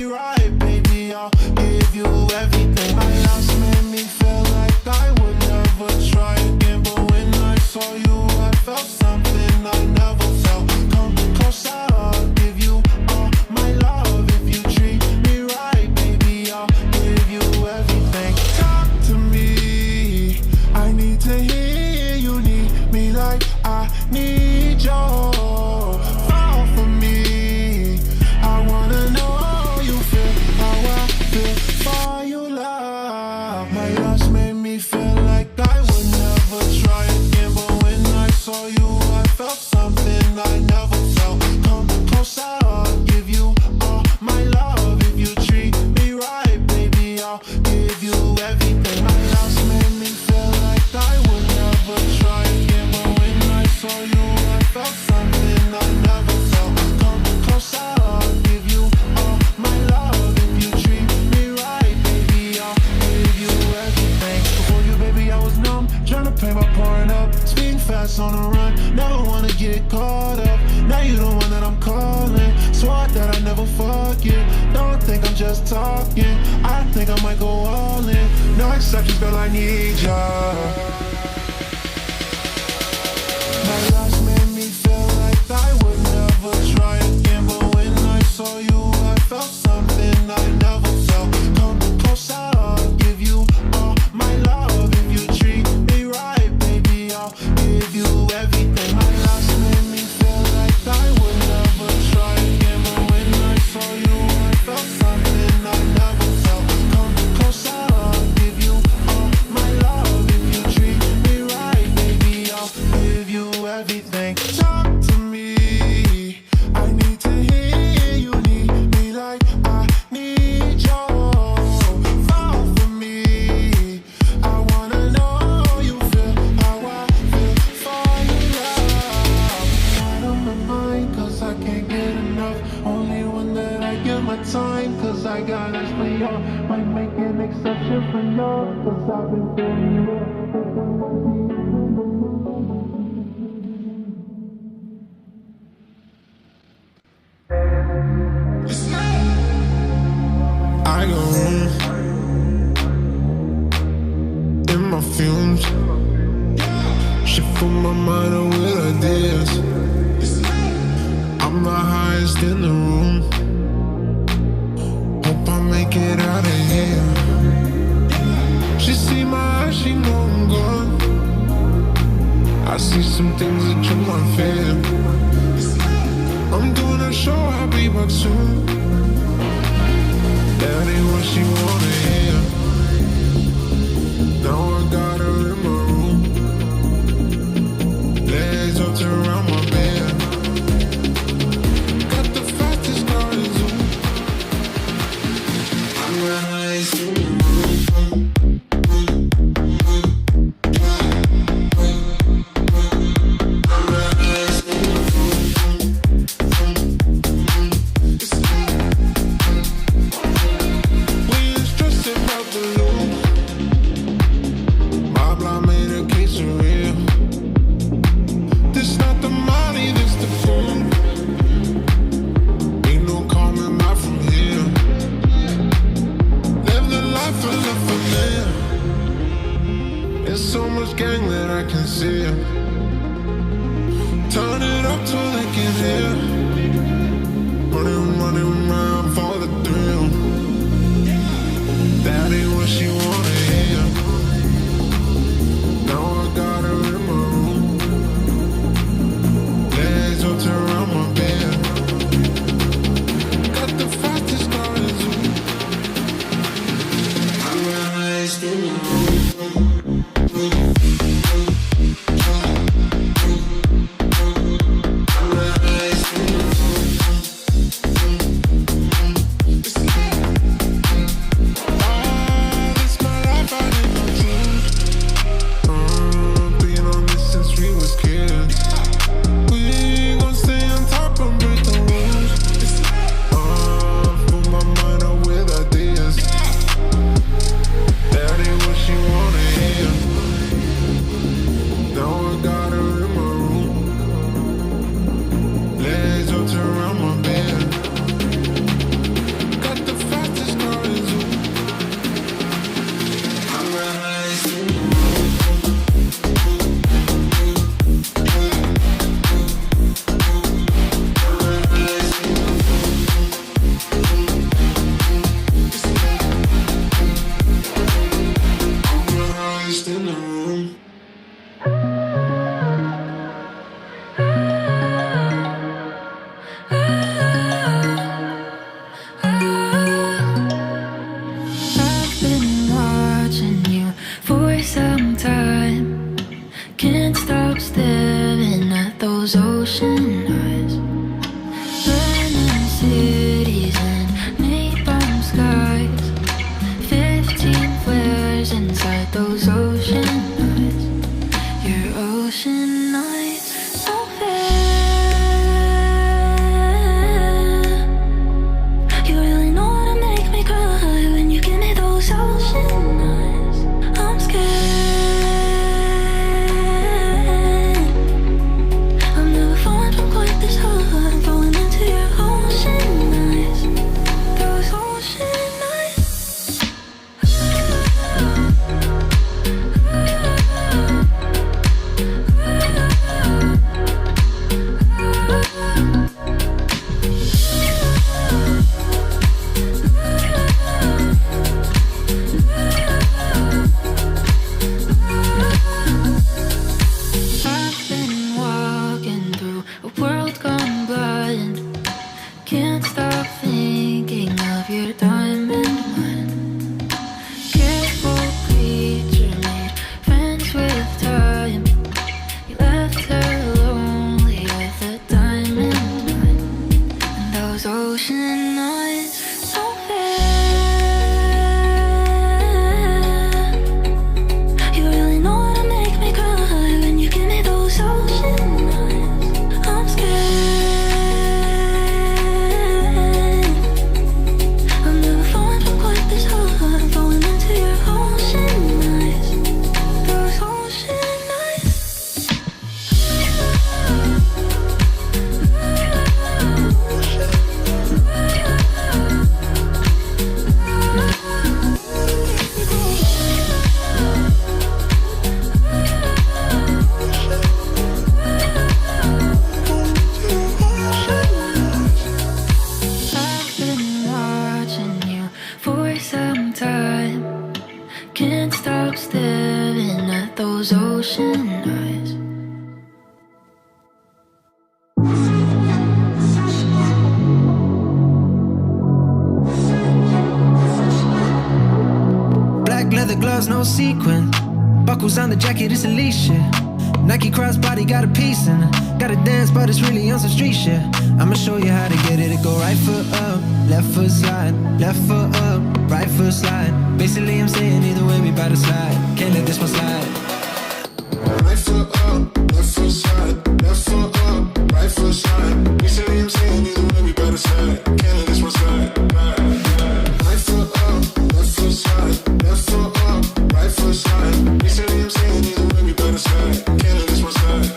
You're right, baby, I'll give you everything. My last made me feel like I would never try again, but when I saw you, I felt something I never felt. Come closer, I'll give you all my love. If you treat me right, baby, I'll give you everything. Talk to me, I need to hear you need me like I need you. Fall for me, I wanna know for you, love. My loss made me feel like I would never try again, but when I saw you, I felt something I never felt. Come closer, I'll give you all my love. If you treat me right, baby, I'll give you everything. My loss made me feel like I would never try again, but when I saw you, I felt something I never felt. Come closer, I'll give you all my love. If you treat me right, baby, I'll give you everything. Before you, baby, I was numb, trying to pay my pouring up, speeding fast on the run, never wanna get caught up. Now you the one that I'm calling, swore that I never forget. Don't think I'm just talking, I think I might go all in. No exceptions, girl, I need ya. My loss made me feel like I would never try again, but when I saw you, I felt something I never felt. Come closer, I'll give you all my love. If you treat me right, baby, I'll give you everything. My loss made me feel like I would never try again, but when I saw you, I felt something I never felt. Come closer, I'll give you all my love. If you treat me right, baby, I'll give you everything. Talk to me, I need to hear you need me like I need you. Fall for me, I wanna know you feel how I feel for you, love. Out of my mind, cause I can't get enough. Only one that I give my time, cause I got us for you. Might make an exception for you, cause I've been feeling you. I go in my fumes, shift on my mind on with ideas. I'm the highest in the room, hope I make it out of here. She see my eyes, she know I'm gone. I see some things that you might feel. I'm doing a show, I'll be back soon. That ain't what she wanna hear. Now I got her in my room, legs wrapped around my bed. Got the fastest car in Zoom. I'm the highest in the room. We your diamond line. Careful creature made friends with time. You left her lonely with a diamond line. And those ocean eyes, so fair. You really know how to make me cry when you give me those ocean eyes. I'm scared. I'm never falling for quite this hard. I'm falling into your ocean eyes. Those ocean eyes. I've been watching you for some time. Can't stop staring at those ocean eyes. Black leather gloves, no sequin. Buckles on the jacket, it's elite shit. Nike crossbody got a piece in it. Gotta dance, but it's really on some street shit. I'ma show you how to get it. It go right foot up, left foot slide. Left foot up, right foot slide. Basically, I'm saying either way, we bout to slide. Can't let this one slide. Right foot up, left foot slide. Left foot up, right foot slide. Basically, I'm saying either way, we better slide. Can't let this one slide. Right foot up, left foot slide. Left foot up, right foot slide. Basically, I'm saying either way, we better slide. Can't let this one slide.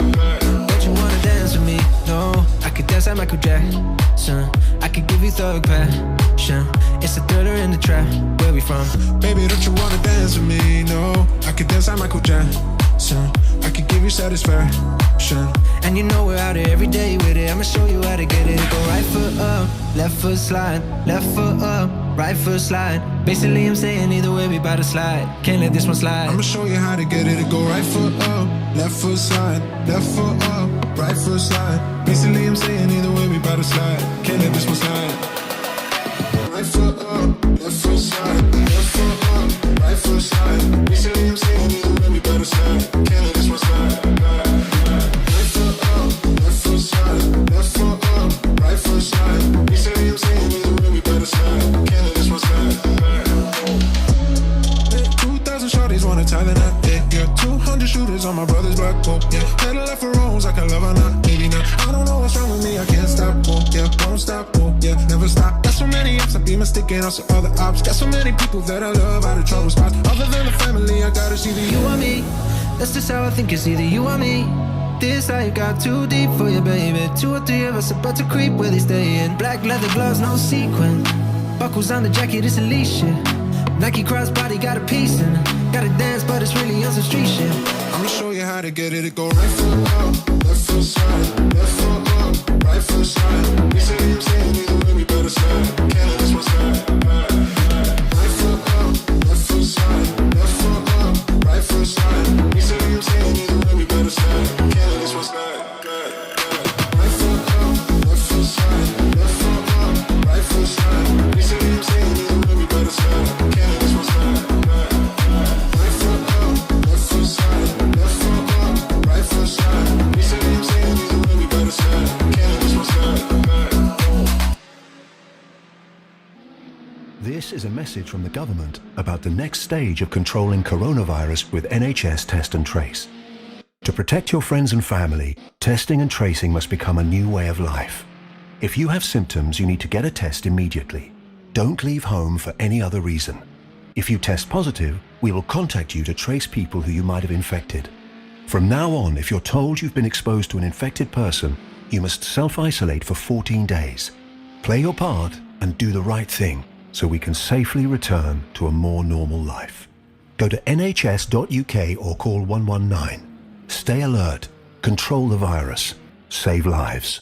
Don't you wanna dance with me? No, I could dance like Michael Jackson. I could give you thug passion. It's a thriller in the trap. Where we from? Baby, don't you wanna dance with me? No, I could dance like Michael Jackson. I could give you satisfaction. And you know we're out here every day with it. I'ma show you how to get it. Go right foot up, left foot slide. Left foot up, right foot slide. Basically, I'm saying either way, we bout to slide. Can't let this one slide. I'ma show you how to get it. Go right foot up, left foot slide. Left foot up, right foot slide. Basically, I'm saying either way, we bout to slide. Can't let this one slide. Right foot up, left foot slide. Left foot up, right foot slide. Basically, I'm saying either way, we better slide. Can't let this one slide. Right foot up, left foot slide. Left foot up, right foot slide. Basically, I'm saying either way, we better slide. Can't let this one slide. 2,000 shorties wanna tie the knot, yeah. 200 shooters on my brother's block, oh, yeah. Pedal left for roads, I can love or not, maybe not. I don't know what's wrong with me, I can't stop, oh, yeah. Won't stop, oh, yeah, never stop. Got so many ups, I be mistaken, also other ops. Got so many people that I love out of trouble spots. Other than the family, I gotta see the You or me, that's just how I think it's either you or me. This life got too deep for you, baby. 2 or 3 of us about to creep where they staying. Black leather gloves, no sequin. Buckles on the jacket, it's elite shit. Nike crossbody got a piece in it. Gotta dance, but it's really on some street shit. I'ma show you how to get it. It go right foot up, left foot slide. Left foot up, right foot slide. Basically, I'm saying either way, we better slide. Can't let this one slide. Right foot up, left foot slide. Left foot up, right foot slide. Basically, I'm saying either way, we better slide. Can't let this one slide. Right foot up, left foot slide. Left foot up, right foot slide. Basically, I'm saying either way, we better slide. Can't let this one slide. Right foot up, left foot slide. Left foot up, right foot slide. Basically, I'm saying either way, we better slide. Can't let this one slide. This is a message from the government about the next stage of controlling coronavirus with NHS Test and Trace. To protect your friends and family, testing and tracing must become a new way of life. If you have symptoms, you need to get a test immediately. Don't leave home for any other reason. If you test positive, we will contact you to trace people who you might have infected. From now on, if you're told you've been exposed to an infected person, you must self-isolate for 14 days. Play your part and do the right thing so we can safely return to a more normal life. Go to nhs.uk or call 119. Stay alert, control the virus, save lives.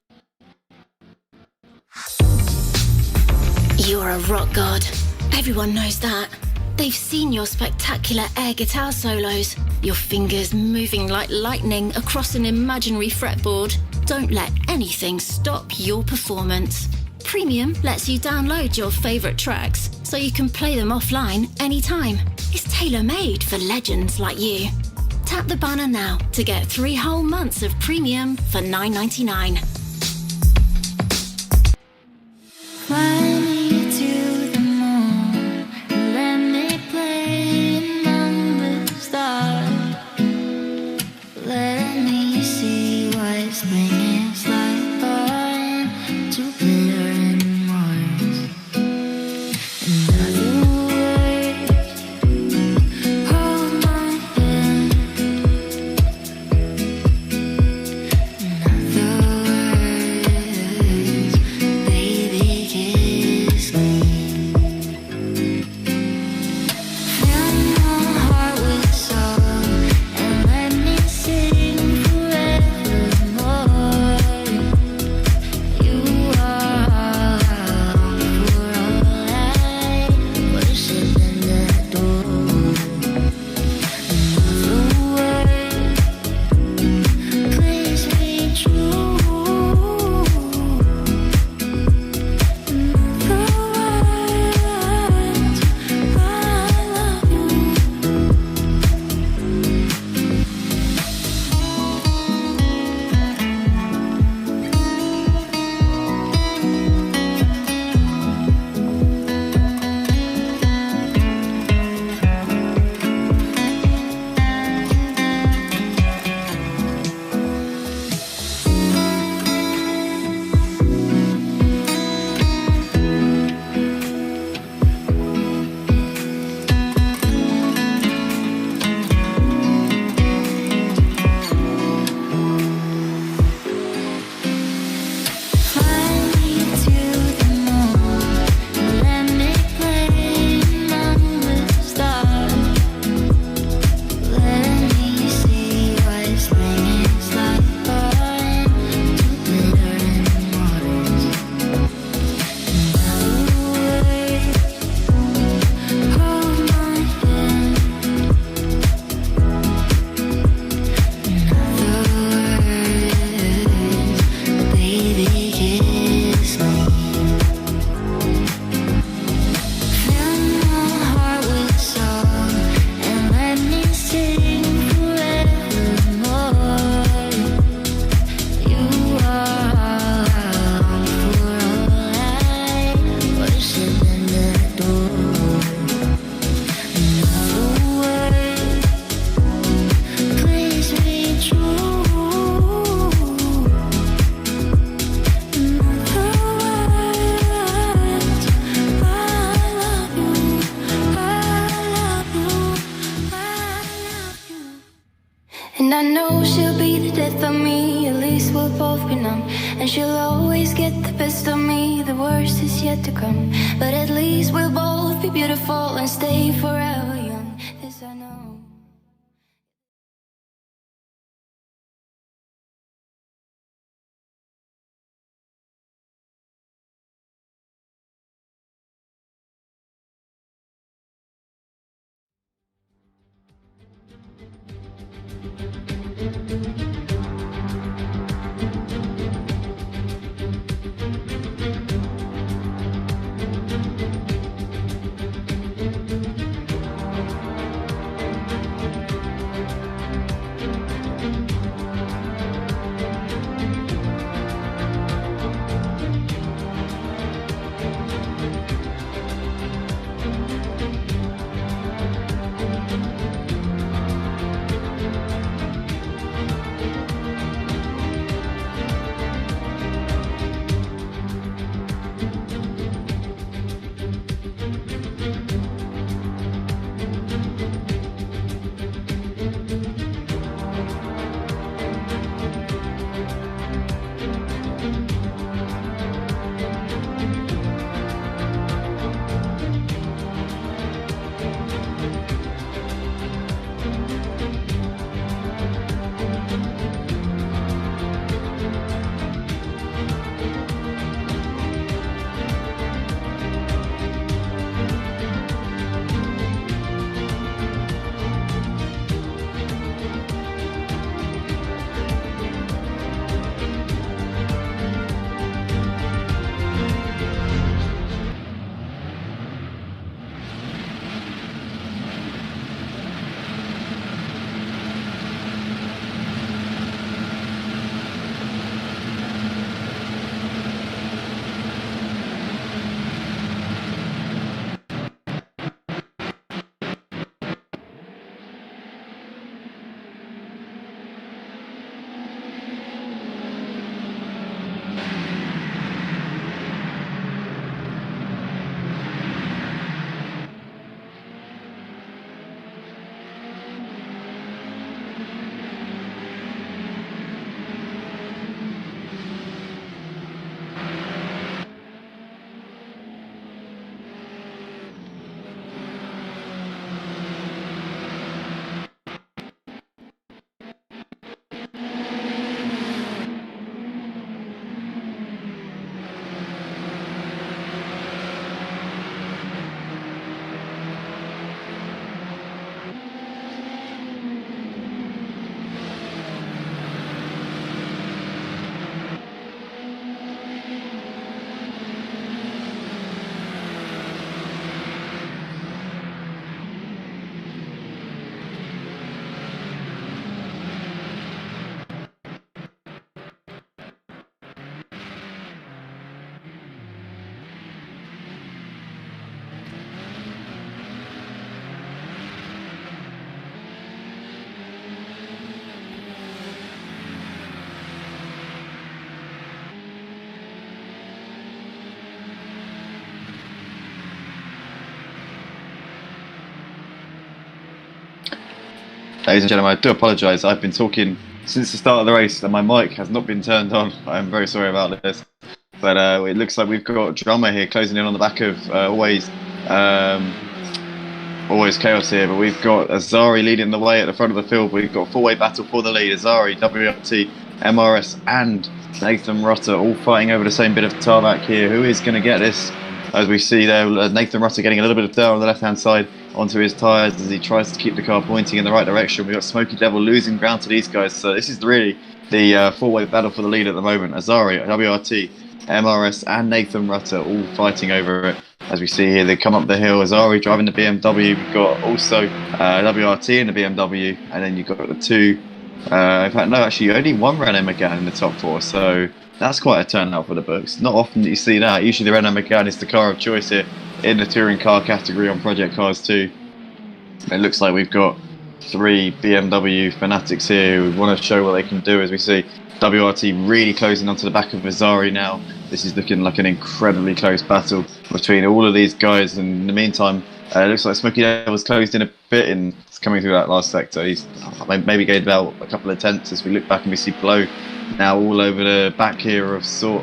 You're a rock god. Everyone knows that. They've seen your spectacular air guitar solos, your fingers moving like lightning across an imaginary fretboard. Don't let anything stop your performance. Premium lets you download your favourite tracks so you can play them offline anytime. It's tailor-made for legends like you. Tap the banner now to get 3 whole months of Premium for $9.99. Fly me to the moon, let me play among the stars. Let me see what spring is like on Jupiter and Mars. In other words, hold my hand. In other words, baby, kiss me. Fill my heart with song and let me sing forevermore. You are for all I worship and adore. Another word, please be true. Another word, I love you. Fly me to the moon, let me play among the stars. Let me see what spring is like on Jupiter and Mars. In other words, hold my hand. In other words, baby, kiss me. Fill my heart with song and let me sing forevermore. You are for all I worship and adore. Another word, please be true. Another word, I love you, I love you, I love you. And I know she'll be the death of me, at least we'll both be numb. And she'll always get the best of me, the worst is yet to come. But at least we'll both be beautiful and stay forever young. This I know. Ladies and gentlemen, I do apologise. I've been talking since the start of the race and my mic has not been turned on. I'm very sorry about this. But it looks like we've got Drummer here closing in on the back of Always Chaos here. But we've got Azari leading the way at the front of the field. We've got a four-way battle for the lead. Azari, WRT, MRS and Nathan Rutter all fighting over the same bit of tarmac here. Who is going to get this? As we see there, Nathan Rutter getting a little bit of dirt on the left-hand side onto his tyres as he tries to keep the car pointing in the right direction. We've got Smoky Devil losing ground to these guys. So this is really the four-way battle for the lead at the moment. Azari, WRT, MRS and Nathan Rutter all fighting over it. As we see here, they come up the hill. Azari driving the BMW. We've got also WRT in the BMW. And then you've got the two. In fact, no, actually, only one Renault Megane in the top four. So that's quite a turnout for the books. Not often that you see that. Usually the Renault Megane is the car of choice here in the touring car category on Project Cars 2. It looks like we've got three BMW fanatics here who want to show what they can do. As we see WRT really closing onto the back of Azari now. This is looking like an incredibly close battle between all of these guys. And in the meantime, it looks like Smoky Devil's closed in a bit and it's coming through that last sector. He's maybe gained about a couple of tenths as we look back and we see Blow now all over the back here of Saw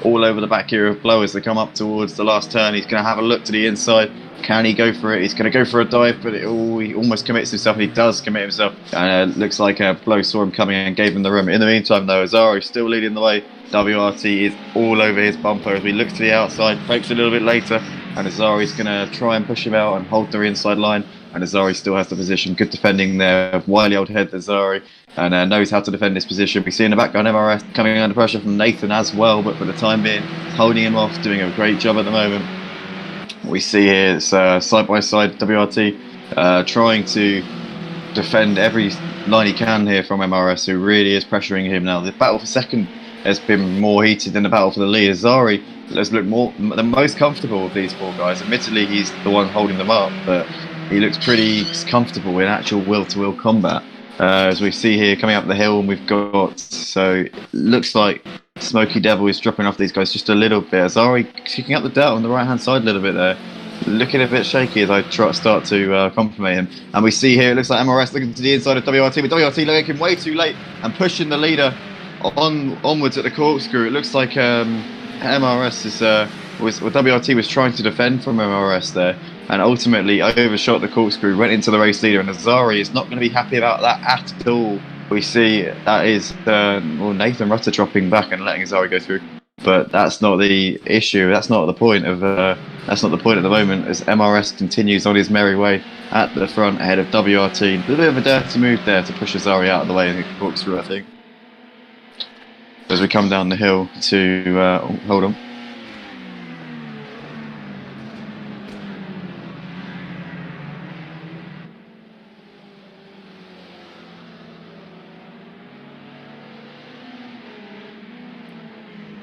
all over the back here of Blow as they come up towards the last turn. He's going to have a look to the inside. Can he go for it? He's going to go for a dive, but he almost commits himself, and he does commit himself. And it looks like Blow saw him coming and gave him the room. In the meantime, though, Azari still leading the way. WRT is all over his bumper as we look to the outside. Brakes a little bit later, and Azari's going to try and push him out and hold the inside line. And Azari still has the position. Good defending there. Wily old head, Azari, and knows how to defend this position. We see in the background MRS coming under pressure from Nathan as well, but for the time being, holding him off, doing a great job at the moment. We see here it's side by side WRT trying to defend every line he can here from MRS, who really is pressuring him now. The battle for second has been more heated than the battle for the lead. Azari has looked the most comfortable of these four guys. Admittedly, he's the one holding them up, but he looks pretty comfortable in actual will-to-will combat. As we see here coming up the hill, and we've got, so it looks like Smoky Devil is dropping off these guys just a little bit. Azari kicking up the dirt on the right-hand side a little bit there. Looking a bit shaky as I start to compliment him. And we see here, it looks like MRS looking to the inside of WRT, but WRT looking way too late and pushing the leader onwards at the corkscrew. It looks like MRS WRT was trying to defend from MRS there, and ultimately overshot the corkscrew, went into the race leader, and Azari is not going to be happy about that at all. We see that is Nathan Rutter dropping back and letting Azari go through, but that's not the issue. That's not the point of that's not the point at the moment, as MRS continues on his merry way at the front ahead of WRT. A little bit of a dirty move there to push Azari out of the way and the corkscrew, I think. As we come down the hill to hold on.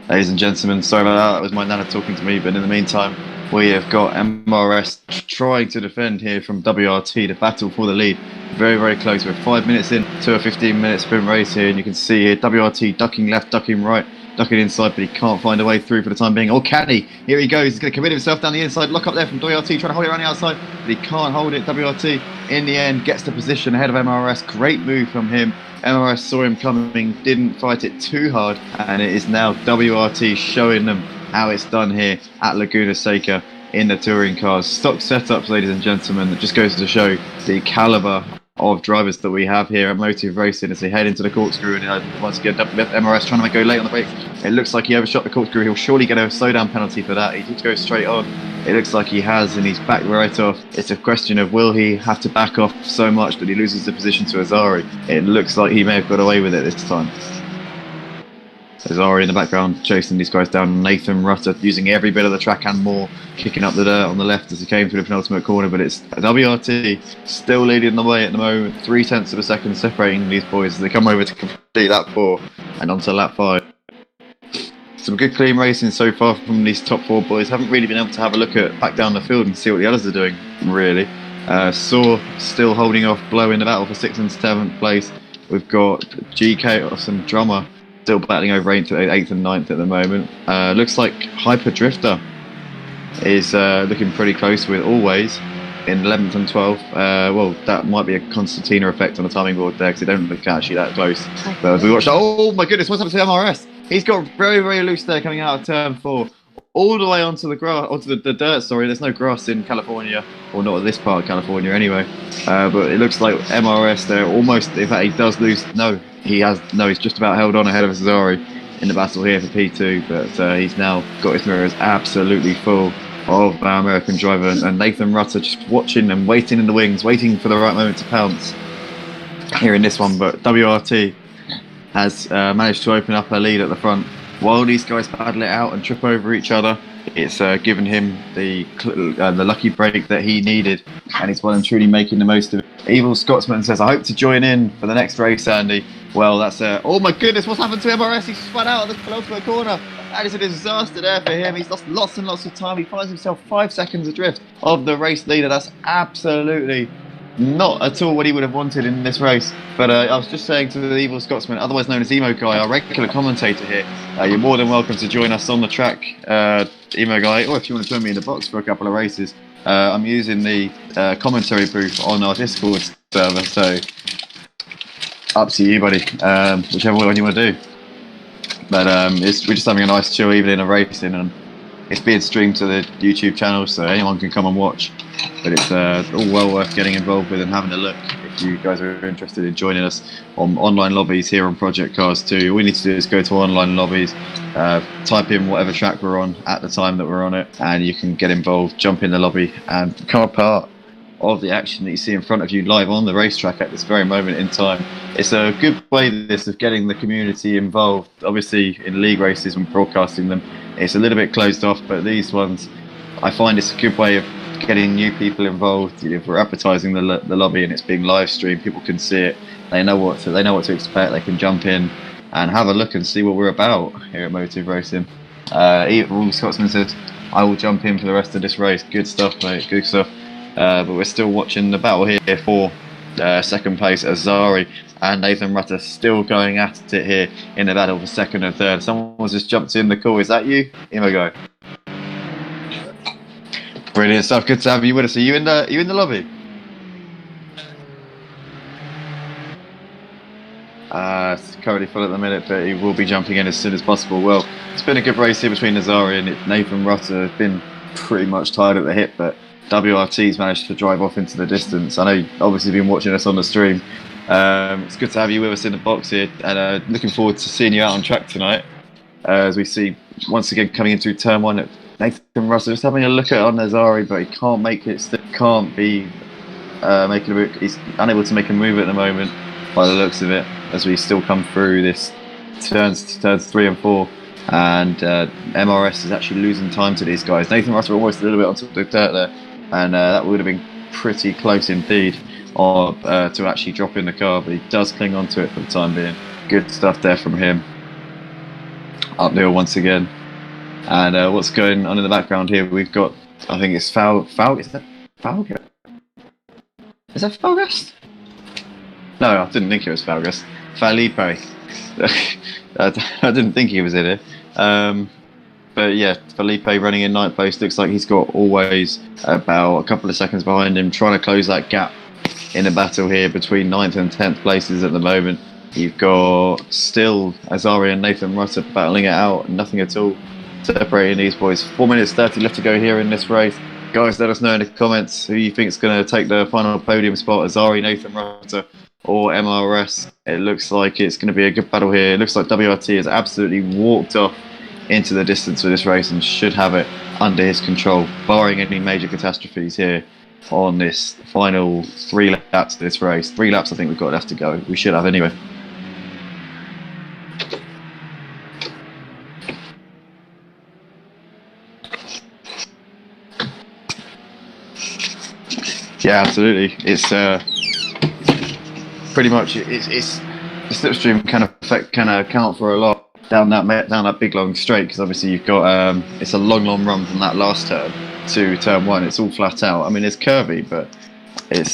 Ladies and gentlemen, sorry about that. That was my nana talking to me, but in the meantime, we have got MRS trying to defend here from WRT, the battle for the lead. Very, very close. We're 5 minutes in to a 15-minute sprint race here, and you can see here WRT ducking left, ducking right, ducking inside, but he can't find a way through for the time being. Oh, can he? Here he goes. He's going to commit himself down the inside. Lock up there from WRT, trying to hold it around the outside, but he can't hold it. WRT, in the end, gets the position ahead of MRS. Great move from him. MRS saw him coming, didn't fight it too hard, and it is now WRT showing them how it's done here at Laguna Seca in the touring cars. Stock setups, ladies and gentlemen, that just goes to show the calibre of drivers that we have here at Motive Racing as they head into the corkscrew. And once again, MRS trying to go late on the brakes. It looks like he overshot the corkscrew. He'll surely get a slowdown penalty for that. He did go straight on. It looks like he has, and he's back right off. It's a question of, will he have to back off so much that he loses the position to Azari? It looks like he may have got away with it this time. Azari in the background chasing these guys down. Nathan Rutter using every bit of the track and more, kicking up the dirt on the left as he came through the penultimate corner, but it's WRT still leading the way at the moment. 0.3 of a second separating these boys as they come over to complete lap 4 and onto lap 5. Some good clean racing so far from these top 4 boys. Haven't really been able to have a look at back down the field and see what the others are doing, really. Saw still holding off, Blow in the battle for 6th and 7th place. We've got GK or some Drummer still battling over 8th and 9th at the moment. Looks like Hyper Drifter is looking pretty close with Always. in 11th and 12th. Well, that might be a concertina effect on the timing board there because they don't look actually that close. But as we watched, oh my goodness, what's happened to MRS? He's got very, very loose there coming out of turn 4. All the way onto the grass, onto the dirt. Sorry, there's no grass in California, or not in this part of California anyway. But it looks like MRS there almost. In fact, he does lose. No, he has. No, he's just about held on ahead of Azari in the battle here for P2. But he's now got his mirrors absolutely full of our American driver, and Nathan Rutter just watching and waiting in the wings, waiting for the right moment to pounce here in this one. But WRT has managed to open up a lead at the front. While these guys battle it out and trip over each other, it's given him the lucky break that he needed, and he's well and truly making the most of it. Evil Scotsman says, I hope to join in for the next race, Andy. Well, that's oh my goodness, what's happened to MRS? He's spun out of the penultimate corner. That is a disaster there for him. He's lost lots and lots of time. He finds himself 5 seconds adrift of the race leader. That's absolutely not at all what he would have wanted in this race. But I was just saying to the Evil Scotsman, otherwise known as Emo Guy, our regular commentator here, you're more than welcome to join us on the track, Emo Guy, or if you want to join me in the box for a couple of races. I'm using the commentary booth on our Discord server, so up to you, buddy, whichever one you want to do. But we're just having a nice chill evening of racing, and it's being streamed to the YouTube channel, so anyone can come and watch. But it's all well worth getting involved with and having a look if you guys are interested in joining us on online lobbies here on Project Cars 2. All we need to do is go to online lobbies, type in whatever track we're on at the time that we're on it, and you can get involved, jump in the lobby, and become a part of the action that you see in front of you live on the racetrack at this very moment in time. It's a good way, this, of getting the community involved. Obviously, in league races and broadcasting them, it's a little bit closed off, but these ones, I find it's a good way of getting new people involved. If we're advertising the lobby and it's being live streamed, people can see it. They know what to expect. They can jump in and have a look and see what we're about here at Motive Racing. Evil Scotsman said, I will jump in for the rest of this race. Good stuff, mate. Good stuff. But we're still watching the battle here for second place. Azari and Nathan Rutter still going at it here in the battle for second and third. Someone's just jumped in the call. Is that you? Emo Guy. Brilliant stuff. Good to have you with us. Are you in the lobby? It's currently full at the minute, but he will be jumping in as soon as possible. Well, it's been a good race here between Azari and Nathan Rutter. Has been pretty much tied at the hip, but WRT's managed to drive off into the distance. I know you've obviously been watching us on the stream. It's good to have you with us in the box here, and looking forward to seeing you out on track tonight. As we see once again coming in through turn 1, Nathan Russell just having a look at on Azari, but he can't make it. Still can't be making a move. He's unable to make a move at the moment, by the looks of it. As we still come through this turns 3 and 4, and MRS is actually losing time to these guys. Nathan Russell almost a little bit onto the dirt there, and that would have been pretty close indeed to actually drop in the car, but he does cling on to it for the time being. Good stuff there from him. Uphill once again. And what's going on in the background here? We've got, I think it's Foul. Is that Falgast? Is that Falgast? No, I didn't think it was Falgast. Felipe. I didn't think he was in it. But yeah, Felipe running in ninth place. Looks like he's got always about a couple of seconds behind him, trying to close that gap in the battle here between 9th and 10th places at the moment. You've got still Azari and Nathan Rutter battling it out, nothing at all separating these boys. 4 minutes 30 left to go here in this race. Guys, let us know in the comments who you think is going to take the final podium spot, Azari, Nathan Rutter, or MRS. It looks like it's going to be a good battle here. It looks like WRT has absolutely walked off into the distance for this race and should have it under his control, barring any major catastrophes here on this final 3 laps of this race. 3 laps I think we've got left to go. We should have anyway. Yeah, absolutely. It's pretty much it's the slipstream can account for a lot down that big long straight, because obviously you've got it's a long run from that last turn to turn 1. It's all flat out. I mean, it's curvy, but it's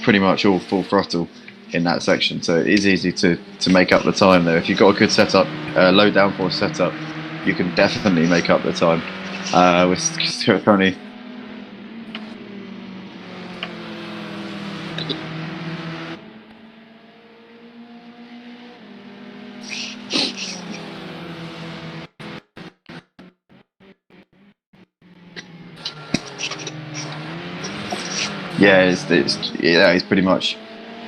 pretty much all full throttle in that section, so it is easy to make up the time there. If you've got a good setup, low downforce setup, you can definitely make up the time. We're currently Yeah, it's pretty much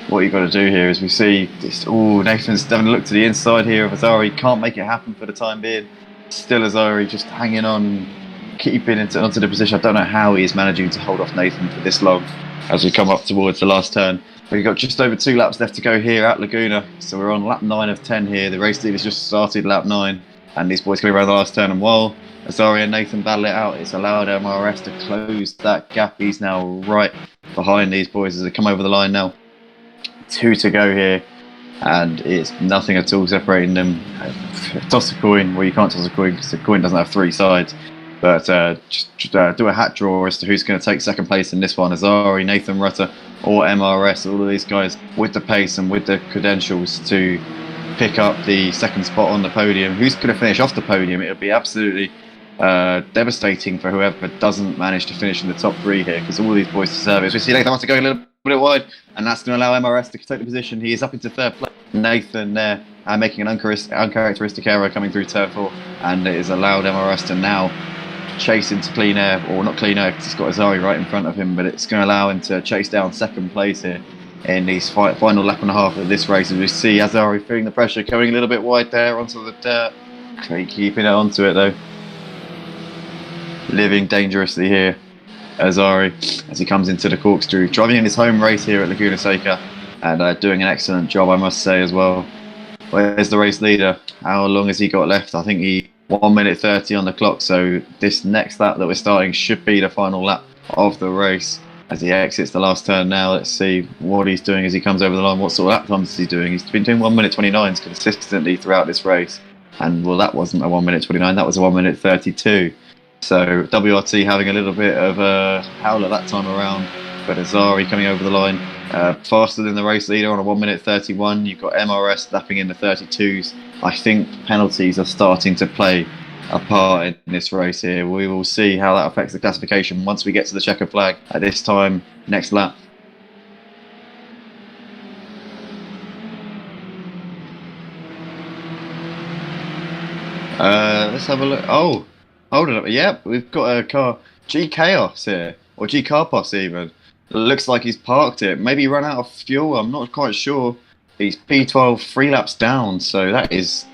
what you've got to do here. As we see, Nathan's having a look to the inside here of Azari. Can't make it happen for the time being. Still Azari just hanging on, keeping onto the position. I don't know how he's managing to hold off Nathan for this long as we come up towards the last turn. We've got just over 2 laps left to go here at Laguna. So we're on lap 9 of 10 here. The race leader's just started lap 9. And these boys coming around the last turn. And while Azari and Nathan battle it out, it's allowed MRS to close that gap. He's now right behind these boys as they come over the line now. 2 to go here. And it's nothing at all separating them. Toss a coin. Well, you can't toss a coin because the coin doesn't have 3 sides. But just do a hat draw as to who's going to take second place in this one. Azari, Nathan Rutter, or MRS. All of these guys with the pace and with the credentials to pick up the second spot on the podium. Who's going to finish off the podium? It'll be absolutely devastating for whoever doesn't manage to finish in the top 3 here, because all these boys deserve it. So we see Nathan Rutter going a little bit wide, and that's going to allow MRS to take the position. He is up into 3rd place. Nathan there making an uncharacteristic error coming through turn 4, and it has allowed MRS to now chase into clean air, or not clean air because he's got Azari right in front of him, but it's going to allow him to chase down 2nd place here in these final lap and a half of this race. As we see Azari feeling the pressure, going a little bit wide there onto the dirt, keeping it onto it though. Living dangerously here, Azari, as he comes into the corkscrew, driving in his home race here at Laguna Seca, and doing an excellent job, I must say, as well. Where's the race leader? How long has he got left? I think he 1 minute 30 on the clock, so this next lap that we're starting should be the final lap of the race as he exits the last turn now. Let's see what he's doing as he comes over the line. What sort of lap times is he doing? He's been doing 1 minute 29s consistently throughout this race, and well, that wasn't a 1 minute 29, that was a 1 minute 32. So WRT having a little bit of a howler that time around, but Azari coming over the line faster than the race leader on a 1 minute 31. You've got MRS lapping in the 32s. I think penalties are starting to play a part in this race here. We will see how that affects the classification once we get to the checker flag at this time next lap. Let's have a look. Oh, hold it up. Yep, we've got a car, G Chaos here, or G Carpos even. It looks like he's parked it. Maybe run out of fuel, I'm not quite sure. He's P12 3 laps down, so that is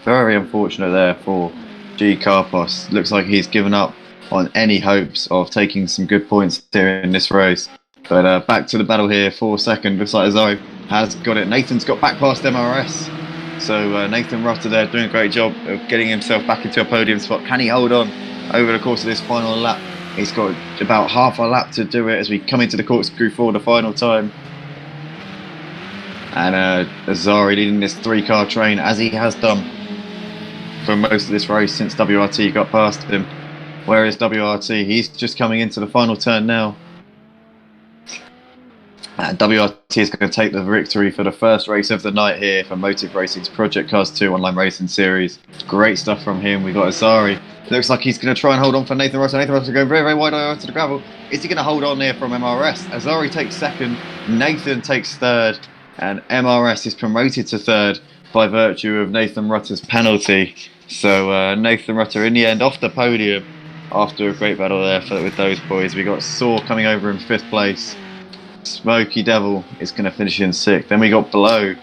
very unfortunate there for G Carpos. Looks like he's given up on any hopes of taking some good points here in this race. But back to the battle here for 2nd. Looks like Azari has got it. Nathan's got back past MRS. So Nathan Rutter there doing a great job of getting himself back into a podium spot. Can he hold on over the course of this final lap? He's got about half a lap to do it as we come into the corkscrew for the final time. And Azari leading this 3-car train as he has done for most of this race since WRT got past him. Where is WRT? He's just coming into the final turn now. And WRT is going to take the victory for the first race of the night here for Motive Racing's Project Cars 2 online racing series. Great stuff from him. We've got Azari. Looks like he's going to try and hold on for Nathan Rutter. Nathan Rutter going very, very wide onto the gravel. Is he going to hold on there from MRS? Azari takes 2nd. Nathan takes 3rd. And MRS is promoted to 3rd by virtue of Nathan Rutter's penalty. So Nathan Rutter in the end off the podium after a great battle there with those boys. We got Saw coming over in 5th place. Smoky Devil is going to finish in 6th. Then we got Blow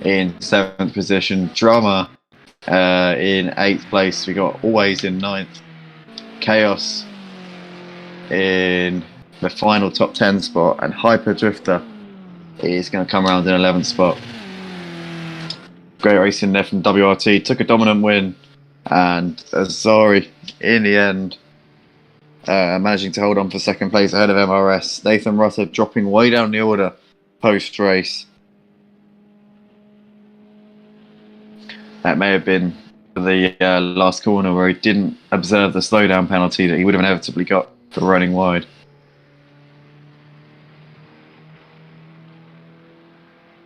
in 7th position. Drummer in 8th place. We got Always in 9th. Chaos in the final top 10 spot. And Hyper Drifter is going to come around in 11th spot. Great racing there from WRT. Took a dominant win. And Azari in the end managing to hold on for 2nd place ahead of MRS. Nathan Rutter dropping way down the order post-race. That may have been the last corner where he didn't observe the slowdown penalty that he would have inevitably got for running wide.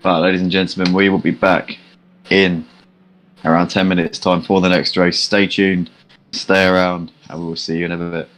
But ladies and gentlemen, we will be back in around 10 minutes time for the next race. Stay tuned, stay around, and we will see you in a bit.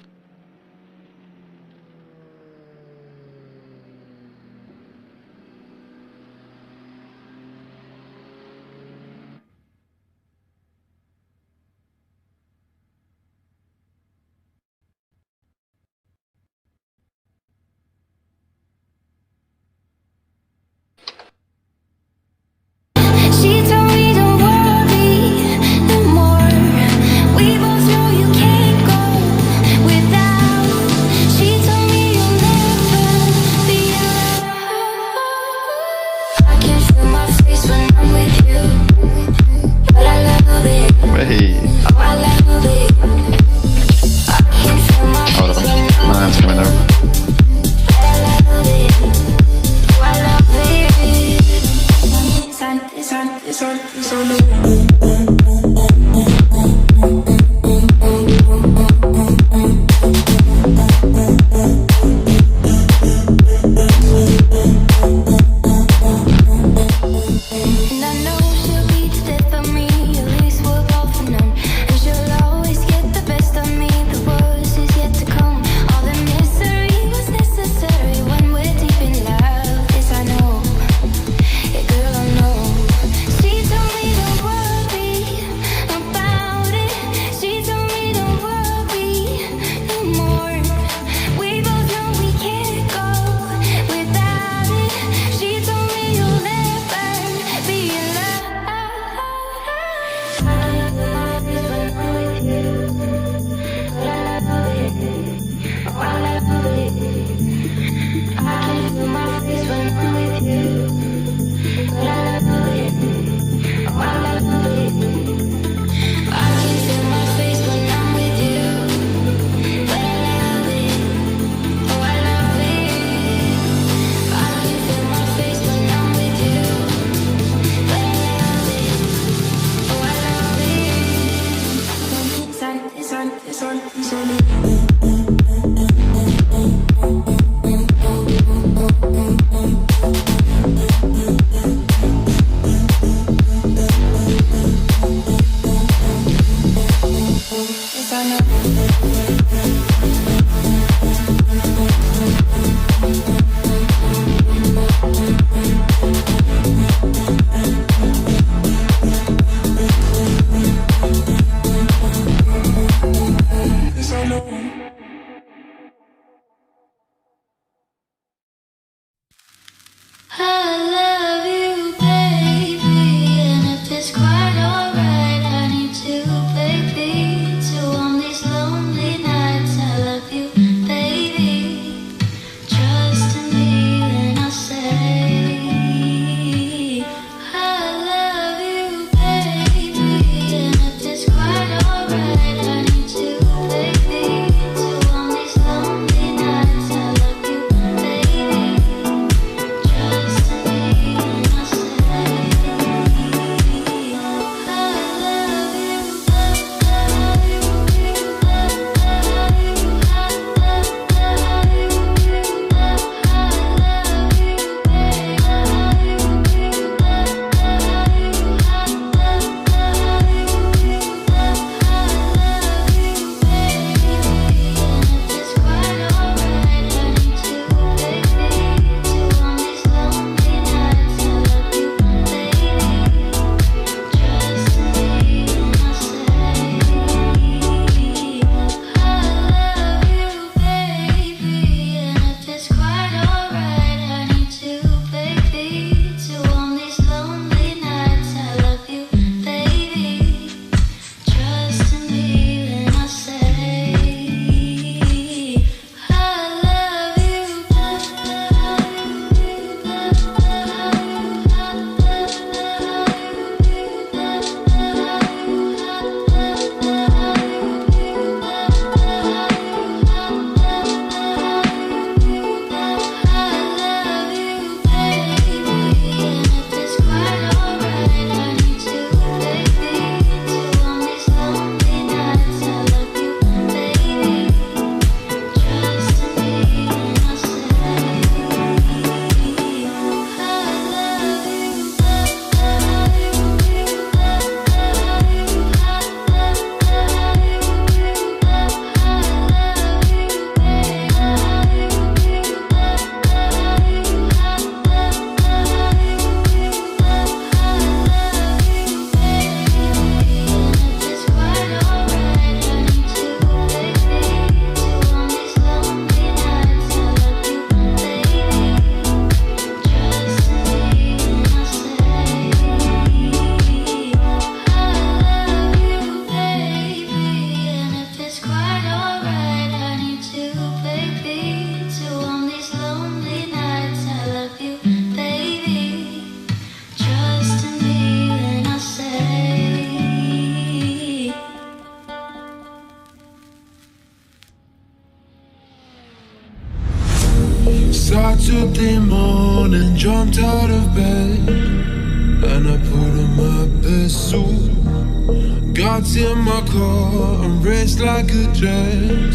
Saturday morning, jumped out of bed and I put on my best suit. Got in my car and raced like a jet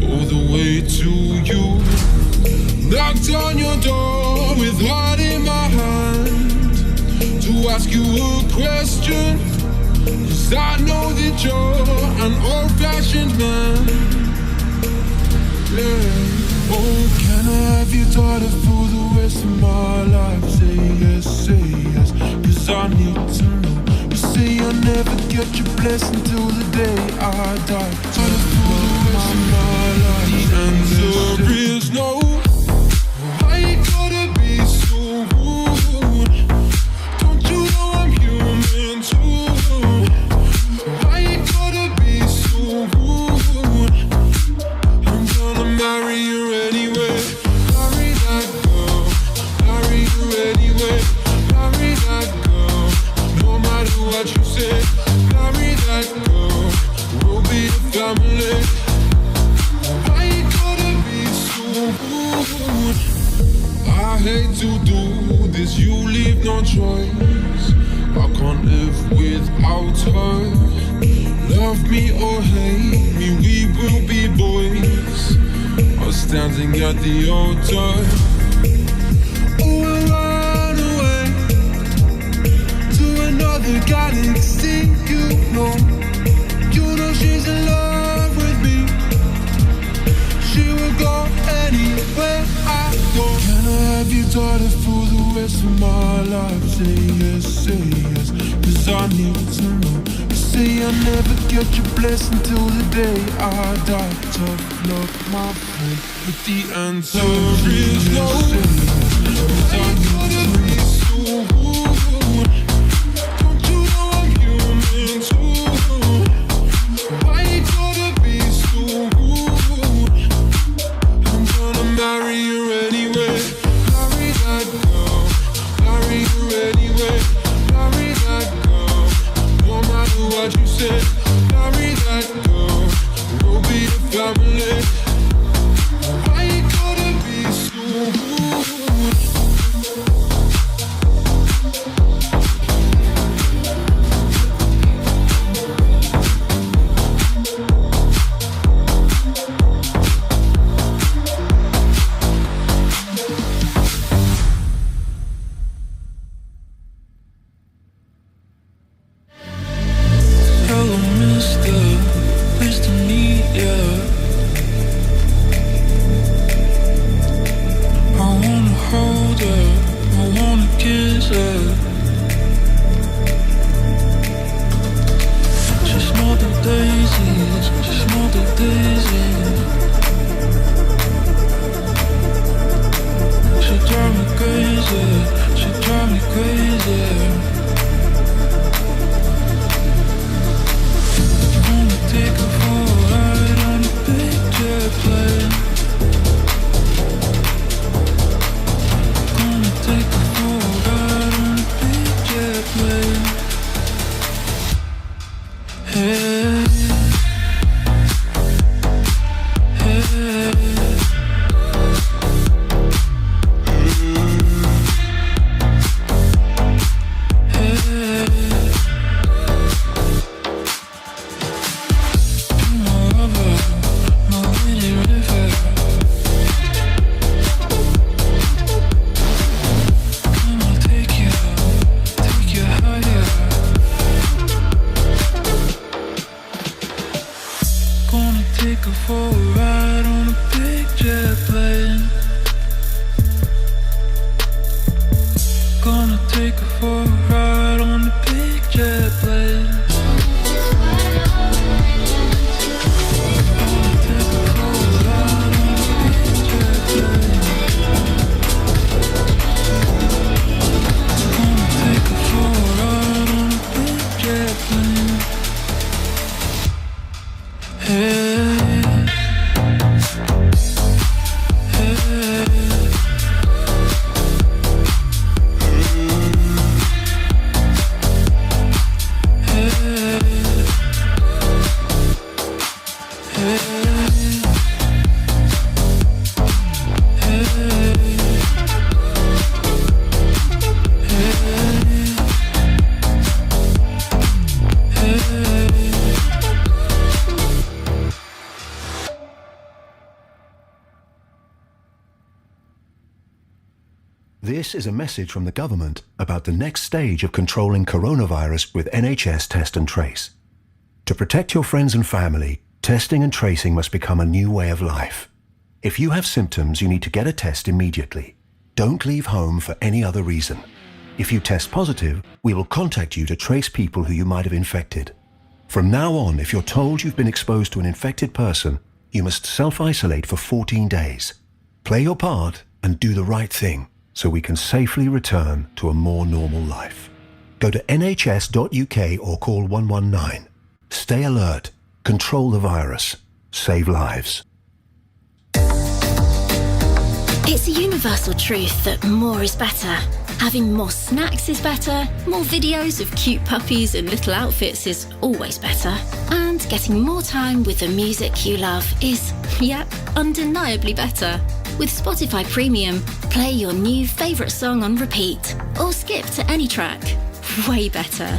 all the way to you. Knocked on your door with heart in my hand to ask you a question, 'cause I know that you're an old-fashioned man. Yeah. Oh, can I have your daughter for the rest of my life? Say yes, 'cause I need to know. You say you'll never get your blessing till the day I die. Daughter for the rest of my life. The answer is no. Why you gotta be so rude? Don't you know I'm human too? Why you gotta be so rude? I'm gonna marry you anyway. Marry that girl. Marry you anyway. Marry that girl. No matter what you say. Marry that girl. We'll be a family. Why you gotta be so rude? I hate to do this, you leave no choice. I can't live without her. Love me or hate me, we will be boys. I'm standing at the altar. Oh, I run away to another galaxy. You know she's in love with me. She will go anywhere I go. Can I have your daughter for the rest of my life? Say yes, 'cause I need to know. You say I'll never get your blessing till the day I die. Tough love, my friend, but the answer is no. 'Cause I gotta be so rude. Don't you know I'm human too? Why you gotta be so rude? I'm gonna marry you anyway. Marry that girl. Marry you anyway. Marry that girl. No matter what you say. Marry that girl. We'll be a family. Why you gotta be so rude? Hello, mister, nice to meet ya. I wanna hold her, I wanna kiss her. She smelled the daisies, she smelled the daisies. She drive me crazy, she drive me crazy. Take her for a ride on a big jet plane. Gonna take her for a ride on a big jet plane. Hey, hey, hey. Take her for a ride on a big jet plane. Gonna take her for a ride on a big jet plane. Gonna take her for a ride on a big jet plane. Gonna take her for a ride on a big jet plane. Hey. Hey, This is a message from the government about the next stage of controlling coronavirus with NHS Test and Trace. To protect your friends and family, testing and tracing must become a new way of life. If you have symptoms, you need to get a test immediately. Don't leave home for any other reason. If you test positive, we will contact you to trace people who you might have infected. From now on, if you're told you've been exposed to an infected person, you must self-isolate for 14 days. Play your part and do the right thing so we can safely return to a more normal life. Go to nhs.uk or call 119. Stay alert, control the virus, save lives. It's a universal truth that more is better. Having more snacks is better, more videos of cute puppies and little outfits is always better. And getting more time with the music you love is, yep, undeniably better. With Spotify Premium, play your new favourite song on repeat or skip to any track. Way better.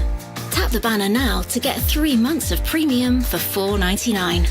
Tap the banner now to get 3 months of premium for $4.99.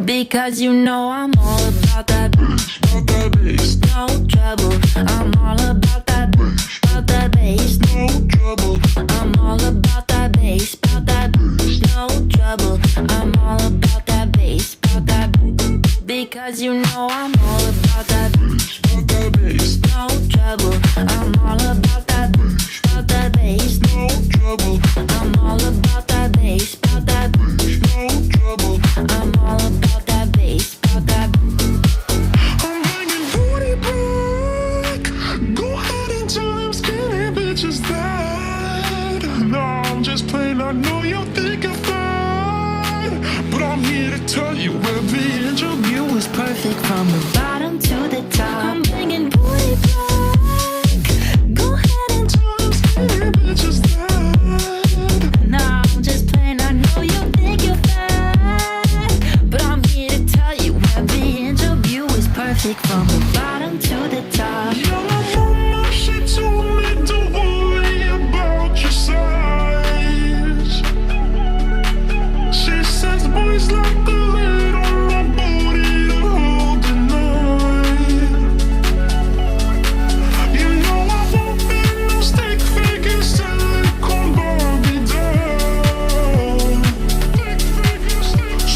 Because you know I'm all about that bass, no trouble. I'm all about that bass, no trouble. I'm all about that bass, no trouble. I'm all about that bass, because you know I'm all about that bass, no trouble. I'm all about that bass, no trouble. I'm all about that bass, no trouble. I'm all about that bass, I'm bringing booty back. Go ahead and tell them skinny bitches that. No, I'm just playing, I know you think I'm fine, but I'm here to tell you every inch of you is perfect from the bottom from the bottom to the top. Your mama, she told me don't worry about your size. She says boys like the lid on my booty to hold the night. You know I won't be no stick figure silicone Barbie doll.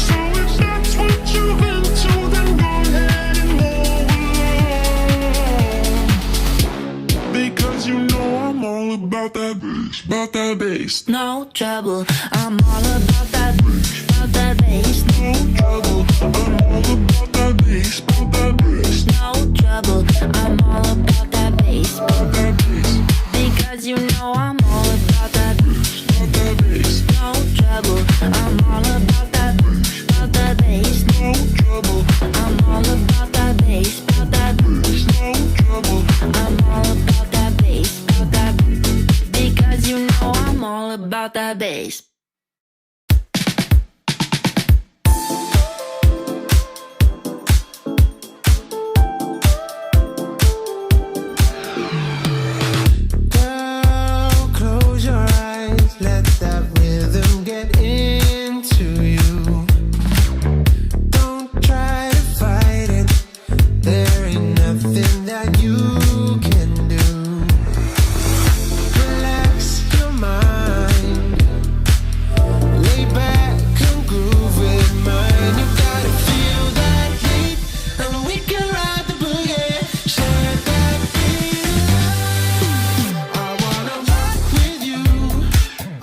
So if that's what you're into, then go ahead and move along. Because you know I'm all about that bass, about that bass. No trouble, I'm all about that bass. No trouble, I'm all about that bass, about that bass. No trouble, I'm all about that bass. About that bass, Because you know I'm all about that bass. about that bass. No trouble, I'm all about that bass. No trouble, I'm all about that bass. no trouble. I'm all about that bass. Because you know I'm all about that bass. Girl, close your eyes, let that rhythm get into you. Don't try to fight it, there ain't nothing that you can do. Relax your mind, lay back and groove with mine. You gotta feel that heat, and we can ride the boogie, share that beat. I wanna rock with you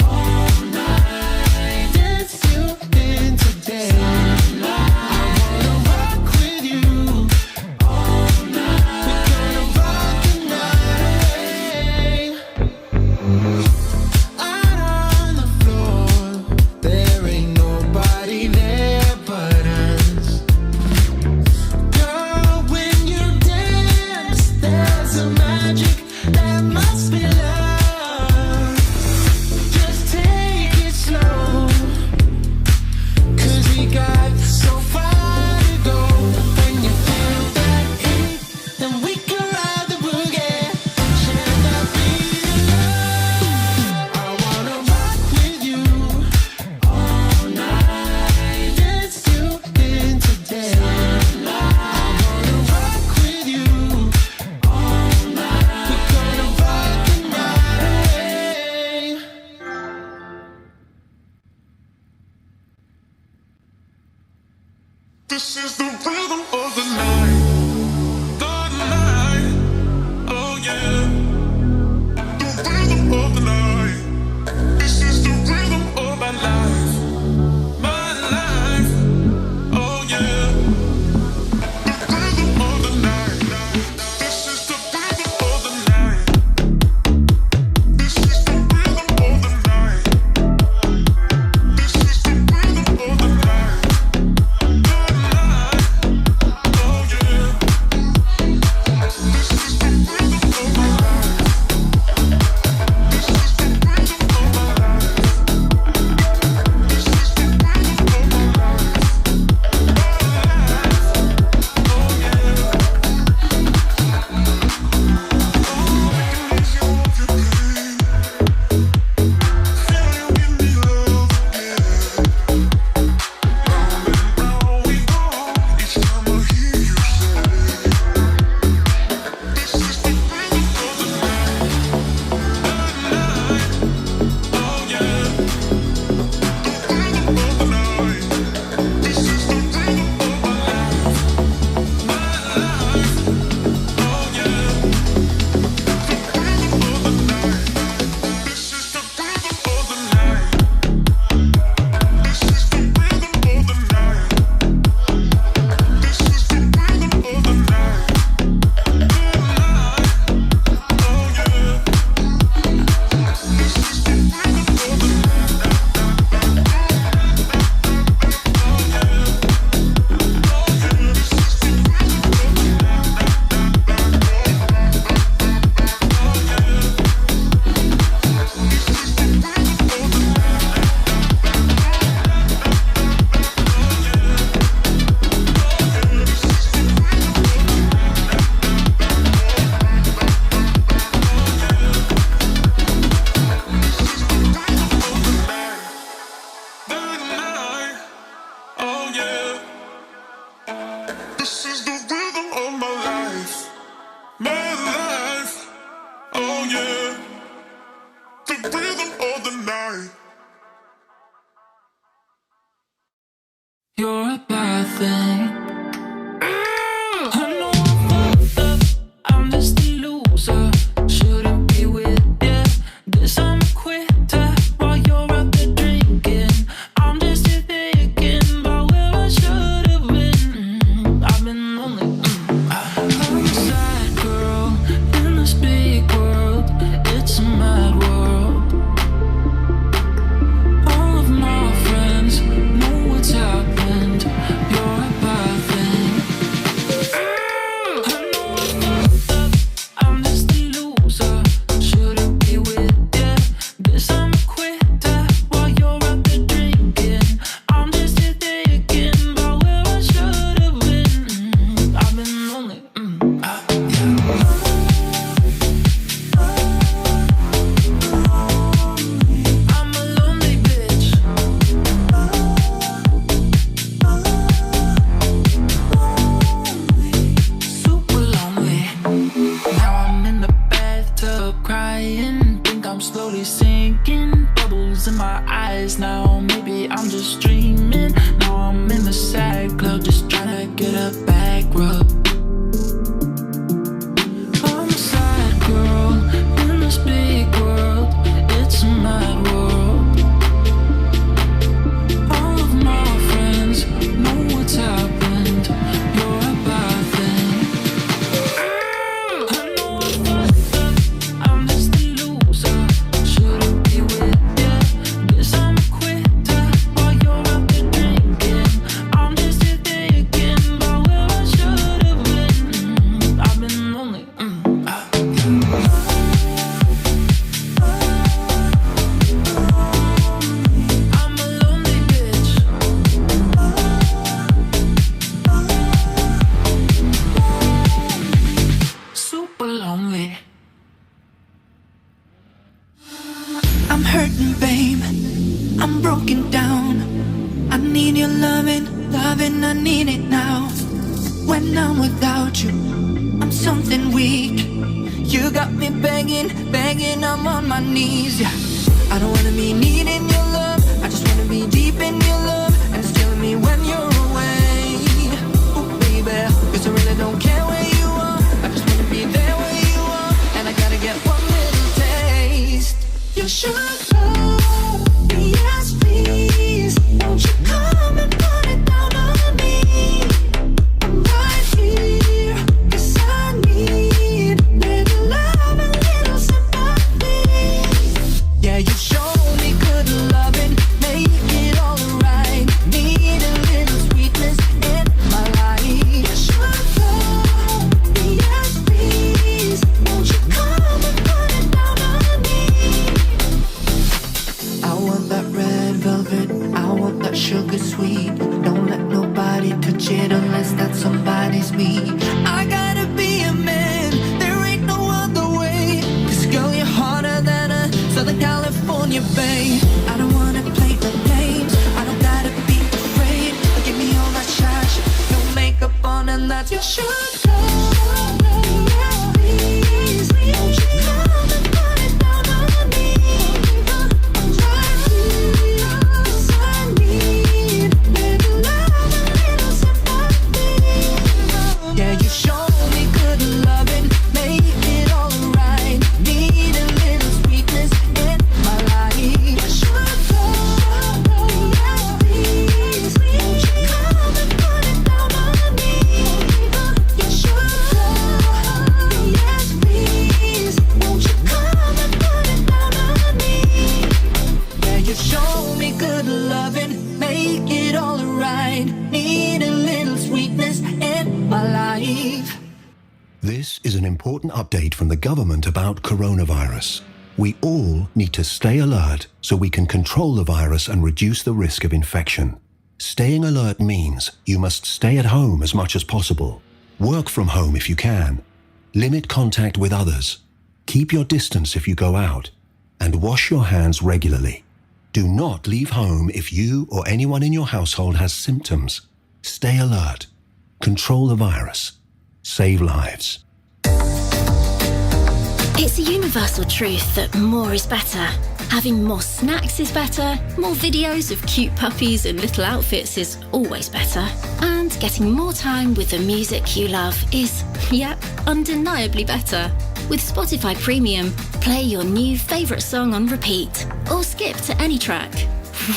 all night, dance till in today. I wanna rock with you all night. We're gonna rock got me begging, begging, I'm on my knees, yeah. I don't wanna be needing your love, I just wanna be deep in your love, and it's killing me when you're away. Ooh, baby, 'cause I really don't care where you are, I just wanna be there where you are, and I gotta get one little taste. You should love me, yes please, won't you come and put it down on me? I'm right here, 'cause I need little love and little sympathy. Yeah, you show me good loving, make it all right. Need a little sweetness in my life. You should love me, yes please, won't you come and put it down on me? I want that red velvet, I want that sugar sweet. Don't let nobody touch it unless that somebody's me. I gotta be a man, there ain't no other way. 'Cause girl, you're harder than a Southern California bay. I don't wanna play the games, I don't gotta be afraid. Give me all that shash, no makeup on, and that's your should go. Yes, please, won't you come and put it down on me? I'm right here, 'cause I need little love and little sympathy. Yeah, you show me good loving, make it all right. Need a little sweetness in my life. You should go, yes please, won't you come and put it down on me? You should go, yes please, won't you come and put it down on me? Yeah, you show me good loving, make it all right. Need a little sweetness in my life. This is an important update from the government about coronavirus. We all need to stay alert so we can control the virus and reduce the risk of infection. Staying alert means you must stay at home as much as possible. Work from home if you can. Limit contact with others. Keep your distance if you go out. And wash your hands regularly. Do not leave home if you or anyone in your household has symptoms. Stay alert. Control the virus. Save lives. It's a universal truth that more is better. Having more snacks is better, more videos of cute puppies and little outfits is always better. And getting more time with the music you love is, yep, undeniably better. With Spotify Premium, play your new favourite song on repeat or skip to any track.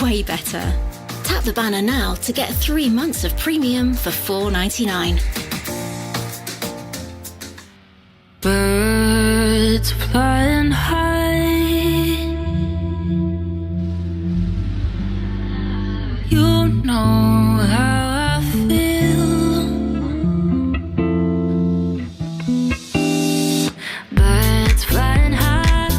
Way better. Tap the banner now to get 3 months of premium for $4.99. Birds flying high, you know how I feel. Birds flying high,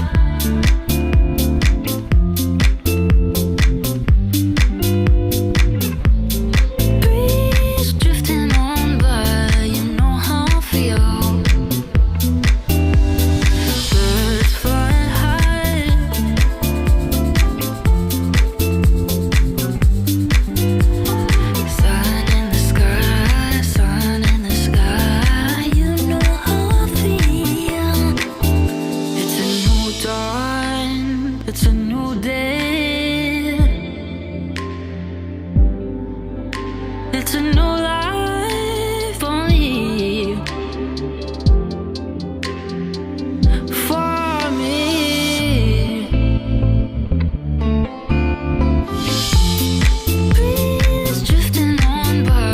breeze drifting on by, you know how I feel. Birds flying high, sun in the sky, sun in the sky. You know how I feel. It's a new dawn, it's a new day. It's a new life for me. For me, breeze drifting on by,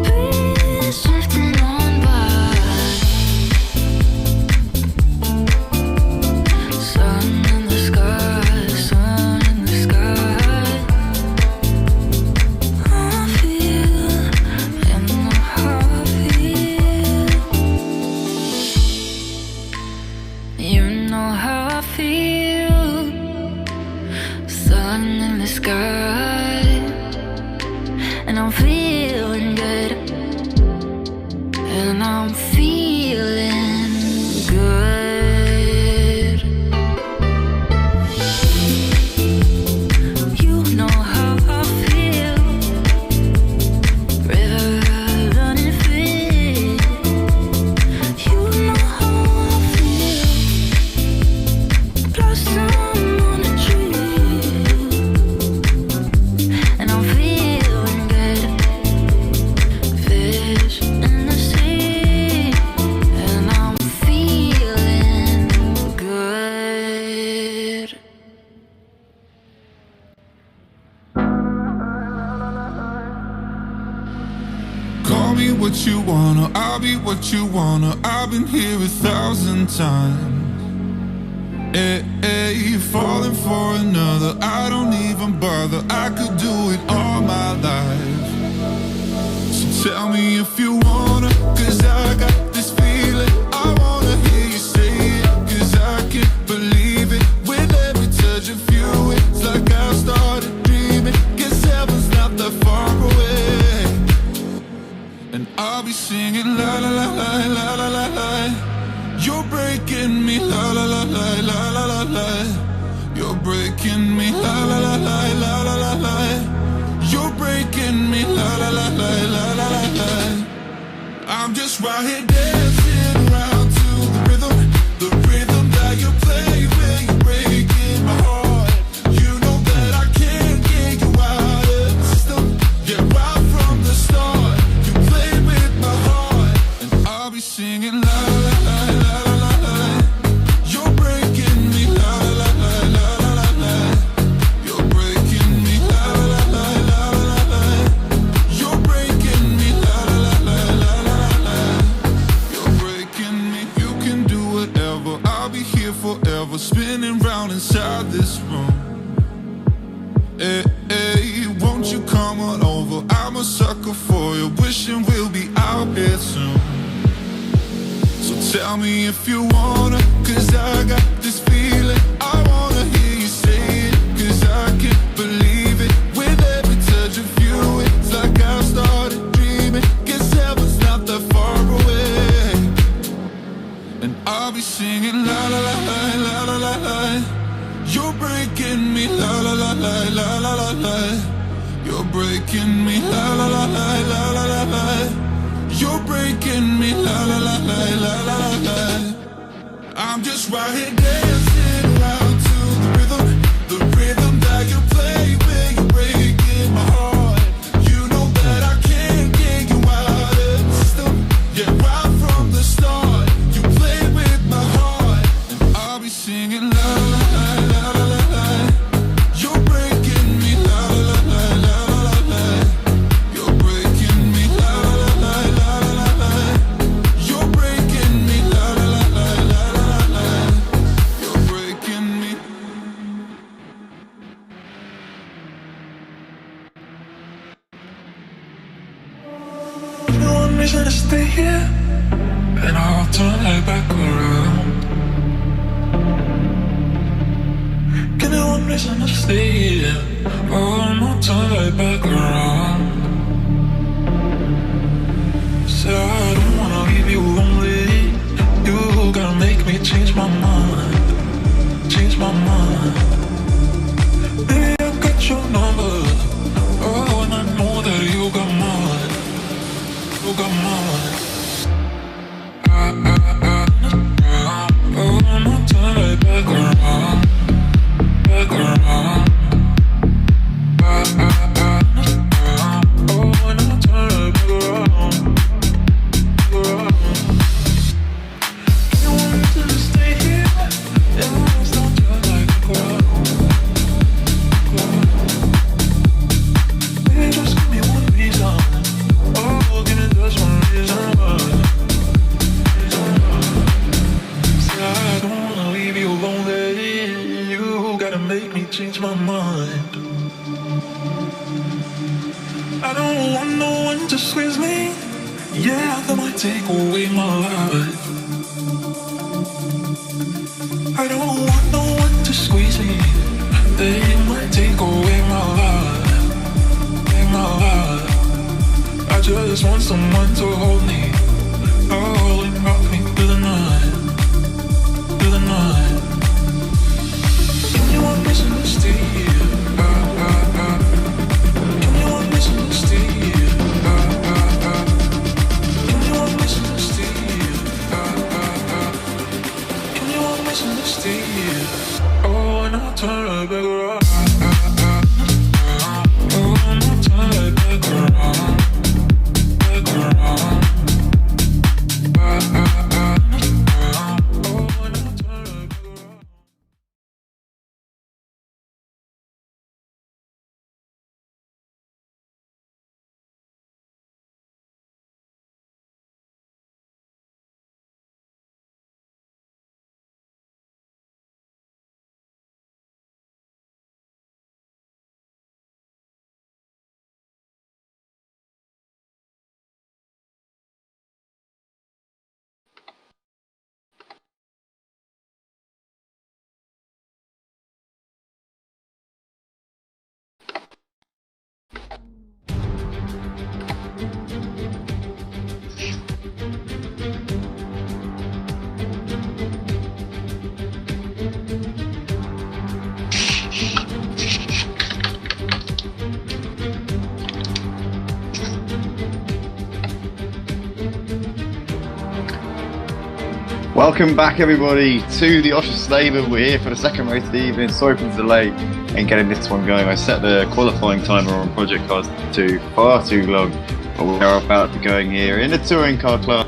breeze drifting on by, sun in the sky, sun in the sky. I feel, you know how I feel. You know how I feel. Sun in the sky, and I'm feeling good, and I'm feeling good. You know how I feel. River running me what you wanna, I'll be what you wanna. I've been here 1,000 times. Hey, hey, falling for another, I don't even bother. I could do it all my life. So tell me if you wanna, cause I got this feeling. I wanna hear you say it, cause I can't believe it. With every touch of you, it's like I started dreaming. Guess heaven's not that far away. And I'll be singing la la la la la la la la. You're breaking me la la la la la la la la. You're breaking me la la la la la la la la. You're breaking me la la la la la la la la. I'm just right here dancing around to the rhythm that you play when you're breaking my heart. You know that I can't get you out of the system. Yeah, right from the start, you played with my heart, and I'll be singing la la la la la la la. You're breaking me la la la la la la la. You're breaking me la la la la la la la. You're breaking me la la la la la la la. You're breaking me. You can do whatever. I'll be here forever, spinning round inside this room. Hey, hey, won't you come on over? I'm a sucker for you, wishing we'll be out here soon. So tell me if you wanna, cause I got this feeling. I wanna hear you say it, cause I can't believe it. With every touch of you, it's like I started dreaming. Guess heaven's not that far away. And I'll be singing la la la la la la la la. You're breaking me la la la la la la la la. You're breaking me la la la la la la la la. You're breaking me la la la la la la la la. I'm just right here dancing around to the rhythm that you play when you're breaking my heart. You know that I can't get you out of the system. Yeah, right from the start, you played with my heart, and I'll be singing la la la la la la la. You're breaking me la la la la la la la. You're breaking me la la la la la la la. You're breaking me la la la la la la la. You're breaking me. No one reason to stay here, and I'll turn it back around. Give me one reason to stay here, oh, and I'll turn it back around. So I don't wanna leave you lonely. You gotta make me change my mind, change my mind. Baby, I got your number, oh, and I know that you got mine. You got mine. Oh, and I'll turn it back around, back around. Oh, and I'll turn it back around, back around. You want me to stay here? Yeah, let's not turn it back around, back around. Baby, just give me one reason. Oh, give me just one reason why. Say I don't wanna leave you lonely. You gotta make me change my mind. I don't want no one to squeeze me. Yeah, that might take away my life. I don't want no one to squeeze me. They might take away my life, my life. I just want someone to hold me, oh, and rock me through the night, through the night. Give me one reason to stay here, Give me one reason to stay here, Give me one reason to stay here, Give me one reason to stay here. Oh, and I'll turn it back around. Oh, and I'll turn it back around, back around. Welcome back, everybody, to the Oschersleben. We're here for the second race of the evening. Sorry for the delay in getting this one going. I set the qualifying timer on Project Cars to far too long, but we are about to go in here in the touring car class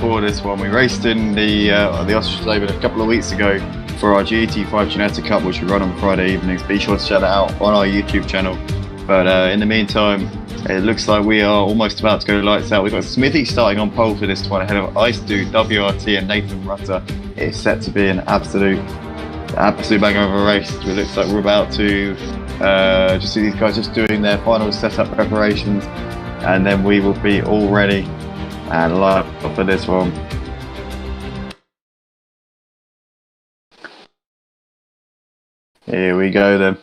for this one. We raced in the Oschersleben a couple of weeks ago for our GT5 Genetic Cup, which we run on Friday evenings. Be sure to check that out on our YouTube channel. But in the meantime, it looks like we are almost about to go lights out. We've got Smithy starting on pole for this one ahead of Ice Dude, WRT and Nathan Rutter. It's set to be an absolute bang of a race. It looks like we're about to just see these guys just doing their final setup preparations, and then we will be all ready and live for this one. Here we go then.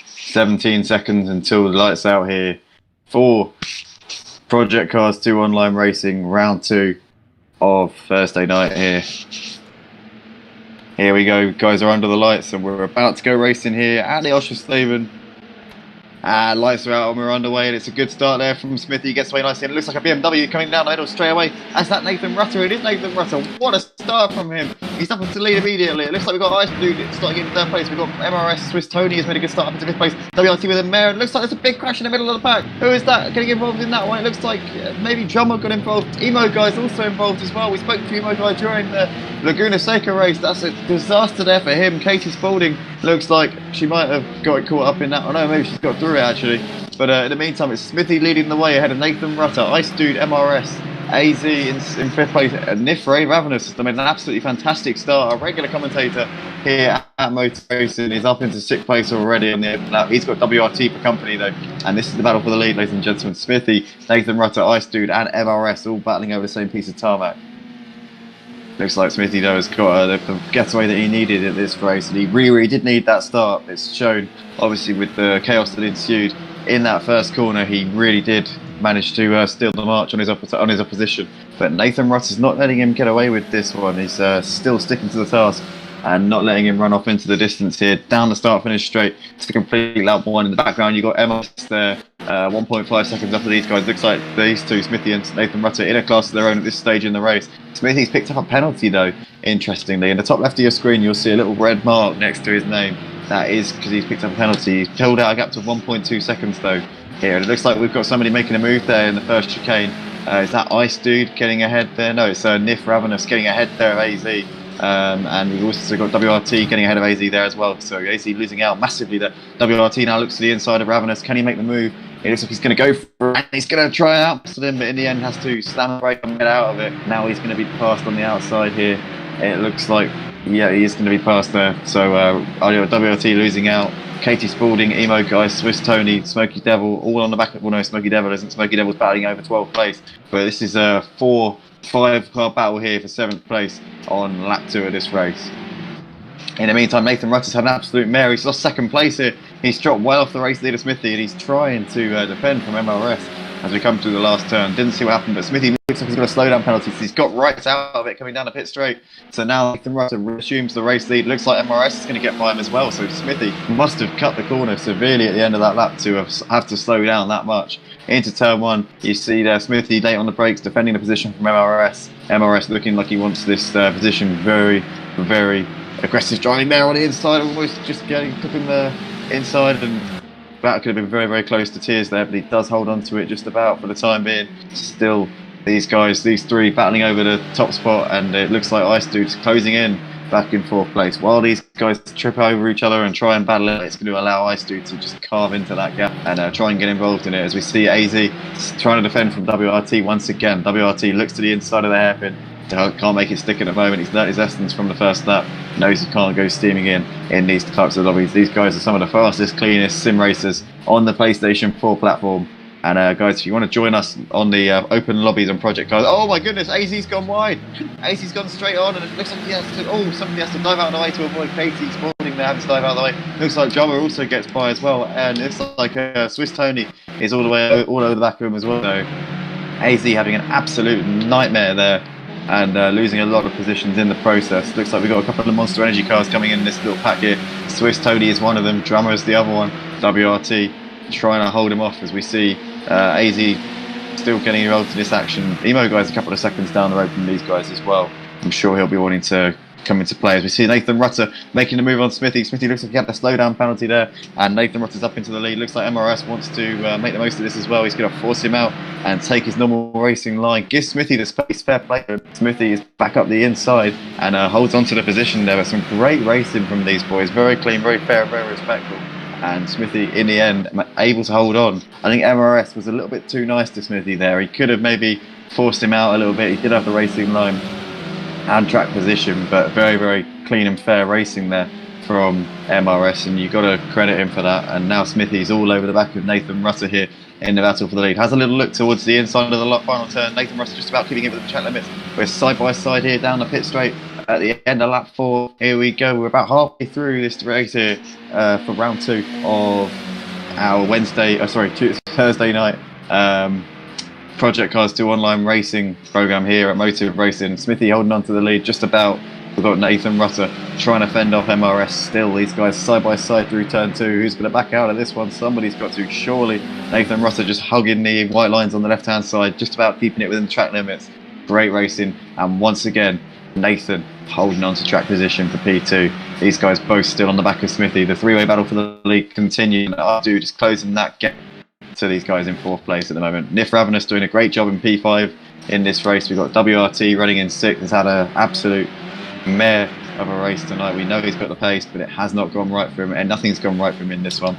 17 seconds until the lights out here for Project Cars 2 Online Racing, round 2 of Thursday night here. Here we go, guys are under the lights and we're about to go racing here at the Oschersleben. Lights are out and we're underway, and it's a good start there from Smithy. He gets away nicely and it looks like a BMW coming down the middle straight away. That's that Nathan Rutter. It is Nathan Rutter. What a start from him. He's up into the lead immediately. It looks like we've got Ice Dude starting in third place. We've got MRS Swiss Tony has made a good start up into fifth place. WRT with a mare. It looks like there's a big crash in the middle of the pack. Who is that getting involved in that one? It looks like maybe Drummer got involved. Emo Guy's also involved as well. We spoke to Emo Guy during the Laguna Seca race. That's a disaster there for him. Katie Spalding looks like she might have got caught up in that. Oh no, maybe she's got through it actually. But in the meantime, it's Smithy leading the way ahead of Nathan Rutter, Ice Dude, MRS, AZ in fifth place. Nif Ray Ravenous has made an absolutely fantastic start. A regular commentator here at Motor Racing is up into sixth place already on the open lap. He's got WRT for company though, and this is the battle for the lead, ladies and gentlemen. Smithy, Nathan Rutter, Ice Dude, and MRS all battling over the same piece of tarmac. Looks like Smithy though has got the getaway that he needed at this race, and he really did need that start. It's shown obviously with the chaos that ensued in that first corner. He really did manage to steal the march on his opposition, but Nathan Russ is not letting him get away with this one. He's still sticking to the task and not letting him run off into the distance here. Down the start finish straight to complete lap one. In the background you got MS there, 1.5 seconds after these guys. Looks like these two, Smithy and Nathan Rutter, in a class of their own at this stage in the race. Smithy's picked up a penalty though, interestingly. In the top left of your screen you'll see a little red mark next to his name. That is because he's picked up a penalty. He's pulled out a gap to 1.2 seconds though here. And it looks like we've got somebody making a move there in the first chicane. Is that Ice Dude getting ahead there? No, it's Nif Ravenous getting ahead there of AZ. And we've also got WRT getting ahead of AZ there as well. So AZ losing out massively there. WRT now looks to the inside of Ravenous. Can he make the move? It looks like he's going to go for it. He's going to try out to them, but in the end has to slam the brake and get out of it. Now he's going to be passed on the outside here. It looks like, yeah, he is going to be passed there. So WRT losing out. Katie Spalding, Emo Guy, Swiss Tony, Smoky Devil, all on the back. Well, no, Smoky Devil isn't. Smoky Devil's battling over 12th place. But this is a 4-5 car battle here for 7th place on lap 2 of this race. In the meantime, Nathan Rutter's had an absolute mare. He's lost 2nd place here. He's dropped well off the race leader Smithy, and he's trying to defend from MRS as we come to the last turn. Didn't see what happened, but Smithy looks like he's got a slowdown penalty. So he's got right out of it coming down the pit straight. So now Nathan Rutter resumes the race lead. Looks like MRS is going to get by him as well. So Smithy must have cut the corner severely at the end of that lap to have to slow down that much. Into turn 1, you see there Smithy late on the brakes, defending the position from MRS. MRS looking like he wants this position. Very, very aggressive driving there on the inside, almost just clipping the inside, and that could have been very, very close to tears there, but he does hold on to it just about for the time being. Still, these guys, these three battling over the top spot, and it looks like Ice Dude's closing in back in 4th place. While these guys trip over each other and try and battle it, it's going to allow Ice Dude to just carve into that gap and try and get involved in it, as we see AZ trying to defend from WRT once again. WRT looks to the inside of the hairpin. Can't make it stick at the moment. He's learnt his lessons from the first lap. Knows he can't go steaming in these types of lobbies. These guys are some of the fastest, cleanest sim racers on the PlayStation 4 platform. And guys, if you want to join us on the open lobbies on Project Cars, oh my goodness, AZ's gone wide. AZ's gone straight on, and it looks like he has to. Somebody has to dive out of the way to avoid Katie Spalding. They have to dive out of the way. Looks like Drummer also gets by as well, and it's like Swiss Tony is all over the back of him as well. So AZ having an absolute nightmare there, and losing a lot of positions in the process. Looks like we've got a couple of Monster Energy cars coming in this little pack here. Swiss Tony is one of them, Drummer is the other one. WRT trying to hold him off, as we see AZ still getting involved in this action. Emo Guy's a couple of seconds down the road from these guys as well. I'm sure he'll be wanting to come into play as we see Nathan Rutter making the move on Smithy. Smithy looks like he had the slowdown penalty there, and Nathan Rutter's up into the lead. Looks like MRS wants to make the most of this as well. He's going to force him out and take his normal racing line. Give Smithy the space, fair play. Smithy is back up the inside and holds on to the position there. But some great racing from these boys. Very clean, very fair, very respectful. And Smithy, in the end, able to hold on. I think MRS was a little bit too nice to Smithy there. He could have maybe forced him out a little bit. He did have the racing line and track position, but very, very clean and fair racing there from MRS, and you've got to credit him for that. And now Smithy's all over the back of Nathan Rutter here in the battle for the lead. Has a little look towards the inside of the final turn. Nathan Rutter just about keeping it with the track limits. We're side by side here down the pit straight at the end of lap 4. Here we go. We're about halfway through this race here for round 2 of our Thursday night Project Cars 2 online racing program here at Motive Racing. Smithy holding on to the lead just about. We've got Nathan Rutter trying to fend off MRS still. These guys side by side through turn 2. Who's going to back out of this one? Somebody's got to, surely. Nathan Rutter just hugging the white lines on the left hand side, just about keeping it within track limits. Great racing, and once again Nathan holding on to track position for P2. These guys both still on the back of Smithy. The three-way battle for the lead continuing. Ardu just closing that gap to these guys in 4th place at the moment. Nif Ravenous doing a great job in P5 in this race. We've got WRT running in 6th. Has had an absolute mare of a race tonight. We know he's got the pace, but it has not gone right for him, and nothing's gone right for him in this one.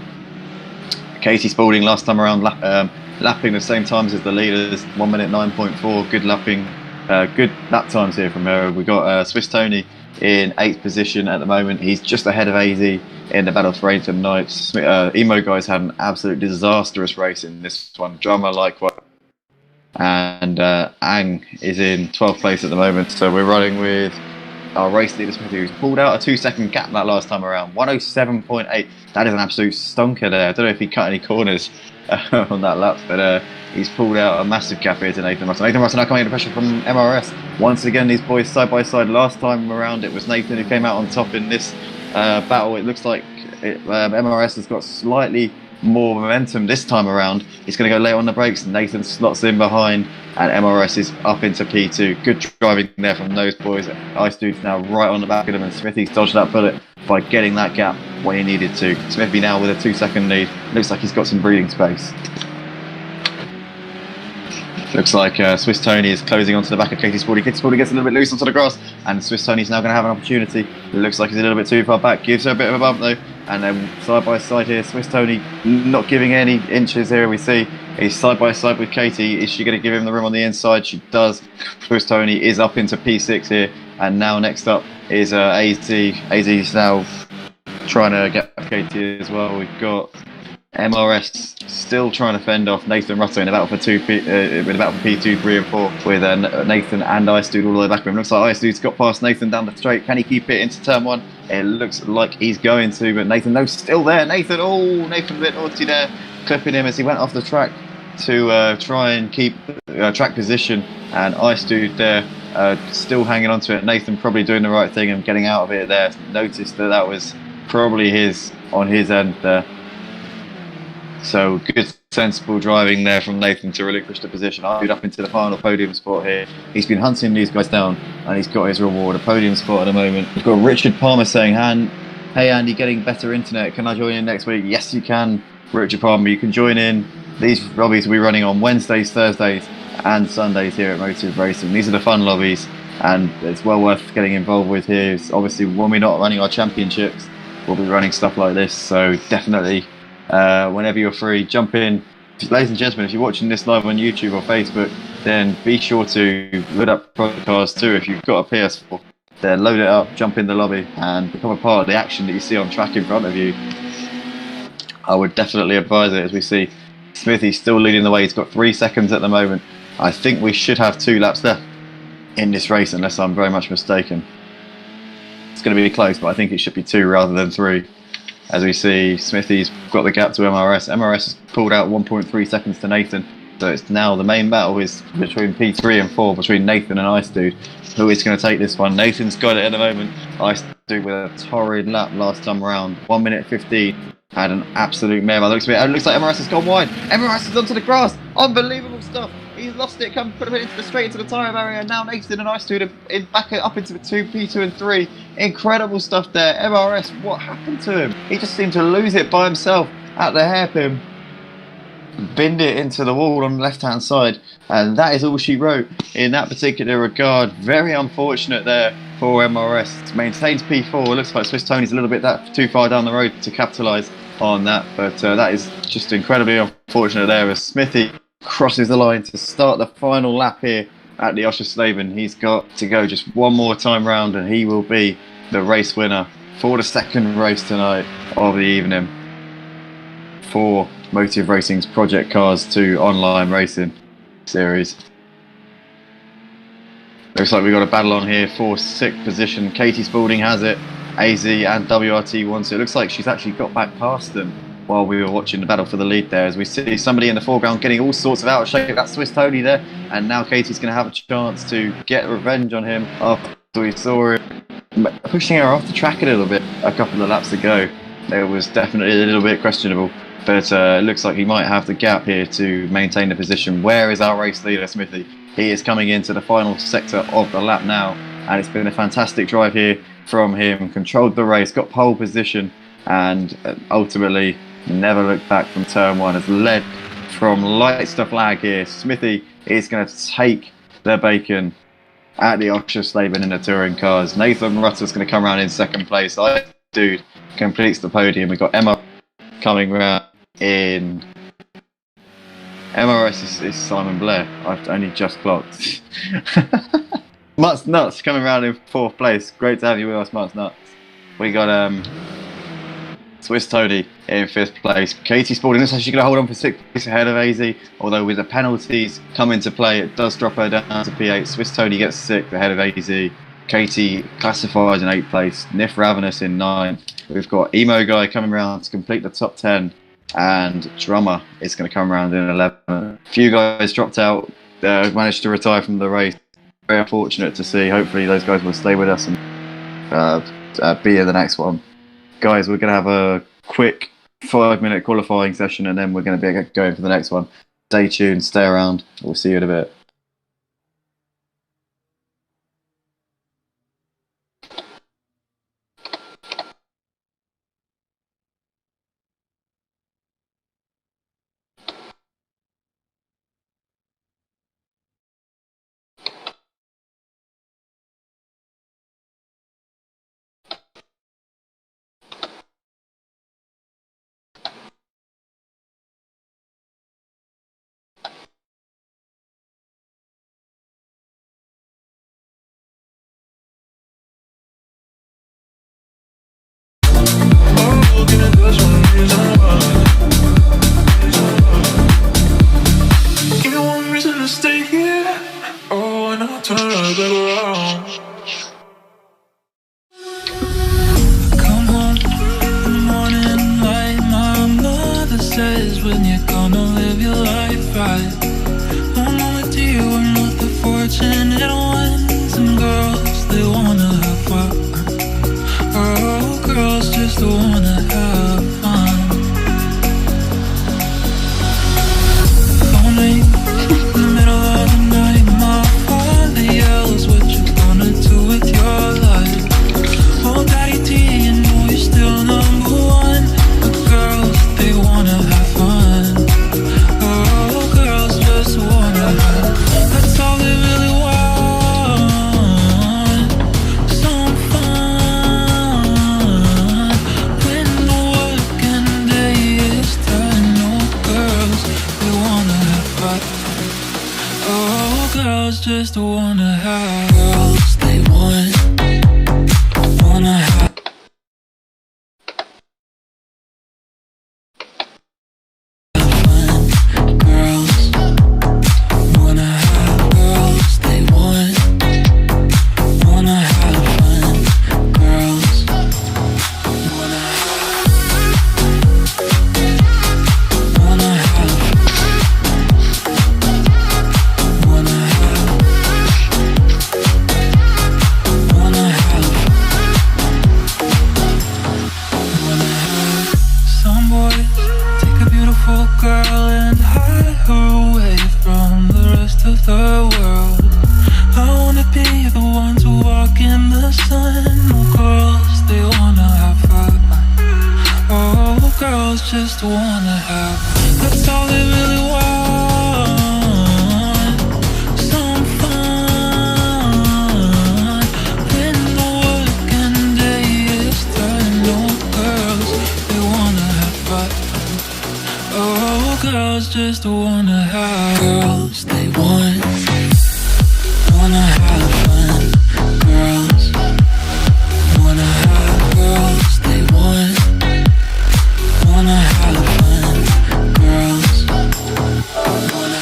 Casey Spalding last time around lapping the same times as the leaders, 1 minute 9.4. Good lapping, good lap times here from her. We've got Swiss Tony in 8th position at the moment. He's just ahead of AZ in the battle for 8th tonight. Emo guys had an absolute disastrous race in this one. Drummer likewise. And Ang is in 12th place at the moment. So we're running with our race leader Smithy, who's pulled out a 2-second gap that last time around. 107.8. That is an absolute stonker there. I don't know if he cut any corners on that lap, but he's pulled out a massive gap here to Nathan Russell. Nathan Russell now coming under pressure from MRS. Once again, these boys side by side. Last time around, it was Nathan who came out on top in this battle. It looks like MRS has got slightly more momentum this time around. He's going to go late on the brakes. Nathan slots in behind, and MRS is up into P2. Good driving there from those boys. Ice Dude's now right on the back of them, and Smithy's dodged that bullet by getting that gap when he needed to. Smithy now with a 2-second lead. Looks like he's got some breathing space. Looks like Swiss Tony is closing onto the back of Katie Spalding. Katie Spalding gets a little bit loose onto the grass, and Swiss Tony's now going to have an opportunity. It looks like he's a little bit too far back. Gives her a bit of a bump though, and then side by side here, Swiss Tony not giving any inches here. We see he's side by side with Katie. Is she going to give him the room on the inside? She does. Swiss Tony is up into P6 here, and now next up is AZ. AZ is now trying to get Katie as well. We've got MRS still trying to fend off Nathan Rutter in the battle for P2, 3 and 4 with Nathan and Ice Dude all the way back of him. Looks like Ice Dude's got past Nathan down the straight. Can he keep it into turn 1? It looks like he's going to, but Nathan, no, still there. Nathan a bit naughty there, clipping him as he went off the track to try and keep track position, and Ice Dude there still hanging on to it. Nathan probably doing the right thing and getting out of it there. Noticed that was probably on his end there. So good, sensible driving there from Nathan to relinquish the position. Up into the final podium spot here. He's been hunting these guys down, and he's got his reward, a podium spot at the moment. We've got Richard Palmer saying, "Hey Andy, getting better internet. Can I join in next week?" Yes, you can, Richard Palmer. You can join in. These lobbies will be running on Wednesdays, Thursdays, and Sundays here at Motive Racing. These are the fun lobbies, and it's well worth getting involved with here. It's obviously, when we're not running our championships, we'll be running stuff like this. So definitely. Whenever you're free, jump in. Ladies and gentlemen, if you're watching this live on YouTube or Facebook, then be sure to load up Project Cars 2. If you've got a PS4, then load it up, jump in the lobby, and become a part of the action that you see on track in front of you. I would definitely advise it, as we see Smithy still leading the way. He's got 3 seconds at the moment. I think we should have 2 laps left in this race, unless I'm very much mistaken. It's going to be close, but I think it should be 2 rather than 3. As we see, Smithy's got the gap to MRS. MRS has pulled out 1.3 seconds to Nathan. So it's now the main battle is between P3 and 4, between Nathan and Ice Dude. Who is going to take this one? Nathan's got it at the moment. Ice Dude with a torrid lap last time around. 1 minute 15. Had an absolute mare. It looks like MRS has gone wide. MRS is onto the grass. Unbelievable stuff. He's lost it. Put him straight into the tyre barrier. Now Nathan and Ice Dude in back up into the P2 and 3. Incredible stuff there. MRS, what happened to him? He just seemed to lose it by himself at the hairpin. Binned it into the wall on the left-hand side, and that is all she wrote in that particular regard. Very unfortunate there for MRS. Maintains P4. Looks like Swiss Tony's a little bit too far down the road to capitalise on that, but that is just incredibly unfortunate there as Smithy crosses the line to start the final lap here at the Oschersleben. He's got to go just one more time round, and he will be the race winner for the second race tonight of the evening for Motive Racing's Project Cars 2 online racing series. Looks like we've got a battle on here for 6th position. Katie Spalding has it, AZ and WRT won, so it looks like she's actually got back past them while we were watching the battle for the lead there, as we see somebody in the foreground getting all sorts of out of shape. That's Swiss Tony there, and now Katie's going to have a chance to get revenge on him after we saw him pushing her off the track a little bit a couple of laps ago. It was definitely a little bit questionable, but it looks like he might have the gap here to maintain the position. Where is our race leader, Smithy? He is coming into the final sector of the lap now, and it's been a fantastic drive here from him. Controlled the race, got pole position, and ultimately never looked back from turn one. Has led from lights to flag here. Smithy is going to take the bacon at the Oschersleben in the touring cars. Nathan Rutter's going to come around in second place. Dude completes the podium. We've got Emma coming round in. MRS is Simon Blair. I've only just clocked. Mutt's Nuts coming around in 4th place. Great to have you with us, Mutt's Nuts. We got Swiss Tony in 5th place. Katie Spalding looks like she's going to hold on for 6th place ahead of AZ, although with the penalties come into play, it does drop her down to P8. Swiss Tony gets 6th ahead of AZ. Katie classifies in 8th place. Nif Ravenous in 9th. We've got Emo Guy coming around to complete the top 10, and Drummer is going to come around in 11th. A few guys dropped out, managed to retire from the race. Very unfortunate to see. Hopefully those guys will stay with us and be in the next one. Guys, we're going to have a quick 5-minute qualifying session, and then we're going to be going for the next one. Stay tuned, stay around. We'll see you in a bit. Give me one reason to stay here. Oh, and I'll turn right back around. Come home in the morning light. My mother says when you're gonna live your life right. Oh, mama dear, we're not the fortunate ones. And girls, they wanna have fun. Oh, girls just wanna have fun. Phone rings in the middle of the night. My father yells, what you gonna do with your life? Oh, Daddy T, you know you're still number one. The girls, they wanna have fun. Oh, girls just wanna have. That's all they really want. Some fun. When the working day is done, oh, girls, they wanna have fun. Oh, girls just wanna have. Girls, they wanna have. Girls wanna have. Girls, they wanna have fun. Girls wanna have. girls, they wanna have fun. Girls wanna have girls, they wanna have fun. Girls wanna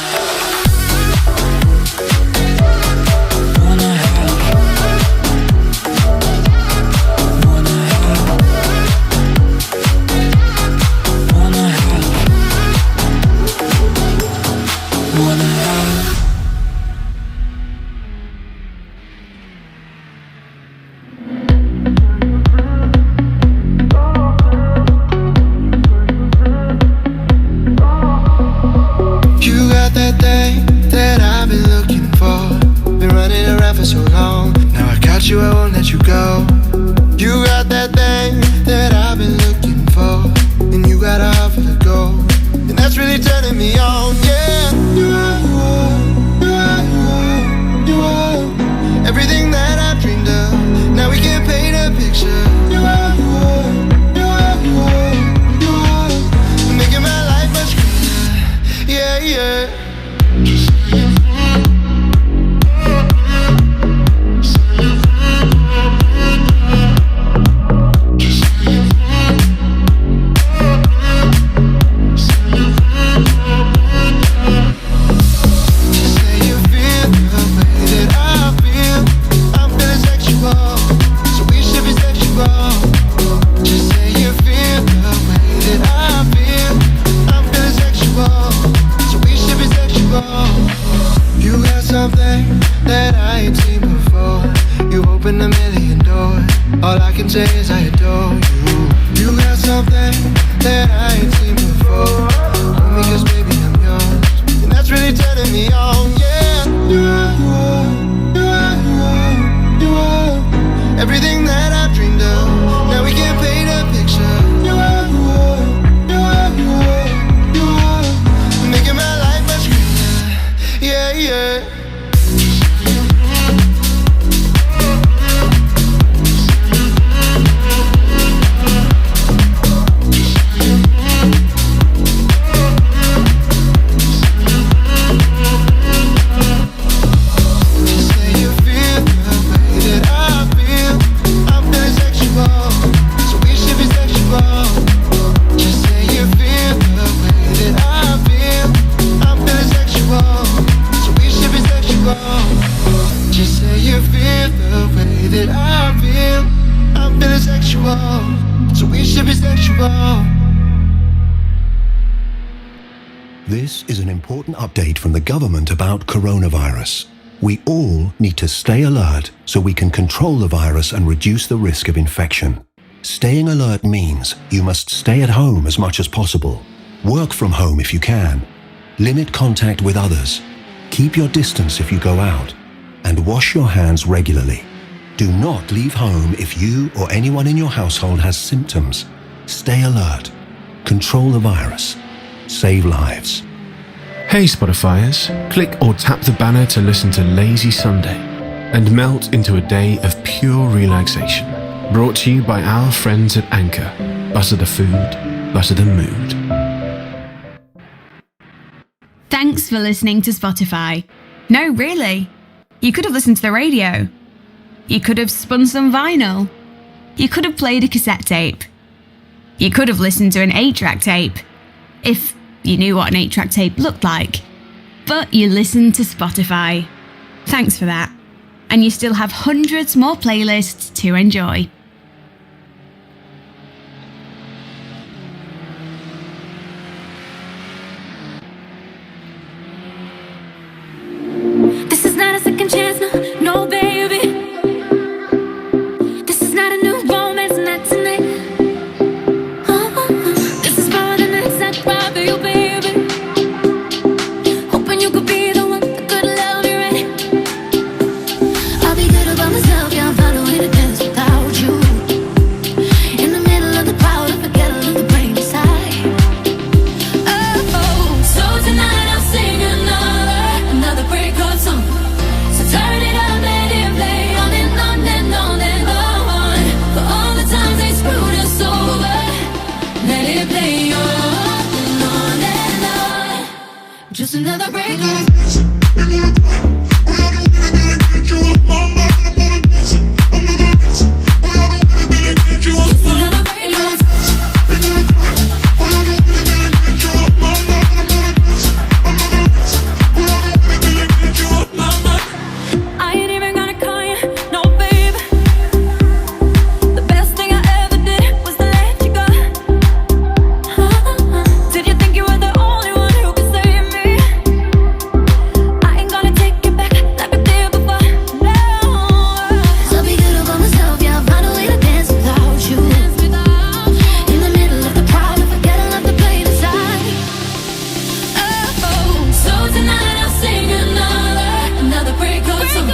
you, I won't let you go. You got that thing that I've been looking for, and you got a heart full of gold, and that's really turning me on. Yeah, you are everything that I dreamed of. Now we can paint a picture. You are making my life much clearer. Yeah, yeah. All I can say is I adore you. You got something that I ain't seen before. Only 'cause baby I'm yours, and that's really turning me on. Yeah, you are everything that I dreamed of. Now we can paint a picture. You are making my life much greener. Yeah, yeah. This is an important update from the government about coronavirus. We all need to stay alert so we can control the virus and reduce the risk of infection. Staying alert means you must stay at home as much as possible. Work from home if you can. Limit contact with others. Keep your distance if you go out. And wash your hands regularly. Do not leave home if you or anyone in your household has symptoms. Stay alert. Control the virus. Save lives. Hey Spotifyers, click or tap the banner to listen to Lazy Sunday and melt into a day of pure relaxation. Brought to you by our friends at Anchor. Butter the food, butter the mood. Thanks for listening to Spotify. No, really. You could have listened to the radio. You could have spun some vinyl. You could have played a cassette tape. You could have listened to an 8-track tape. If you knew what an 8-track tape looked like. But you listened to Spotify. Thanks for that. And you still have hundreds more playlists to enjoy. This is not a second chance, no, no, baby. This is not a new romance, not tonight. This is for the nights that bother you, baby. Hoping you could be the one that could love you right. I'll be good about myself, yeah, I'm following the dance without you. I ain't even gonna call you, no baby. The best thing I ever did was to let you go. Did you think you were the only one who could save me? I ain't gonna take it back like I did before, no. So be good about myself, yeah, I'll find a way to dance without you. In the middle of the crowd, if I get enough to play the side. Oh, so tonight I'll sing another breakup song.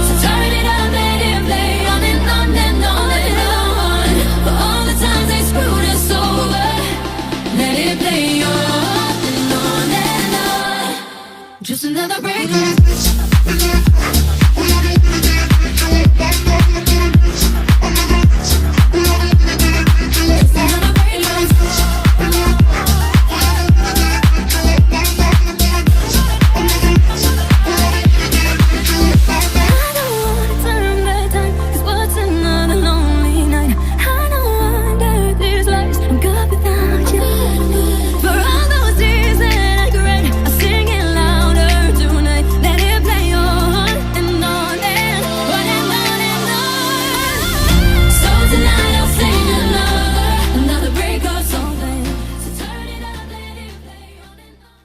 So turn it up, let it play on and on and on and on. For all the times they screwed us over, let it play on and on and on. Just another breakup. I don't wanna turn back time, 'cause what's another lonely night? I know under these lights I'm good without you. For all those tears that I cried, I'll sing it louder tonight. Let it play on and on and on and on and on. So tonight I'll sing another breakup song. So turn it up, let it play on and on.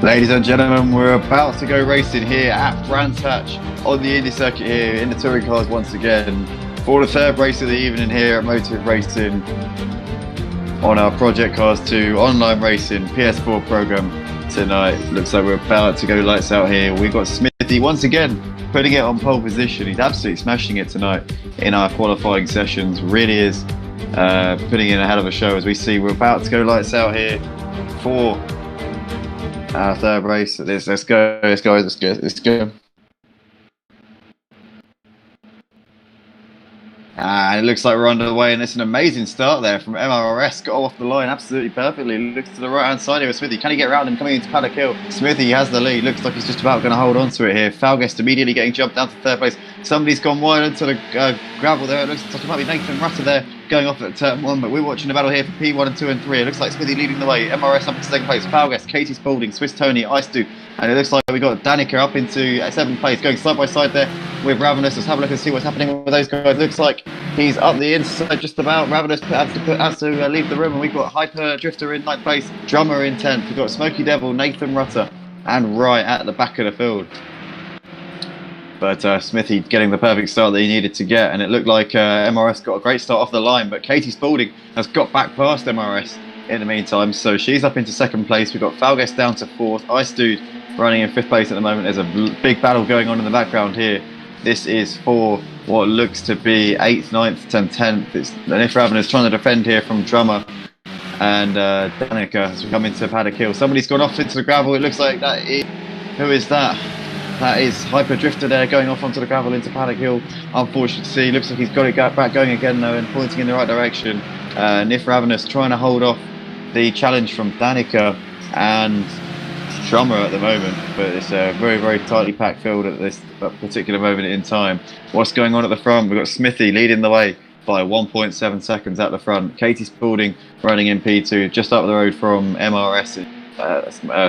Ladies and gentlemen, we're about to go racing here at Brands Hatch on the Indy circuit here in the touring cars once again for the third race of the evening here at Motive Racing on our Project Cars 2 online racing PS4 program tonight. Looks like we're about to go lights out here. We've got Smithy once again putting it on pole position. He's absolutely smashing it tonight in our qualifying sessions. Really is putting in a hell of a show as we see we're about to go lights out here for our third race. Let's go. And it looks like we're underway, and it's an amazing start there from MRS. Got off the line absolutely perfectly. Looks to the right hand side here with Smithy. Can he get around him coming into Paddock Hill? Smithy has the lead. Looks like he's just about going to hold on to it here. Falguest immediately getting jumped down to third place. Somebody's gone wide into the gravel there. It looks like it might be Nathan Rutter there going off at turn 1, but we're watching the battle here for P1 and 2 and 3. It looks like Smithy leading the way. MRS up into second place. Falguest, Katie Spalding, Swiss Tony, Ice Duke. And it looks like we got Danica up into 7th place, going side by side there with Ravenous. Let's have a look and see what's happening with those guys. Looks like he's up the inside just about. Ravenous has to leave the room, and we've got Hyper Drifter in 9th place, Drummer in 10th. We've got Smoky Devil, Nathan Rutter, and Wright at the back of the field. But Smithy getting the perfect start that he needed to get, and it looked like MRS got a great start off the line, but Katie Spalding has got back past MRS in the meantime, so she's up into 2nd place. We've got Falguest down to 4th, Ice Dude running in 5th place at the moment. There's a big battle going on in the background here. This is for what looks to be 8th, 9th, 10th. It's Nif Ravenous trying to defend here from Drummer and Danica as we come into Paddock Hill. Somebody's gone off into the gravel. It looks like that is... Who is that? That is Hyper Drifter there going off onto the gravel into Paddock Hill. Unfortunate to see. Looks like he's got it back going again though and pointing in the right direction. Nif Ravenous trying to hold off the challenge from Danica and Drummer at the moment, but it's a very, very tightly packed field at this particular moment in time. What's going on at the front? We've got Smithy leading the way by 1.7 seconds at the front. Katie Spalding running in P2 just up the road from MRS.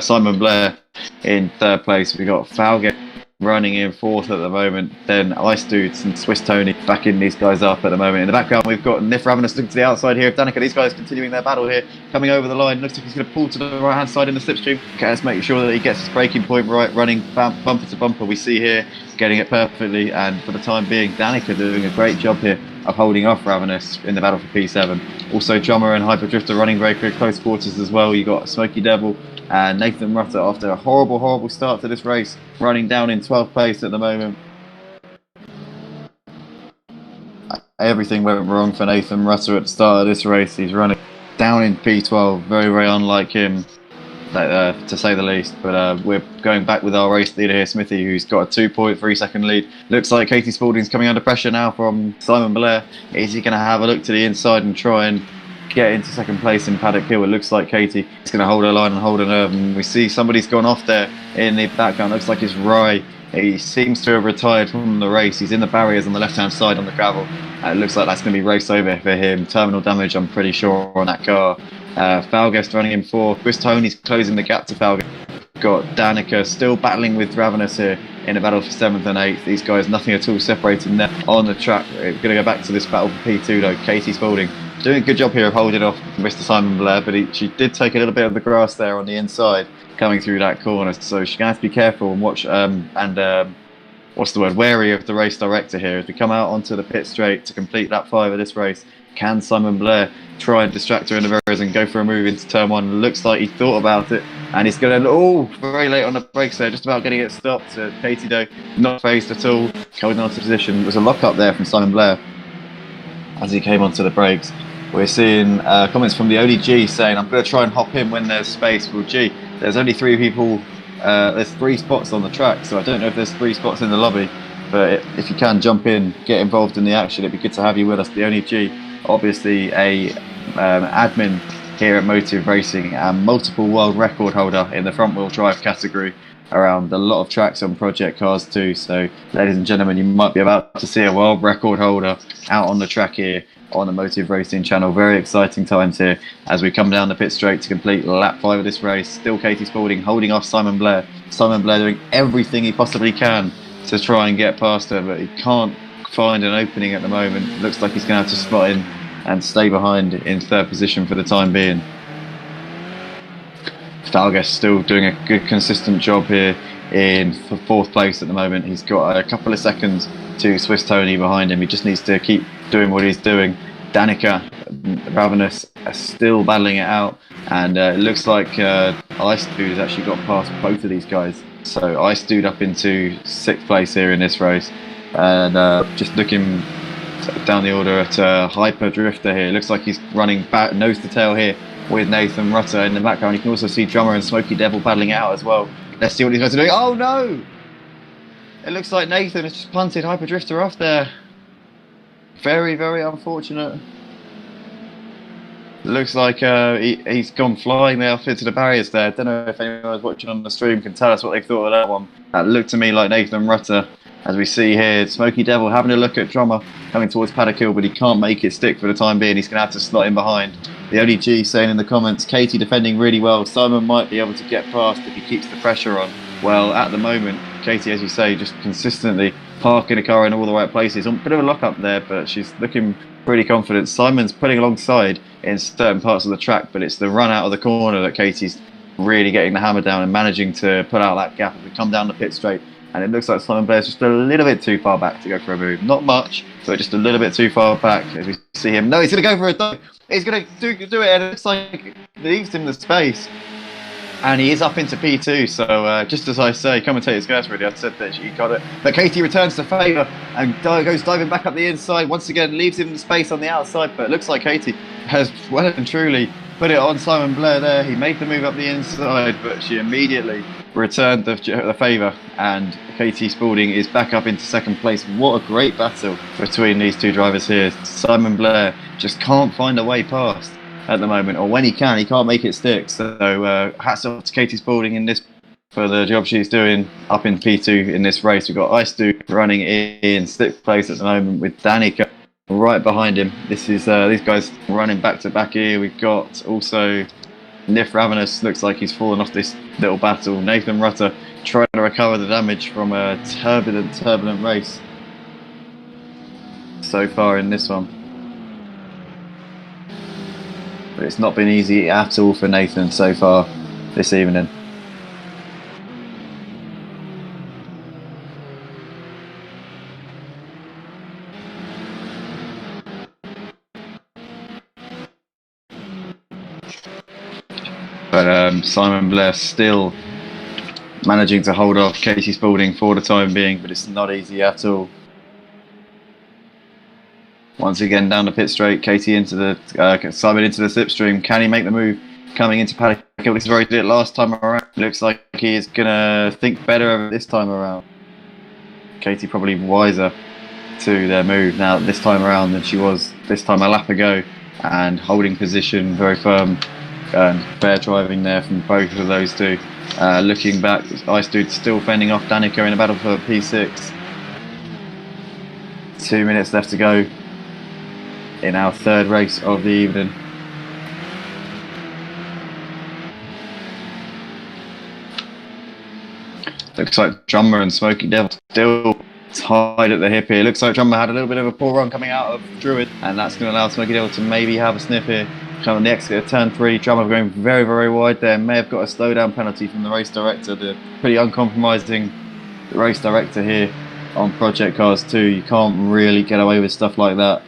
Simon Blair in 3rd place. We've got Falget running in 4th at the moment. Then Ice Dudes and Swiss Tony backing these guys up at the moment. In the background, we've got Nif Ravenous looking to the outside here of Danica. These guys continuing their battle here, coming over the line. Looks like he's going to pull to the right-hand side in the slipstream. Okay, let's make sure that he gets his braking point right, running bumper to bumper. We see here getting it perfectly, and for the time being, Danica doing a great job here of holding off Ravenous in the battle for P7. Also, Drummer and Hyperdrifter running very, very close quarters as well. You got Smoky Devil and Nathan Rutter, after a horrible start to this race, running down in 12th place at the moment. Everything went wrong for Nathan Rutter at the start of this race. He's running down in P12, very, very unlike him, to say the least. But we're going back with our race leader here, Smithy, who's got a 2.3 second lead. Looks like Katie Spalding's coming under pressure now from Simon Blair. Is he going to have a look to the inside and try and get into second place in Paddock Hill? It looks like Katie is going to hold her line and hold her nerve. And we see somebody's gone off there in the background. Looks like it's Rye. He seems to have retired from the race. He's in the barriers on the left-hand side on the gravel. It looks like that's going to be race over for him. Terminal damage, I'm pretty sure, on that car. Falguest running in 4th. Chris Tony's closing the gap to Falguest. Got Danica still battling with Ravenous here in a battle for 7th and 8th. These guys, nothing at all separating them on the track. We're going to go back to this battle for P2 though. Katie Spalding doing a good job here of holding off Mr. Simon Blair, but she did take a little bit of the grass there on the inside coming through that corner, so she's going to have to be careful and watch wary of the race director here. As we come out onto the pit straight to complete lap 5 of this race, can Simon Blair try and distract her in the barriers and go for a move into turn 1? Looks like he thought about it, and he's going to, very late on the brakes there, just about getting it stopped. Katie though, not phased at all, holding on to position. There was a lock up there from Simon Blair as he came onto the brakes. We're seeing comments from the ODG saying, I'm going to try and hop in when there's space. Well, gee, there's only 3 people, there's 3 spots on the track, so I don't know if there's 3 spots in the lobby, but if you can jump in, get involved in the action, it'd be good to have you with us. The ODG, obviously a admin here at Motive Racing and multiple world record holder in the front wheel drive category around a lot of tracks on project cars too. So ladies and gentlemen, you might be about to see a world record holder out on the track here on the Motive Racing channel. Very exciting times here as we come down the pit straight to complete lap 5 of this race. Still Katie Spalding holding off Simon Blair. Simon Blair doing everything he possibly can to try and get past her, but he can't find an opening at the moment. Looks like he's going to have to spot in and stay behind in 3rd position for the time being. Falguest still doing a good consistent job here in 4th place at the moment. He's got a couple of seconds to Swiss Tony behind him. He just needs to keep doing what he's doing. Danica, Ravenous are still battling it out, and it looks like Ice Dude has actually got past both of these guys. So Ice Dude up into 6th place here in this race, and just looking down the order at Hyper Drifter here. It looks like he's running back nose to tail here with Nathan Rutter in the background. You can also see Drummer and Smoky Devil battling it out as well. Let's see what these guys are doing. Oh no! It looks like Nathan has just punted Hyper Drifter off there. Very, very unfortunate. Looks like he's gone flying there off into the barriers there. Don't know if anyone was watching on the stream can tell us what they thought of that one. That looked to me like Nathan Rutter. As we see here, Smoky Devil having a look at Drummer coming towards Paddock Hill, but he can't make it stick for the time being. He's going to have to slot in behind. The ODG saying in the comments, Katie defending really well. Simon might be able to get past if he keeps the pressure on. Well, at the moment, Katie, as you say, just consistently parking the car in all the right places. A bit of a lock up there, but she's looking pretty confident. Simon's putting alongside in certain parts of the track, but it's the run out of the corner that Katie's really getting the hammer down and managing to put out that gap as we come down the pit straight. And it looks like Simon Blair's just a little bit too far back to go for a move. Not much, but just a little bit too far back as we see him. No, he's going to go for a dive. He's going to do it, and it looks like it leaves him the space. And he is up into P2, so just as I say, commentators guys really, I said that he got it. But Katie returns to favour and goes diving back up the inside. Once again, leaves him the space on the outside, but it looks like Katie has well and truly put it on Simon Blair there. He made the move up the inside, but she immediately returned the favour, and Katie Spalding is back up into 2nd place. What a great battle between these 2 drivers here. Simon Blair just can't find a way past at the moment, or when he can't make it stick. So hats off to Katie Spalding in this for the job she's doing up in P2 in this race. We've got Ice Dude running in 6th place at the moment with Danica right behind him. This is these guys running back to back here. We've got also Nif Ravenous, looks like he's fallen off this little battle. Nathan Rutter trying to recover the damage from a turbulent race so far in this one. But it's not been easy at all for Nathan so far this evening. But Simon Blair still managing to hold off Katie Spaulding for the time being, but it's not easy at all. Once again down the pit straight, Katie into the Simon into the slipstream. Can he make the move coming into paddock? This is very good last time around. Looks like he is gonna think better of it this time around. Katie probably wiser to their move now this time around than she was this time a lap ago, and holding position very firm and fair driving there from both of those two. Looking back, Ice Dude still fending off Danica in a battle for P6. 2 minutes left to go in our third race of the evening. Looks like Drummer and Smoky Devil still tied at the hip here. Looks like Drummer had a little bit of a poor run coming out of Druid, and that's going to allow Smoky Devil to maybe have a sniff here. Coming on the exit of turn 3, Drummer going very, very wide there. May have got a slowdown penalty from the race director. The pretty uncompromising race director here on Project Cars 2. You can't really get away with stuff like that.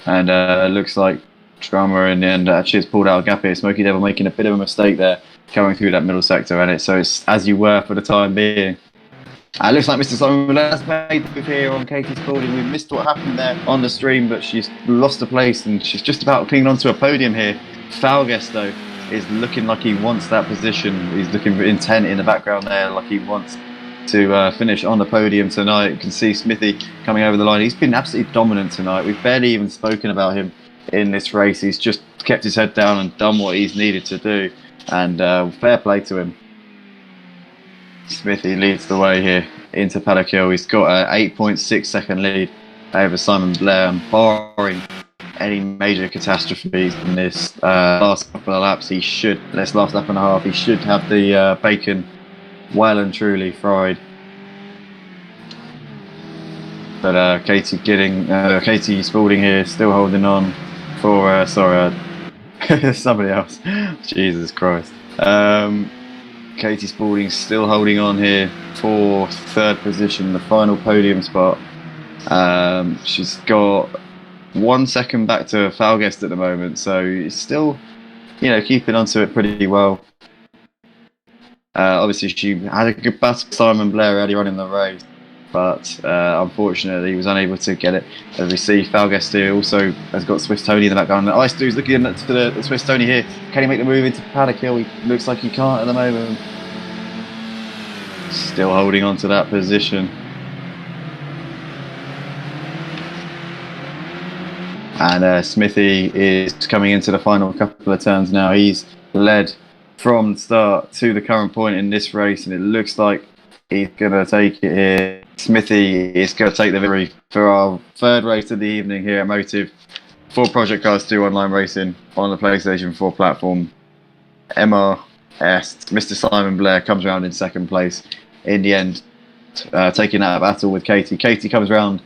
And looks like Drummer in the end actually has pulled out a gap here. Smoky Devil making a bit of a mistake there coming through that middle sector, and so it's as you were for the time being. It looks like Mr. Simon has made the move here on Katie Spaulding. We missed what happened there on the stream, but she's lost a place and she's just about clinging onto a podium here. Falguest though is looking like he wants that position. He's looking intent in the background there, like he wants to finish on the podium tonight. You can see Smithy coming over the line. He's been absolutely dominant tonight. We've barely even spoken about him in this race. He's just kept his head down and done what he's needed to do, and fair play to him. Smithy leads the way here into Paddock Hill. He's got an 8.6 second lead over Simon Blair, and barring any major catastrophes in this last couple of laps, this last lap and a half, he should have the bacon well and truly fried. But Katie Spaulding here still holding on for somebody else. Jesus Christ. Katie Spaulding still holding on here for third position, the final podium spot. She's got 1 second back to Falguest at the moment, so it's still, keeping onto it pretty well. Obviously, she had a good battle with Simon Blair earlier on in the race, but unfortunately, he was unable to get it. As we see, Falguest here also has got Swiss Tony in the background. Ice Dude's looking at the Swiss Tony here. Can he make the move into Paddock Hill? He looks like he can't at the moment. Still holding on to that position. And Smithy is coming into the final couple of turns now. He's led from the start to the current point in this race, and it looks like he's going to take it here. Smithy is going to take the victory for our third race of the evening here at Motive for Project Cars 2 online racing on the PlayStation 4 platform. MRS, Mr. Simon Blair comes around in second place in the end, taking that battle with Katie. Katie comes around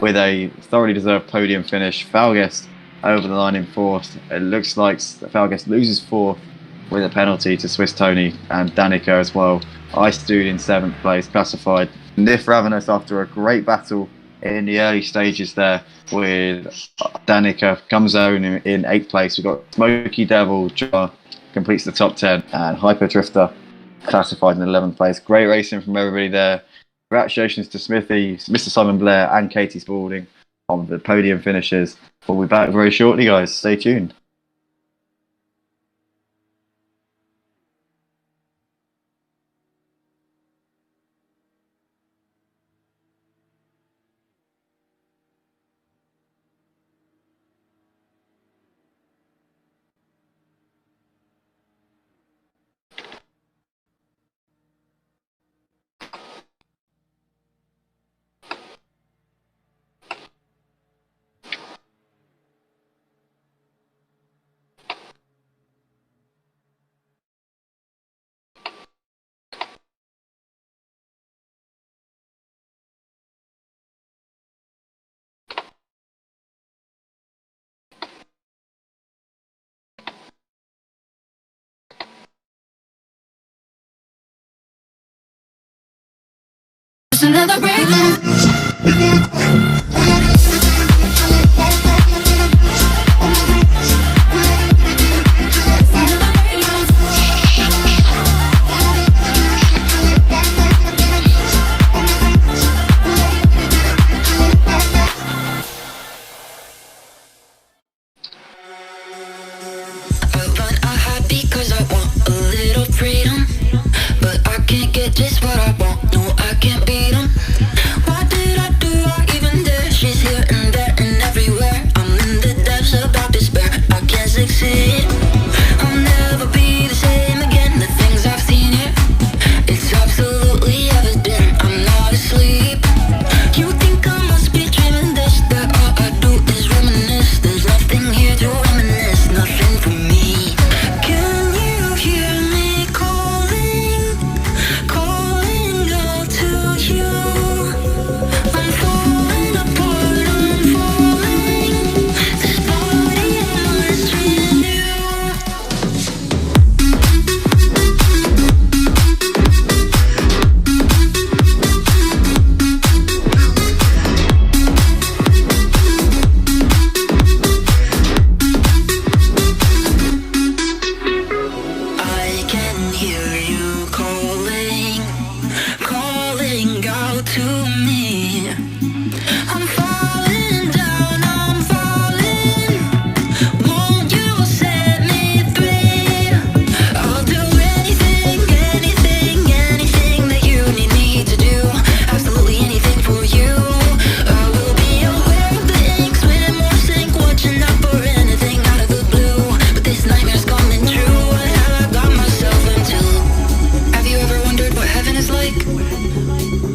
with a thoroughly deserved podium finish. Falguest over the line in fourth. It looks like Falguest loses fourth with a penalty to Swiss Tony and Danica as well. Ice Dude in seventh place, classified. Nif Ravenous after a great battle in the early stages there with Danica comes down in eighth place. We've got Smoky Devil, Jar completes the top 10, and Hyper Drifter classified in 11th place. Great racing from everybody there. Congratulations to Smithy, Mr. Simon Blair and Katie Spaulding on the podium finishes. We'll be back very shortly, guys. Stay tuned. Just another break. They're just what I want, no, I can't beat them. What did I do? I even dare? She's here and there and everywhere. I'm in the depths about despair. I can't succeed. I'll never be the same again. The things I've seen here, it's absolutely evident. I'm not asleep. You think I must be dreaming this? That all I do is reminisce. There's nothing here to reminisce, nothing for me. Can you hear me calling, calling out to you? I'm falling apart, I'm falling. This body is treating you. I can hear you calling, calling out to me. I'm falling down, I'm falling. Won't you set me free? I'll do anything, anything, anything that you need me to do. Absolutely anything for you. I will be aware of the ink, swim or sink, watching out for anything out of the blue. But this nightmare's coming true. What have I got myself into? Have you ever wondered what heaven is like?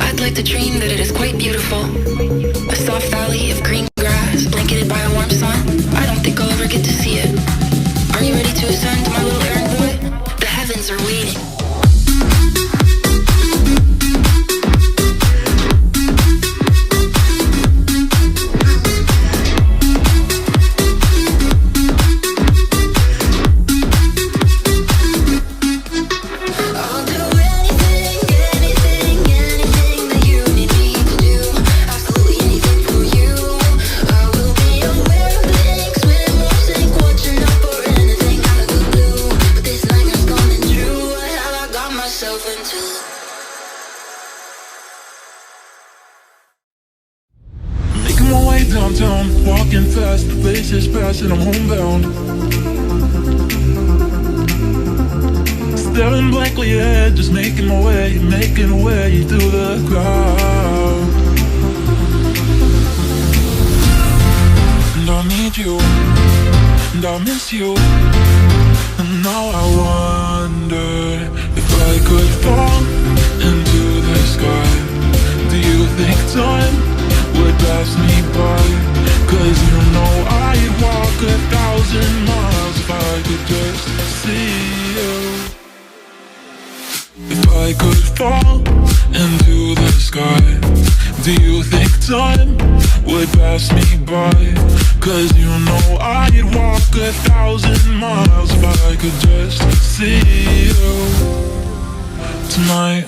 I'd like to dream that it is quite beautiful. A soft valley of green grass, blanketed by a warm sun. I don't think I'll ever get to see it. Are you ready to ascend, my little errand boy? The heavens are waiting. I'll do anything, anything, anything that you need me to do. Absolutely anything for you. I will be aware of the ink, swim or sink, watching out for anything out of the blue. But this nightmare's coming true. What have I got myself into? Making my way downtown, walking fast, the place is past and I'm homebound. Staring blankly ahead, just making my way through the crowd. And I need you, and I miss you. And now I wonder if I could fall into the sky. Do you think time would pass me by? 'Cause you know I'd walk 1,000 miles if I could just see you. If I could fall into the sky, do you think time would pass me by? 'Cause you know I'd walk 1,000 miles if I could just see you tonight.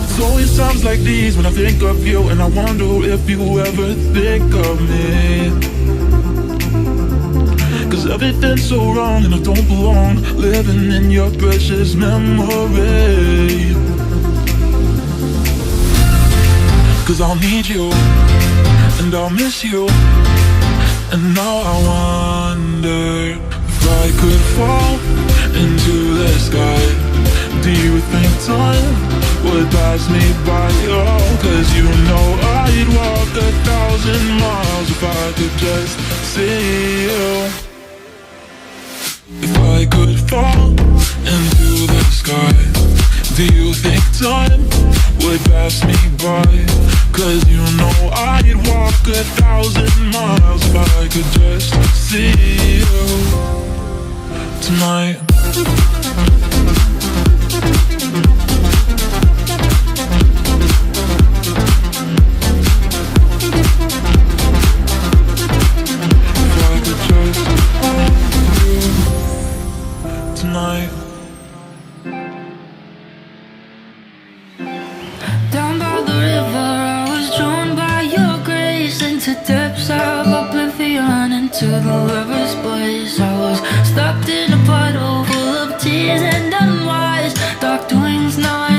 It's always times like these when I think of you, and I wonder if you ever think of me. 'Cause everything's so wrong and I don't belong, living in your precious memory. 'Cause I'll need you, and I'll miss you. And now I wonder if I could fall into the sky. Do you think time would pass me by? Oh, 'cause you know I'd walk 1,000 miles if I could just see you. If I could fall into the sky, do you think time would pass me by? 'Cause you know I'd walk 1,000 miles if I could just see you tonight. If I could just hold you tonight. Down by the river, I was drawn by your grace into depths of oblivion, into the river's place. I was stuck in a puddle full of tears and unwise dark doings. Now I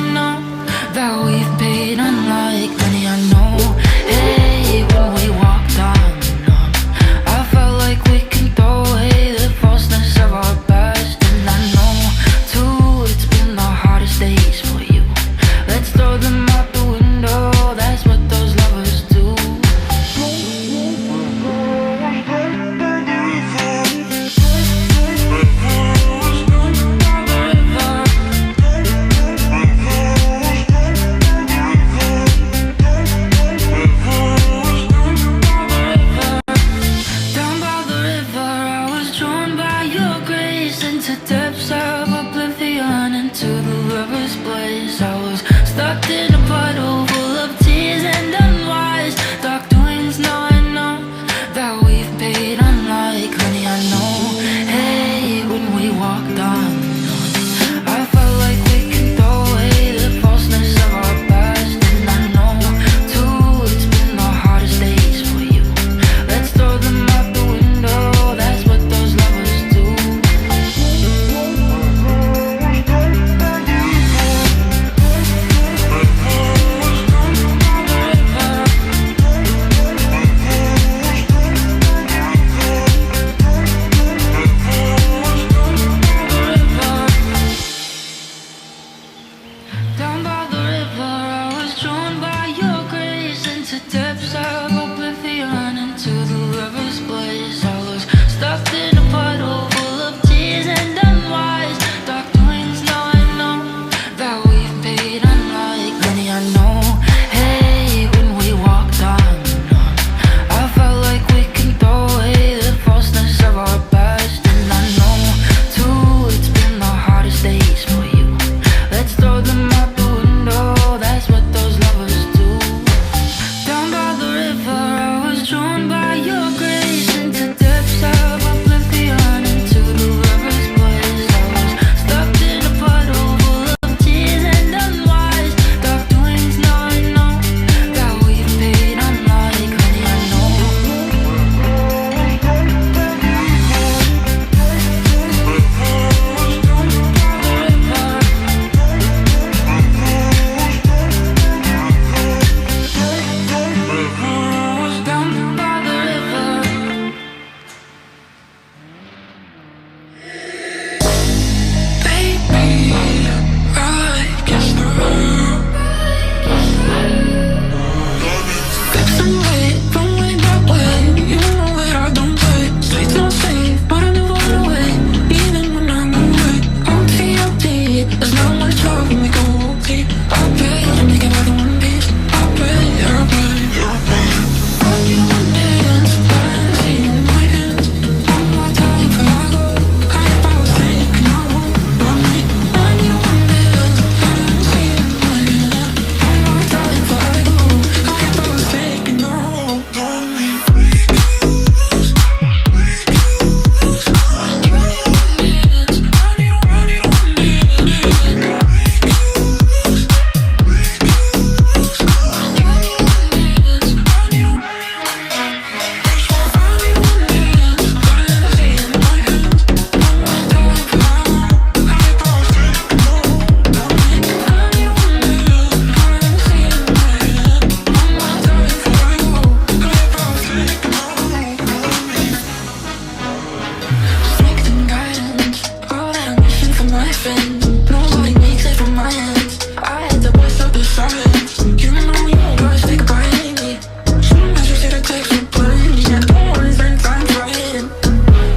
silence. You know you gotta stick by me. Soon as you see the text, you play me. I don't wanna spend time fighting.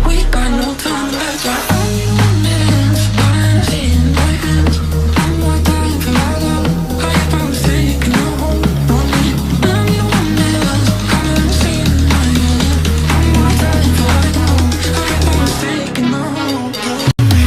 We got no time left. I'm in my hands. I'm more time for my love. I found taking a hold on me. I'm the one that I'm seeing my hand. I'm more time for my love. I found taking a hold on me.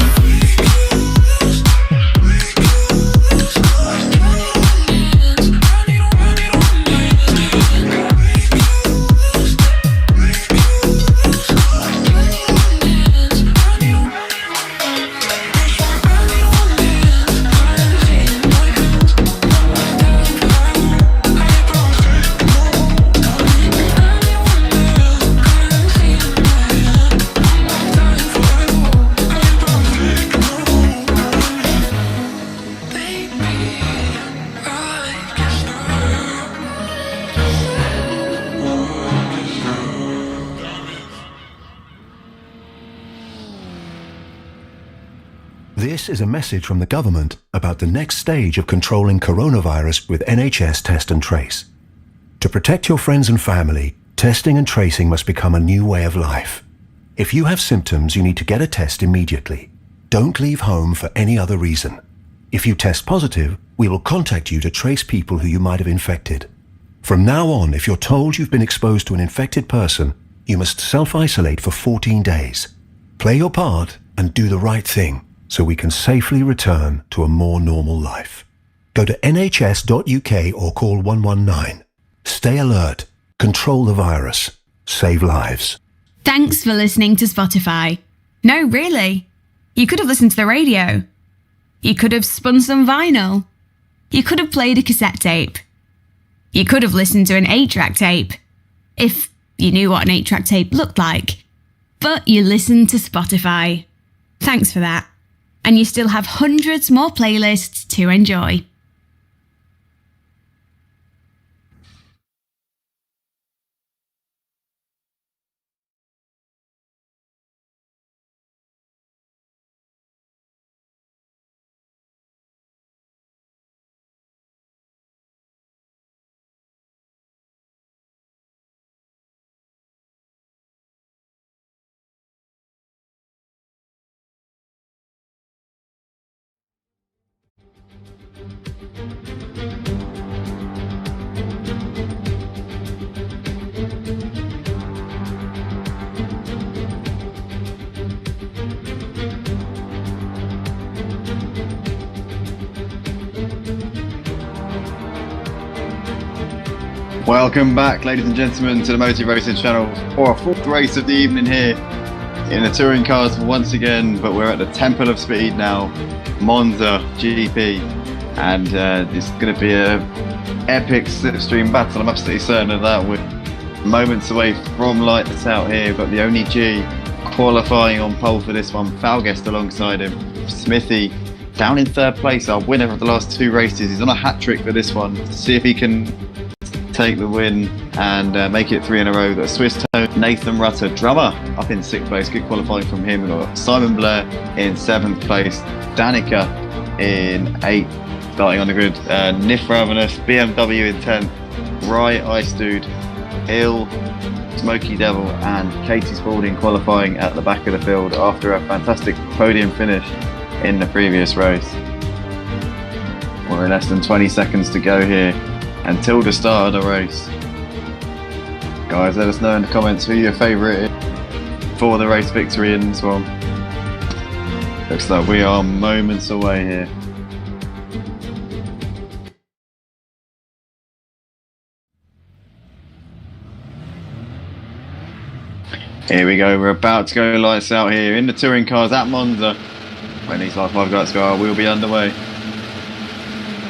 This is a message from the government about the next stage of controlling coronavirus with NHS Test and Trace. To protect your friends and family, testing and tracing must become a new way of life. If you have symptoms, you need to get a test immediately. Don't leave home for any other reason. If you test positive, we will contact you to trace people who you might have infected. From now on, if you're told you've been exposed to an infected person, you must self-isolate for 14 days. Play your part and do the right thing, so we can safely return to a more normal life. Go to nhs.uk or call 119. Stay alert, control the virus, save lives. Thanks for listening to Spotify. No, really. You could have listened to the radio. You could have spun some vinyl. You could have played a cassette tape. You could have listened to an 8-track tape, if you knew what an 8-track tape looked like. But you listened to Spotify. Thanks for that. And you still have hundreds more playlists to enjoy. Welcome back, ladies and gentlemen, to the Motor Racing channel for our fourth race of the evening here in the touring cars once again, but we're at the Temple of Speed now, Monza GP, and it's going to be a epic slipstream battle. I'm absolutely certain of that. We're moments away from lights out here. We've got the only G qualifying on pole for this one, Falguest alongside him, Smithy down in third place, our winner of the last two races. He's on a hat-trick for this one to see if he can take the win and make it 3 in a row. The Swiss tone, Nathan Rutter, drummer, up in 6th place. Good qualifying from him. We've got Simon Blair in 7th place, Danica in 8th, starting on the grid. Nif Ravenous, BMW in 10th, Rye Ice Dude, Hill, Smoky Devil and Katie Spalding qualifying at the back of the field after a fantastic podium finish in the previous race. We're less than 20 seconds to go here until the start of the race. Guys, let us know in the comments who your favourite is for the race victory in this one. Looks like we are moments away here. Here we go, we're about to go lights out here in the touring cars at Monza. When these last 5 lights go, we'll be underway.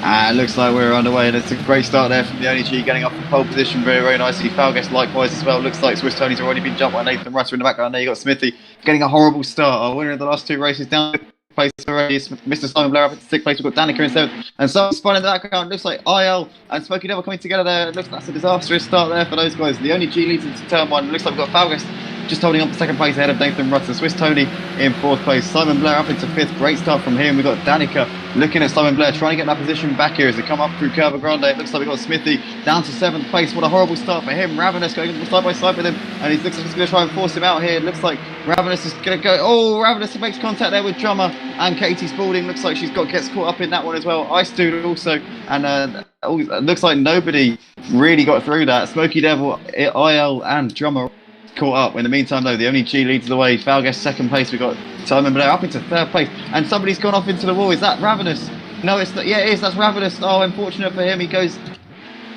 And looks like we're underway, and it's a great start there from the only G, getting off the pole position very, very nicely. Falguest likewise as well. Looks like Swiss Tony's already been jumped by Nathan Rutter in the background. There you got Smithy getting a horrible start. Our winner of the last 2 races down place already is Mr. Simon Blair up in 6th place. We've got Danica in 7th, and someone spun in the background. Looks like IL and Smoky Devil coming together there. It looks like that's a disastrous start there for those guys. The only G leads into turn 1. Looks like we've got Falguest just holding on to second place ahead of Nathan Rutter. Swiss Tony in fourth place. Simon Blair up into fifth. Great start from him. We've got Danica looking at Simon Blair, trying to get that position back here as they come up through Curva Grande. It looks like we've got Smithy down to seventh place. What a horrible start for him. Ravenous going side by side with him, and he looks like he's going to try and force him out here. It looks like Ravenous is going to go. Oh, Ravenous makes contact there with Drummer, and Katie Spalding looks like gets caught up in that one as well. Ice Dude also, and it looks like nobody really got through that. Smoky Devil, IL, and Drummer caught up. In the meantime, though, the only G leads the way. Falguest second place. We've got Simon Blair up into third place, and somebody's gone off into the wall. Is that Ravenous? No, it's not. Yeah, it is. That's Ravenous. Oh, unfortunate for him. He goes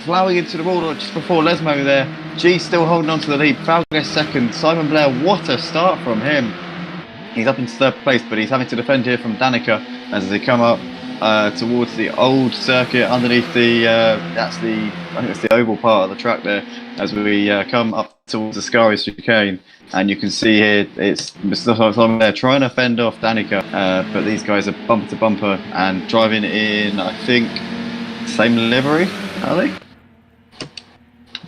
flowing into the wall just before Lesmo there. G still holding on to the lead. Falguest second. Simon Blair, what a start from him. He's up into third place, but he's having to defend here from Danica as they come up towards the old circuit underneath the I think it's the oval part of the track there, as we come up towards the Scari chicane, and you can see here it's Simon there trying to fend off Danica, but these guys are bumper to bumper and driving in, I think, same livery, are they?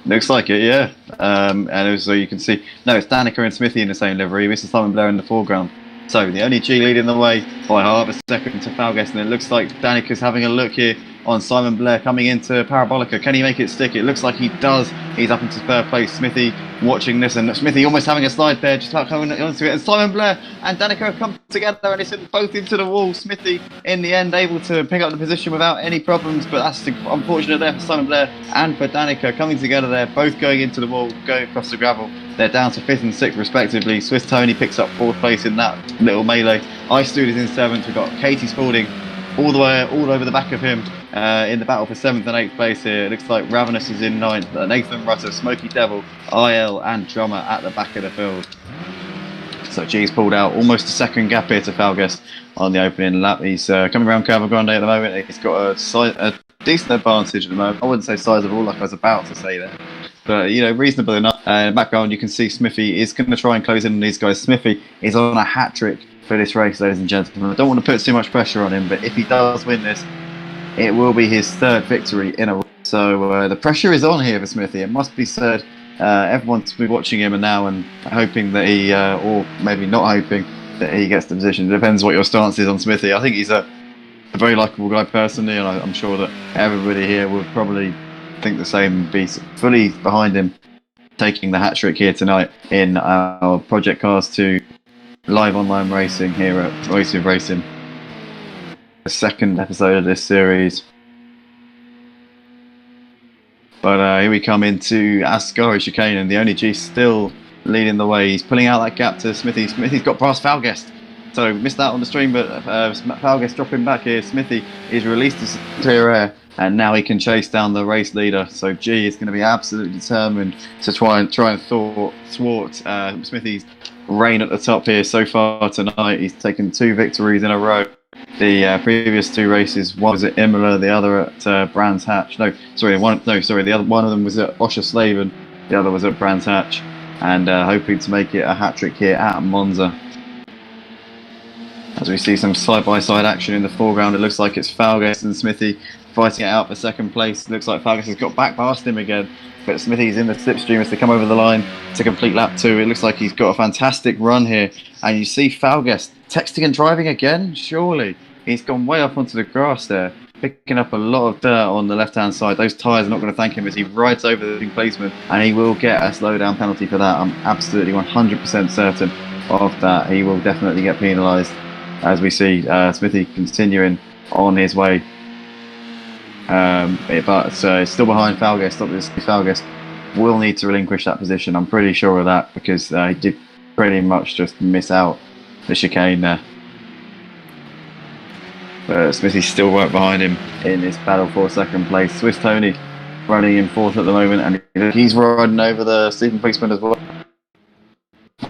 Looks like it, yeah. And also you can see, no, it's Danica and Smithy in the same livery. This is Simon Blair in the foreground. So the only G leading the way by half a second to Falguest, and it looks like Danica's having a look here on Simon Blair coming into Parabolica. Can he make it stick? It looks like he does. He's up into third place. Smithy watching this, and Smithy almost having a slide there, just about coming onto it. And Simon Blair and Danica have come together, and it's both into the wall. Smithy, in the end, able to pick up the position without any problems, but that's unfortunate there for Simon Blair and for Danica coming together there, both going into the wall, going across the gravel. They're down to 5th and 6th respectively. Swiss Tony picks up 4th place in that little melee. Ice Dude is in 7th. We've got Katie Spalding all over the back of him in the battle for 7th and 8th place here. It looks like Ravenous is in 9th. Nathan Rutter, Smoky Devil, IL and Drummer at the back of the field. So G's pulled out almost a second gap here to Falguest on the opening lap. He's coming around Curva Grande at the moment. He's got a decent advantage at the moment. I wouldn't say sizable like I was about to say there, but reasonable enough. In the background you can see Smithy is going to try and close in on these guys. Smithy is on a hat trick for this race, ladies and gentlemen. I don't want to put too much pressure on him, but if he does win this, it will be his third victory in a row. So the pressure is on here for Smithy, it must be said. Everyone's been watching him now and hoping that he, or maybe not hoping, that he gets the position. It depends what your stance is on Smithy. I think he's a very likeable guy personally, and I'm sure that everybody here would probably think the same and be fully behind him taking the hat trick here tonight in our Project Cars 2 live online racing here at Race with Racing, the second episode of this series. But here we come into Ascari chicane, and the only G still leading the way. He's pulling out that gap to Smithy. Smithy's got past Falguest, so missed that on the stream, but Falguest dropping back here. Smithy is released to clear air, and now he can chase down the race leader. So G is going to be absolutely determined to try and thwart Smithy's reign at the top here so far tonight. He's taken 2 victories in a row. The previous 2 races, one was at Imola, the other at Brands Hatch. One of them was at Oschersleben, the other was at Brands Hatch, and hoping to make it a hat trick here at Monza. As we see some side-by-side action in the foreground, it looks like it's Falguest and Smithy fighting it out for second place. It looks like Falguest has got back past him again, but Smithy's in the slipstream as they come over the line to complete lap 2. It looks like he's got a fantastic run here, and you see Falguest texting and driving again. Surely he's gone way up onto the grass there, picking up a lot of dirt on the left-hand side. Those tyres are not going to thank him as he rides over the policeman, and he will get a slowdown penalty for that. I'm absolutely 100% certain of that. He will definitely get penalised, as we see Smithy continuing on his way. But it's still behind Falguest. Obviously, Falguest will need to relinquish that position. I'm pretty sure of that, because he did pretty much just miss out the chicane there. But Smithy still right behind him in this battle for second place. Swiss Tony running in 4th at the moment, and he's riding over the Stephen Policeman as well.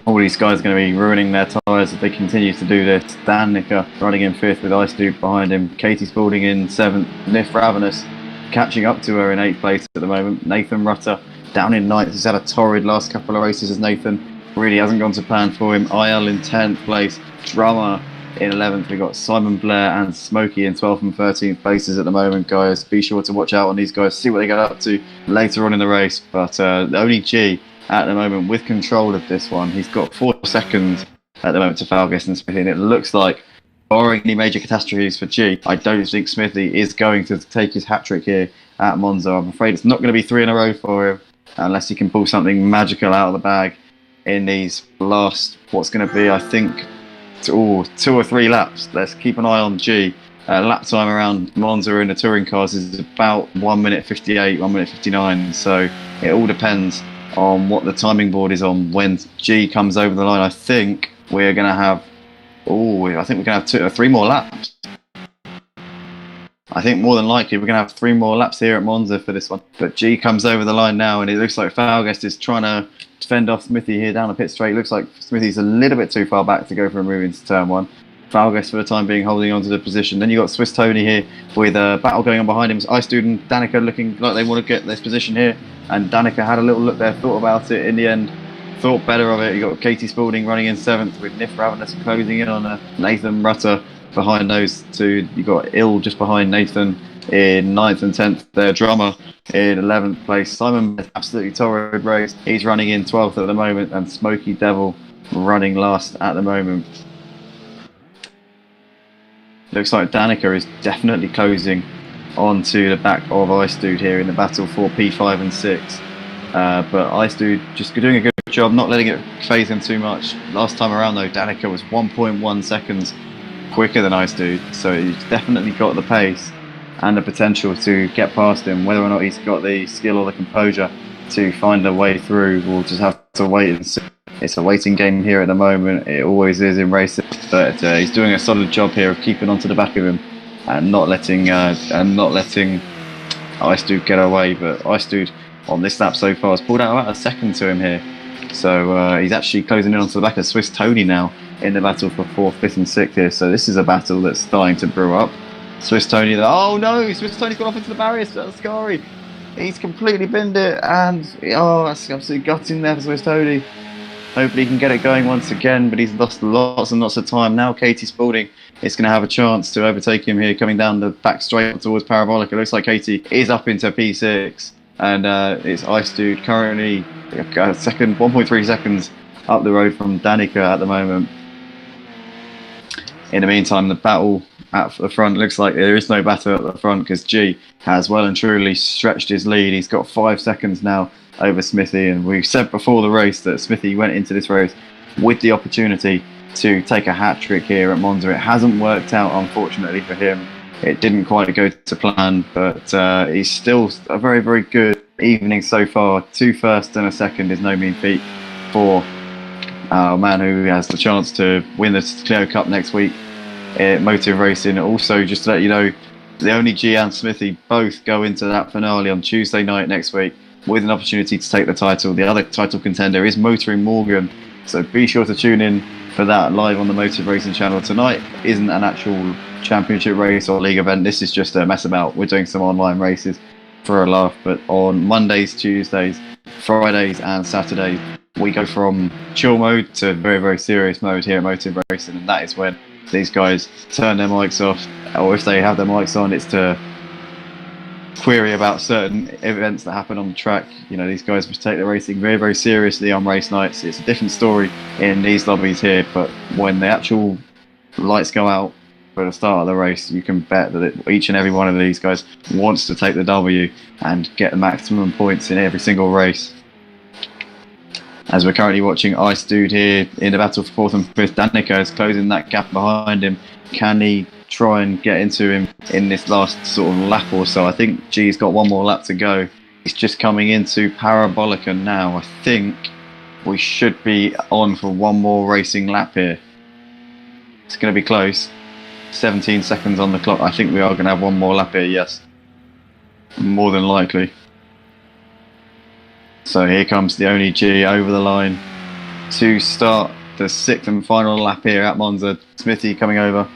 All these guys are going to be ruining their tyres if they continue to do this. Danica running in 5th with Ice Dude behind him. Katie Spalding in 7th. Nif Ravenous catching up to her in 8th place at the moment. Nathan Rutter down in 9th. He's had a torrid last couple of races as Nathan really hasn't gone to plan for him. IL in 10th place. Drummer in 11th. We've got Simon Blair and Smokey in 12th and 13th places at the moment, guys. Be sure to watch out on these guys, see what they get up to later on in the race. But the only G at the moment with control of this one. He's got 4 seconds at the moment to Falgas and Smithy, and it looks like, barring any major catastrophes for G, I don't think Smithy is going to take his hat-trick here at Monza. I'm afraid it's not going to be 3 in a row for him unless he can pull something magical out of the bag in these last, what's going to be, I think, 2 or 3 laps. Let's keep an eye on G. Lap time around Monza in the touring cars is about 1 minute 58, 1 minute 59, so it all depends on what the timing board is on when G comes over the line. I think we're going to have, I think we're going to have 3 more laps. I think more than likely we're going to have 3 more laps here at Monza for this one. But G comes over the line now, and it looks like Falgas is trying to fend off Smithy here down the pit straight. Looks like Smithy's a little bit too far back to go for a move into turn 1. Falgas for the time being holding on to the position. Then you got Swiss Tony here with a battle going on behind him. It's Ice Dude and Danica looking like they want to get this position here. And Danica had a little look there, thought about it in the end, thought better of it. You got Katie Spalding running in 7th with Nif Ravenous closing in on Nathan Rutter behind those 2. You got Ill just behind Nathan in 9th and 10th. Their drummer in 11th place. Simon, absolutely torrid race. He's running in 12th at the moment, and Smoky Devil running last at the moment. Looks like Danica is definitely closing onto the back of Ice Dude here in the battle for P5 and 6. But Ice Dude just doing a good job, not letting it phase him too much. Last time around though, Danica was 1.1 seconds quicker than Ice Dude, so he's definitely got the pace and the potential to get past him. Whether or not he's got the skill or the composure to find a way through, we'll just have to wait and see. It's a waiting game here at the moment. It always is in races, but he's doing a solid job here of keeping onto the back of him and not letting Ice Dude get away. But Ice Dude on this lap so far has pulled out about a second to him here, so he's actually closing in onto the back of Swiss Tony now in the battle for 4th, 5th and 6th here. So this is a battle that's starting to brew up. Swiss Tony, oh no, Swiss Tony's gone off into the barriers. That's scary. He's completely binned it, and that's absolutely gutting there for Swiss Tony. Hopefully he can get it going once again, but he's lost lots and lots of time. Now Katie Spalding is going to have a chance to overtake him here, coming down the back straight towards Parabolic. It looks like Katie is up into P6, and it's Ice Dude currently 1.3 seconds up the road from Danica at the moment. In the meantime, the battle at the front looks like there is no battle at the front because G has well and truly stretched his lead. He's got 5 seconds now over Smithy, and we said before the race that Smithy went into this race with the opportunity to take a hat-trick here at Monza. It hasn't worked out, unfortunately for him. It didn't quite go to plan, but he's still a very, very good evening so far. 2 firsts and a second is no mean feat for a man who has the chance to win the Clio Cup next week at Motive Racing. Also, just to let you know, the only G and Smithy both go into that finale on Tuesday night next week with an opportunity to take the title. The other title contender is Motoring Morgan, so be sure to tune in for that live on the Motive Racing channel. Tonight isn't an actual championship race or league event. This is just a mess about. We're doing some online races for a laugh, but on Mondays, Tuesdays, Fridays and Saturdays we go from chill mode to very, very serious mode here at Motive Racing, and that is when these guys turn their mics off, or if they have their mics on, it's to query about certain events that happen on the track. You know, these guys must take their racing very, very seriously on race nights. It's a different story in these lobbies here, but when the actual lights go out for the start of the race, you can bet that each and every one of these guys wants to take the W and get the maximum points in every single race. As we're currently watching Ice Dude here in the battle for 4th and 5th, Danica is closing that gap behind him. Can he try and get into him in this last sort of lap or so? I think G's got 1 more lap to go. He's just coming into Parabolica now. I think we should be on for 1 more racing lap here. It's going to be close. 17 seconds on the clock. I think we are going to have 1 more lap here, yes. More than likely. So here comes the only G over the line to start the 6th and final lap here at Monza. Smithy coming over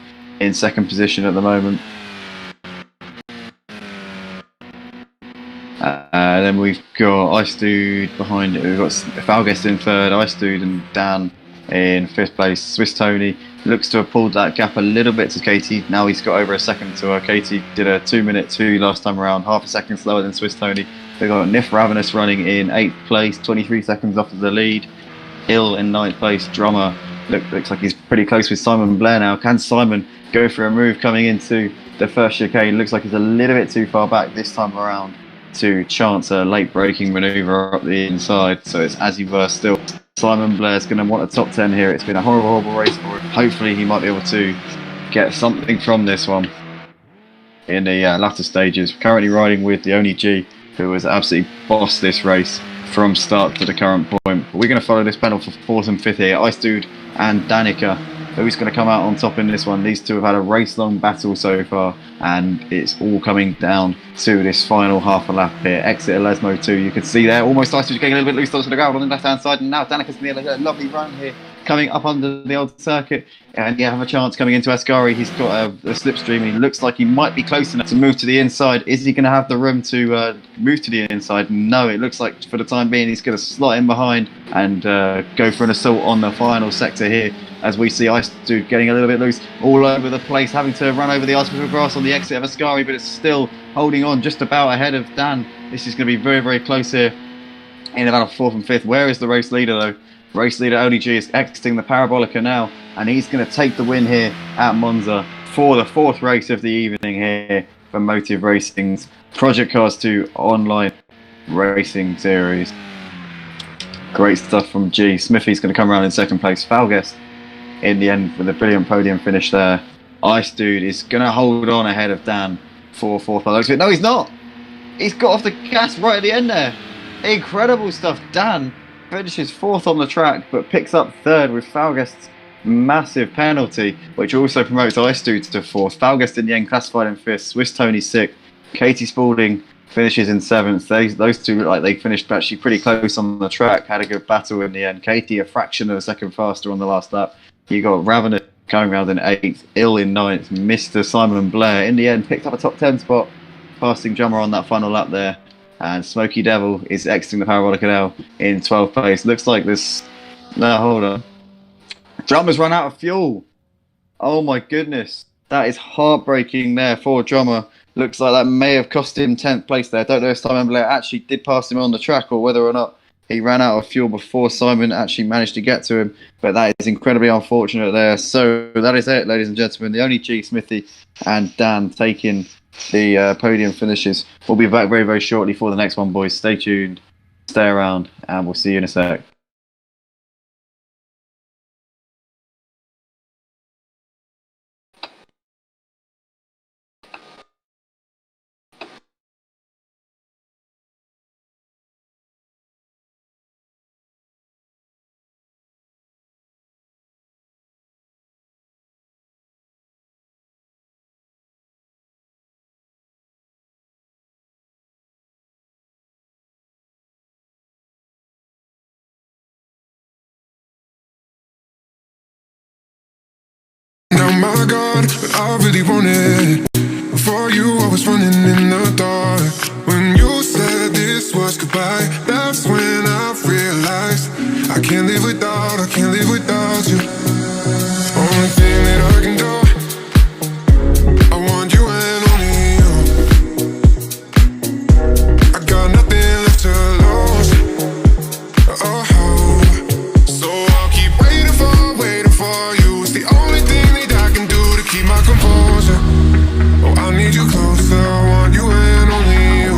in 2nd position at the moment. Then we've got Ice Dude behind it. We've got Falgas in 3rd, Ice Dude and Dan in 5th place. Swiss Tony looks to have pulled that gap a little bit to Katie. Now he's got over a second to her. Katie did a 2:02 last time around, half a second slower than Swiss Tony We've got Nif Ravenous running in 8th place, 23 seconds off of the lead. Ill in 9th place. Drummer looks like he's pretty close with Simon Blair now. Can Simon go for a move coming into the first chicane? Looks like he's a little bit too far back this time around to chance a late braking manoeuvre up the inside. So it's as he were still. Simon Blair's going to want a top 10 here. It's been a horrible race for him. Hopefully he might be able to get something from this one in the latter stages. Currently riding with the only G, who has absolutely bossed this race from start to the current point. But we're going to follow this panel for 4th and 5th here. Ice Dude and Danica. Who's going to come out on top in this one? These two have had a race-long battle so far, and it's all coming down to this final half a lap here. Exit Lesmo 2, you can see there, almost Ice Dude getting a little bit loose onto the ground on the left-hand side, and now Danica's near a lovely run here, coming up under the old circuit, and have a chance coming into Ascari. He's got a slipstream, and he looks like he might be close enough to move to the inside. Is he going to have the room to move to the inside? No, it looks like for the time being he's going to slot in behind and go for an assault on the final sector here, as we see Ice Dude getting a little bit loose all over the place, having to run over the artificial grass on the exit of Ascari, but it's still holding on just about ahead of Dan. This is going to be very, very close here in about a 4th and 5th. Where is the race leader though? Race leader Oni G is exiting the Parabolica now, and he's going to take the win here at Monza for the 4th race of the evening here for Motive Racing's Project Cars 2 online racing series. Great stuff from G. Smithy's going to come around in 2nd place. Falguest in the end with a brilliant podium finish there. Ice Dude is going to hold on ahead of Dan for 4th place. No, he's not. He's got off the gas right at the end there. Incredible stuff. Dan finishes 4th on the track, but picks up 3rd with Falguest's massive penalty, which also promotes Ice Dude to 4th. Falguest in the end classified in 5th. Swiss Tony 6th. Katie Spalding finishes in 7th. Those two look like they finished actually pretty close on the track. Had a good battle in the end. Katie a fraction of a second faster on the last lap. You got Ravenous going round in 8th, Ill in 9th, Mr. Simon Blair in the end picked up a top 10 spot, passing Drummer on that final lap there. And Smoky Devil is exiting the Parabolica now in 12th place. Looks like this. No, hold on. Drummer's run out of fuel. Oh my goodness. That is heartbreaking there for Drummer. Looks like that may have cost him 10th place there. I don't know if Simon Blair actually did pass him on the track or whether or not he ran out of fuel before Simon actually managed to get to him. But that is incredibly unfortunate there. So that is it, ladies and gentlemen. The only G, Smithy and Dan taking the podium finishes. We'll be back very, very shortly for the next one, boys. Stay tuned, stay around, and we'll see you in a sec. Now my God, but I really want it. Before you, I was running in the dark. When you said this was goodbye, that's when I realized I can't live without you. Only thing that I can do, I want you and only you. I got nothing left to lose. Oh, so I'll keep waiting for you. It's the only thing that I can do to keep my composure. Oh, I need you closer. I want you and only you.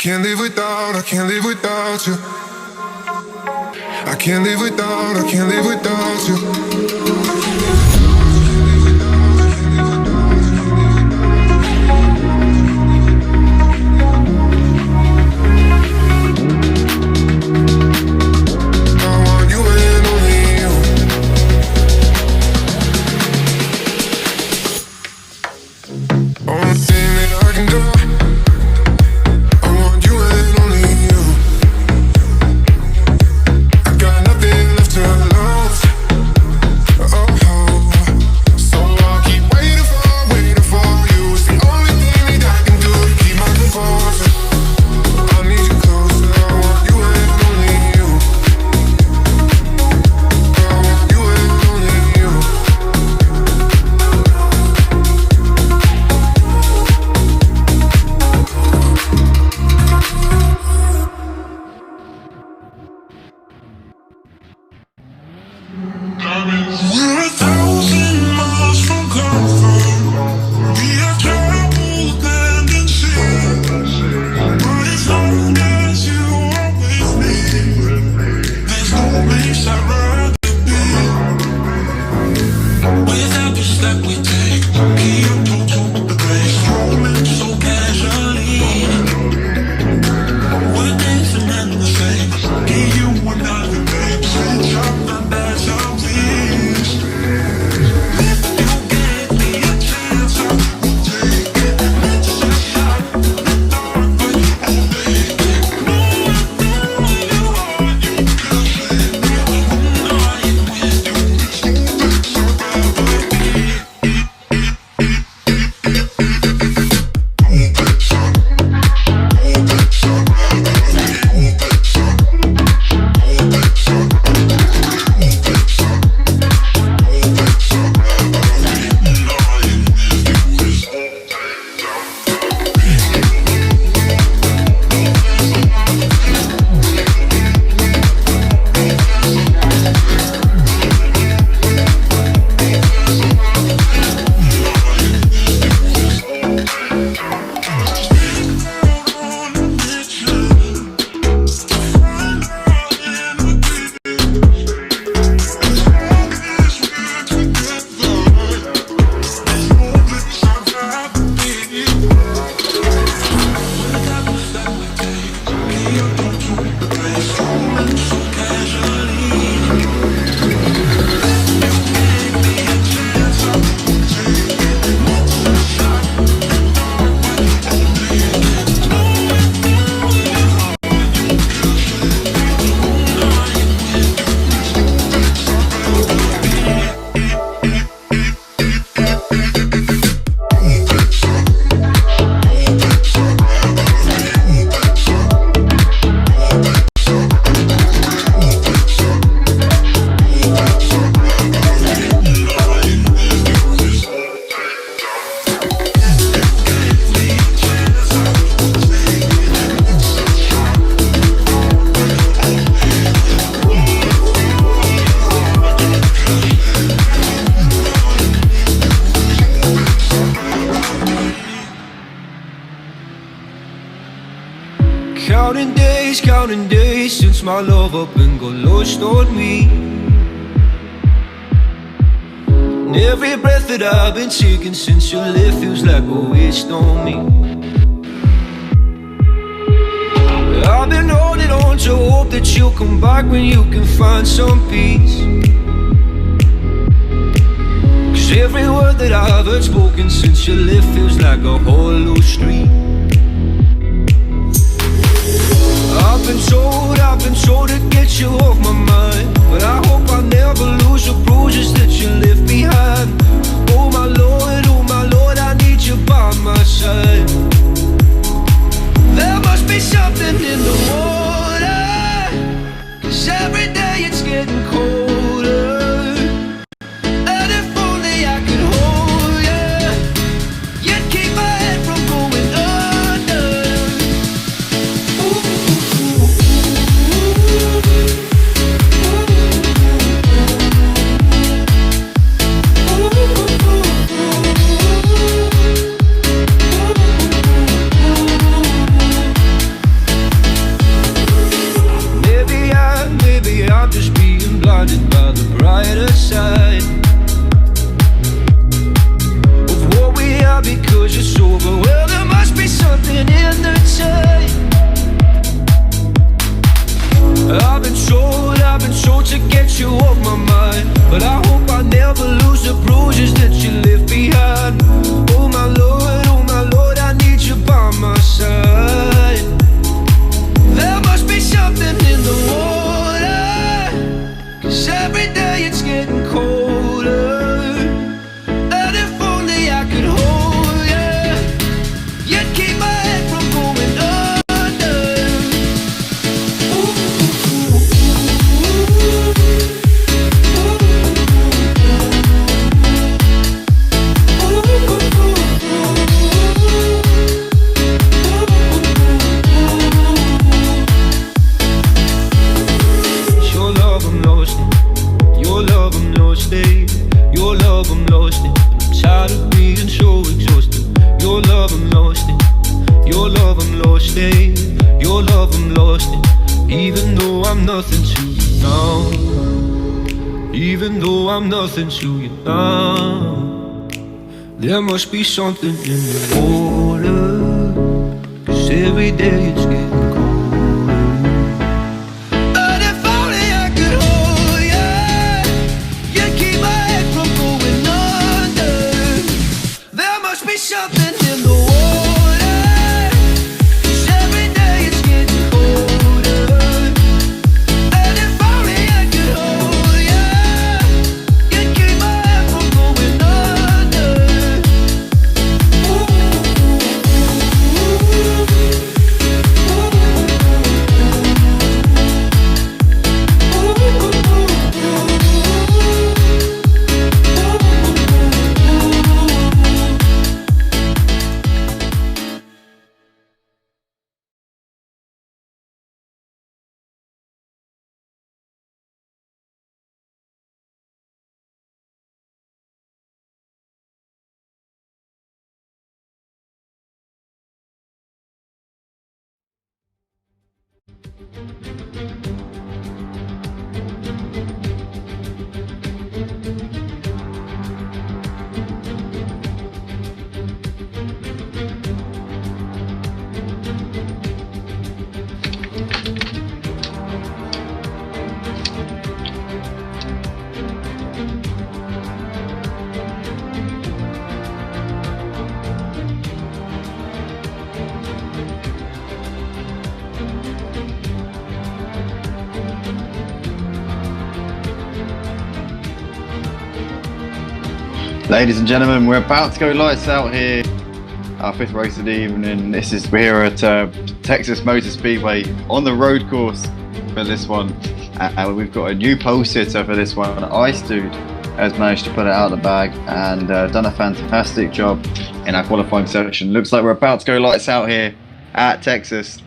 can't live without, I can't live without you. I can't live without, I can't live without you. Counting days since my love up and got lost on me. And every breath that I've been taking since you left feels like a waste on me. I've been holding on to hope that you'll come back when you can find some peace. Cause every word that I've heard spoken since you left feels like a hollow street. I've been told to get you off my mind, but I hope I never lose the bruises that you left behind. Oh my Lord, I need you by my side. There must be something in the water, cause every day it's getting colder. And if only I could hold you, you'd keep my head from going under. feeling so exhausted. Your love I'm lost in, your love I'm lost in, your love I'm lost in. Even though I'm nothing to you now, even though I'm nothing to you now, there must be something in the water, 'cause every day it's getting colder. And if only I could hold you, you'd keep my head from going under. There must be something in the water, 'cause every day it's getting colder. And if only I could hold you, you'd keep my head from going under. Ladies and gentlemen, we're about to go lights out here. Our fifth race of the evening. We're here at Texas Motor Speedway on the road course for this one. And we've got a new pole sitter for this one. Ice Dude has managed to put it out of the bag and done a fantastic job in our qualifying section. Looks like we're about to go lights out here at Texas.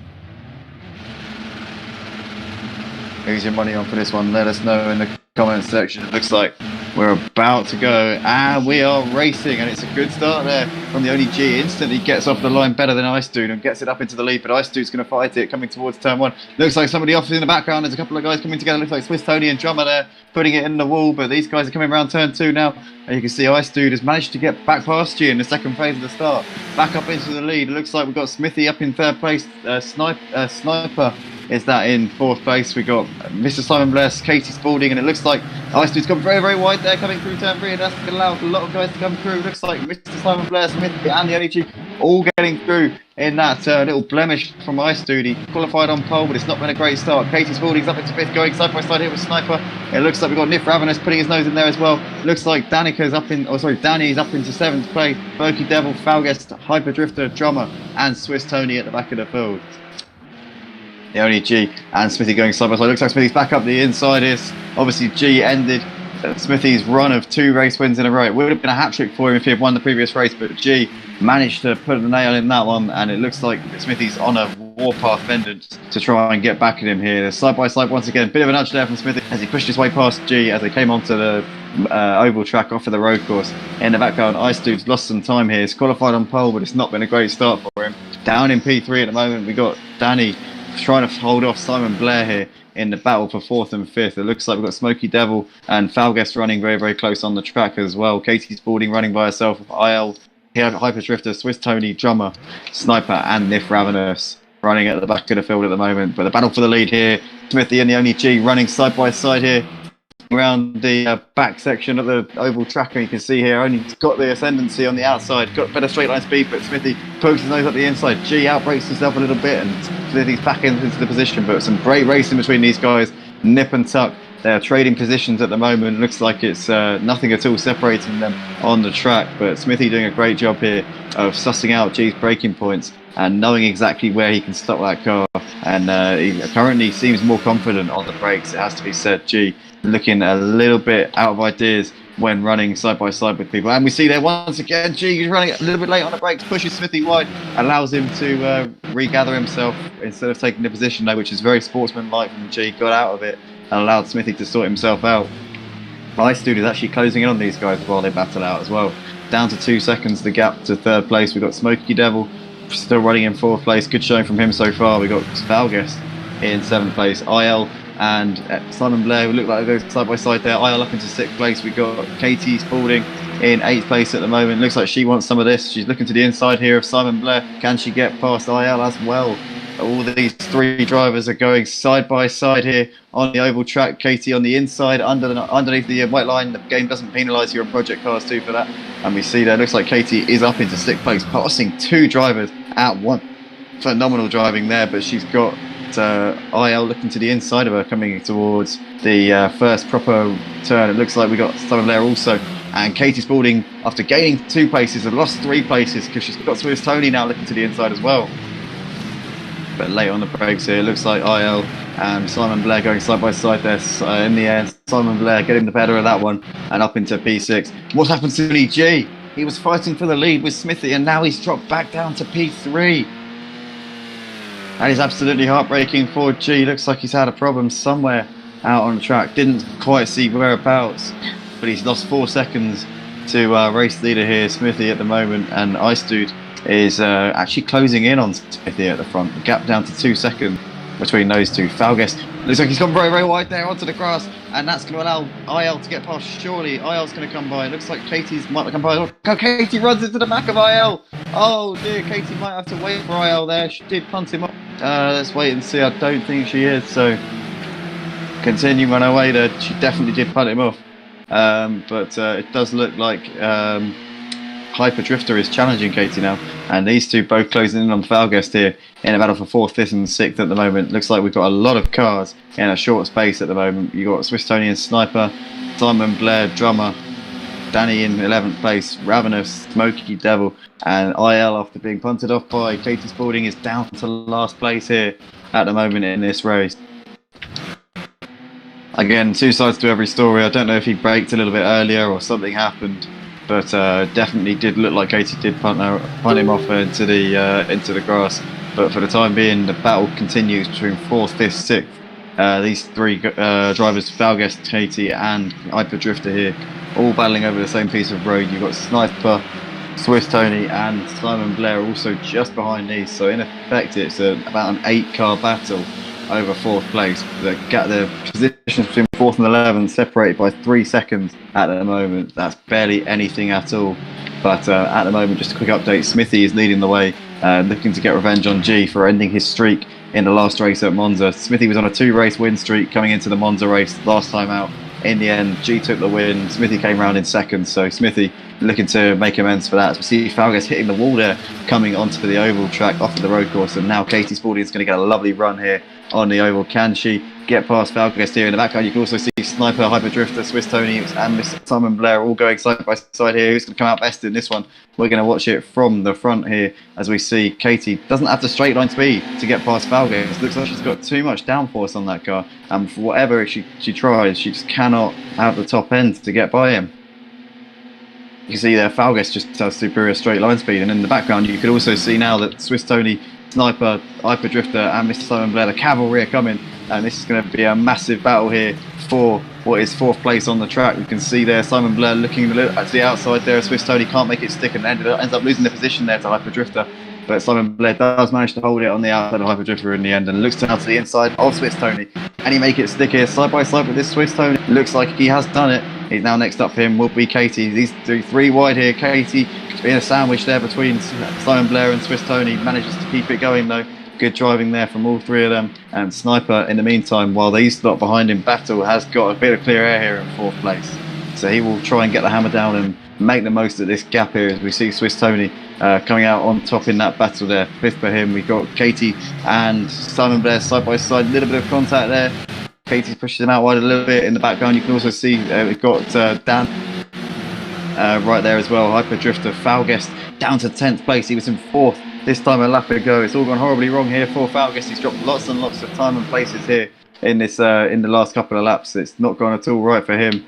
Who's your money on for this one? Let us know in the comments section. It looks like we're about to go and we are racing, and it's a good start there from the only G. Instantly gets off the line better than Ice Dude and gets it up into the lead, but Ice Dude's going to fight it coming towards turn one. Looks like somebody off in the background. There's a couple of guys coming together. Looks like Swiss Tony and Drummer there putting it in the wall, but these guys are coming around turn two now, and you can see Ice Dude has managed to get back past G in the second phase of the start, back up into the lead. It looks like we've got Smithy up in third place. Sniper is that in fourth place. We got Mr. Simon Bless, Katie Spalding, and it looks like Ice Dude's gone very, very wide there coming through turn three, and that's going to allow a lot of guys to come through. It looks like Mr. Simon Bless, Smithy and the NEG all getting through in that little blemish from Ice Dude. He qualified on pole, but it's not been a great start. Katie Spalding's up into fifth, going side by side here with Sniper. It looks like we've got Nif Ravenous putting his nose in there as well. Looks like Danny's up into seventh place. Berkey Devil, Falguest, Hyperdrifter, Drummer, and Swiss Tony at the back of the field. The only G and Smithy going side by side. Looks like Smithy's back up the inside here. Obviously G ended Smithy's run of 2 race wins in a row. It would have been a hat-trick for him if he had won the previous race, but G managed to put the nail in that one, and it looks like Smithy's on a warpath vengeance to try and get back at him here. Side by side once again, bit of a nudge there from Smithy as he pushed his way past G as they came onto the oval track off of the road course. In the background, Ice Dude's lost some time here. He's qualified on pole, but it's not been a great start for him. Down in P3 at the moment, we got Danny trying to hold off Simon Blair here in the battle for 4th and 5th. It looks like we've got Smokey Devil and Falguest running very, very close on the track as well. Katie Spalding running by herself. IL, Hyperdrifter, Swiss Tony, Drummer, Sniper and Nif Ravenous running at the back of the field at the moment. But the battle for the lead here, Smithy and the only G running side by side here around the back section of the oval track, and you can see here only got the ascendancy on the outside, got better straight line speed, but Smithy pokes his nose up the inside. G outbreaks himself a little bit and Smithy's back into the position, but some great racing between these guys, nip and tuck. They're trading positions at the moment. Looks like it's nothing at all separating them on the track, but Smithy doing a great job here of sussing out G's braking points and knowing exactly where he can stop that car, and he currently seems more confident on the brakes, it has to be said. G looking a little bit out of ideas when running side by side with people, and we see there once again G is running a little bit late on the brakes, pushes Smithy wide, allows him to regather himself instead of taking the position though, which is very sportsmanlike from G. Got out of it and allowed Smithy to sort himself out. Ice Dude is actually closing in on these guys while they battle out as well. down to 2 seconds, the gap to third place. We've got Smoky Devil still running in fourth place. Good showing from him so far. We've got Valguest in seventh place. IL and Simon Blair, who look like they go side by side there. IL up into sixth place. We've got Katie Spalding in eighth place at the moment. Looks like she wants some of this. She's looking to the inside here of Simon Blair. Can she get past IL as well? All these three drivers are going side by side here on the oval track. Katie on the inside, underneath the white line. The game doesn't penalise you on Project Cars 2 for that. And we see there, looks like Katie is up into sixth place, passing two drivers at one. Phenomenal driving there, but she's got IL looking to the inside of her, coming towards the first proper turn. It looks like we got Simon Blair also. And Katie Spalding, after gaining 2 places, has lost 3 places because she's got Swiss Tony now looking to the inside as well. But late on the brakes here, looks like IL and Simon Blair going side by side there. In the end, Simon Blair getting the better of that one and up into P6. What happened to Lee G? He was fighting for the lead with Smithy and now he's dropped back down to P3. That is absolutely heartbreaking for G. Looks like he's had a problem somewhere out on the track. Didn't quite see whereabouts, but he's lost 4 seconds to race leader here, Smithy at the moment, and Ice Dude is actually closing in on Smithy at the front. The gap down to 2 seconds between those two. Falguest looks like he's gone very, very wide there onto the grass, and that's going to allow IL to get past. Surely IL's going to come by. It looks like Katie's might come by. Oh, Katie runs into the back of IL. Oh dear, Katie might have to wait for IL there. She did punt him up. Let's wait and see. I don't think she is, so continue on her way there. She definitely did punt him off. But it does look like Hyper Drifter is challenging Katie now, and these two both closing in on Falguest here in a battle for 4th, 5th and 6th at the moment. Looks like we've got a lot of cars in a short space at the moment. You've got Swiss Tony and Sniper, Simon Blair, Drummer, Danny in 11th place, Ravenous, Smoky Devil, and IL after being punted off by Katie Spalding is down to last place here at the moment in this race. Again, 2 sides to every story. I don't know if he braked a little bit earlier or something happened, but definitely did look like Katie did punt him off into the grass. But for the time being, the battle continues between 4th, 5th, 6th. These three drivers, Falguest, Katie and Hyper Drifter here, all battling over the same piece of road. You've got Sniper, Swiss Tony and Simon Blair also just behind these. So in effect, it's about an 8-car battle over 4th place. The positions between 4th and 11th separated by 3 seconds at the moment. That's barely anything at all. But at the moment, just a quick update, Smithy is leading the way, looking to get revenge on G for ending his streak in the last race at Monza. Smithy was on a 2-race win streak coming into the Monza race last time out. In the end, G took the win. Smithy came round in second, so Smithy looking to make amends for that. We see Falguest hitting the wall there, coming onto the oval track off of the road course, and now Katie Spalding is going to get a lovely run here on the oval. Can she get past Falguest here in the background? You can also see Sniper, Hyper Drifter, Swiss Tony and Mr. Simon Blair all going side by side here. Who's going to come out best in this one? We're going to watch it from the front here as we see Katie doesn't have the straight line speed to get past Falguest. Looks like she's got too much downforce on that car, and for whatever she tries, she just cannot have the top end to get by him. You can see there Falguest just has superior straight line speed, and in the background you could also see now that Swiss Tony, Sniper, Hyper Drifter and Mr. Simon Blair, the cavalry are coming, and this is going to be a massive battle here for what is 4th place on the track. You can see there Simon Blair looking at the outside there. Swiss Tony can't make it stick and ends up losing the position there to Hyper Drifter, but Simon Blair does manage to hold it on the outside of Hyper Drifter in the end and looks down to the inside of Swiss Tony. Can he make it stick here side by side with this Swiss Tony? Looks like he has done it. He's now next up for him will be Katie. These three wide here. Katie being a sandwich there between Simon Blair and Swiss Tony, manages to keep it going though. Good driving there from all three of them. And Sniper, in the meantime, while these lot behind him battle, has got a bit of clear air here in 4th place. So he will try and get the hammer down and make the most of this gap here as we see Swiss Tony coming out on top in that battle there. 5th for him. We've got Katie and Simon Blair side by side. A little bit of contact there. Katie's pushing him out wide a little bit. In the background you can also see we've got Dan right there as well. Hyper Drifter, Falguest down to 10th place. He was in 4th this time a lap ago. It's all gone horribly wrong here for Falguest. He's dropped lots and lots of time and places here in this in the last couple of laps. It's not gone at all right for him.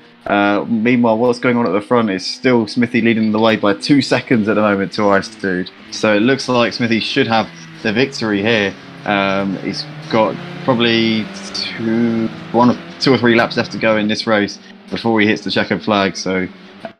Meanwhile, what's going on at the front is still Smithy leading the way by 2 seconds at the moment to Ice Dude. So it looks like Smithy should have the victory here. He's got probably 2 or 3 laps left to go in this race before he hits the checkered flag. So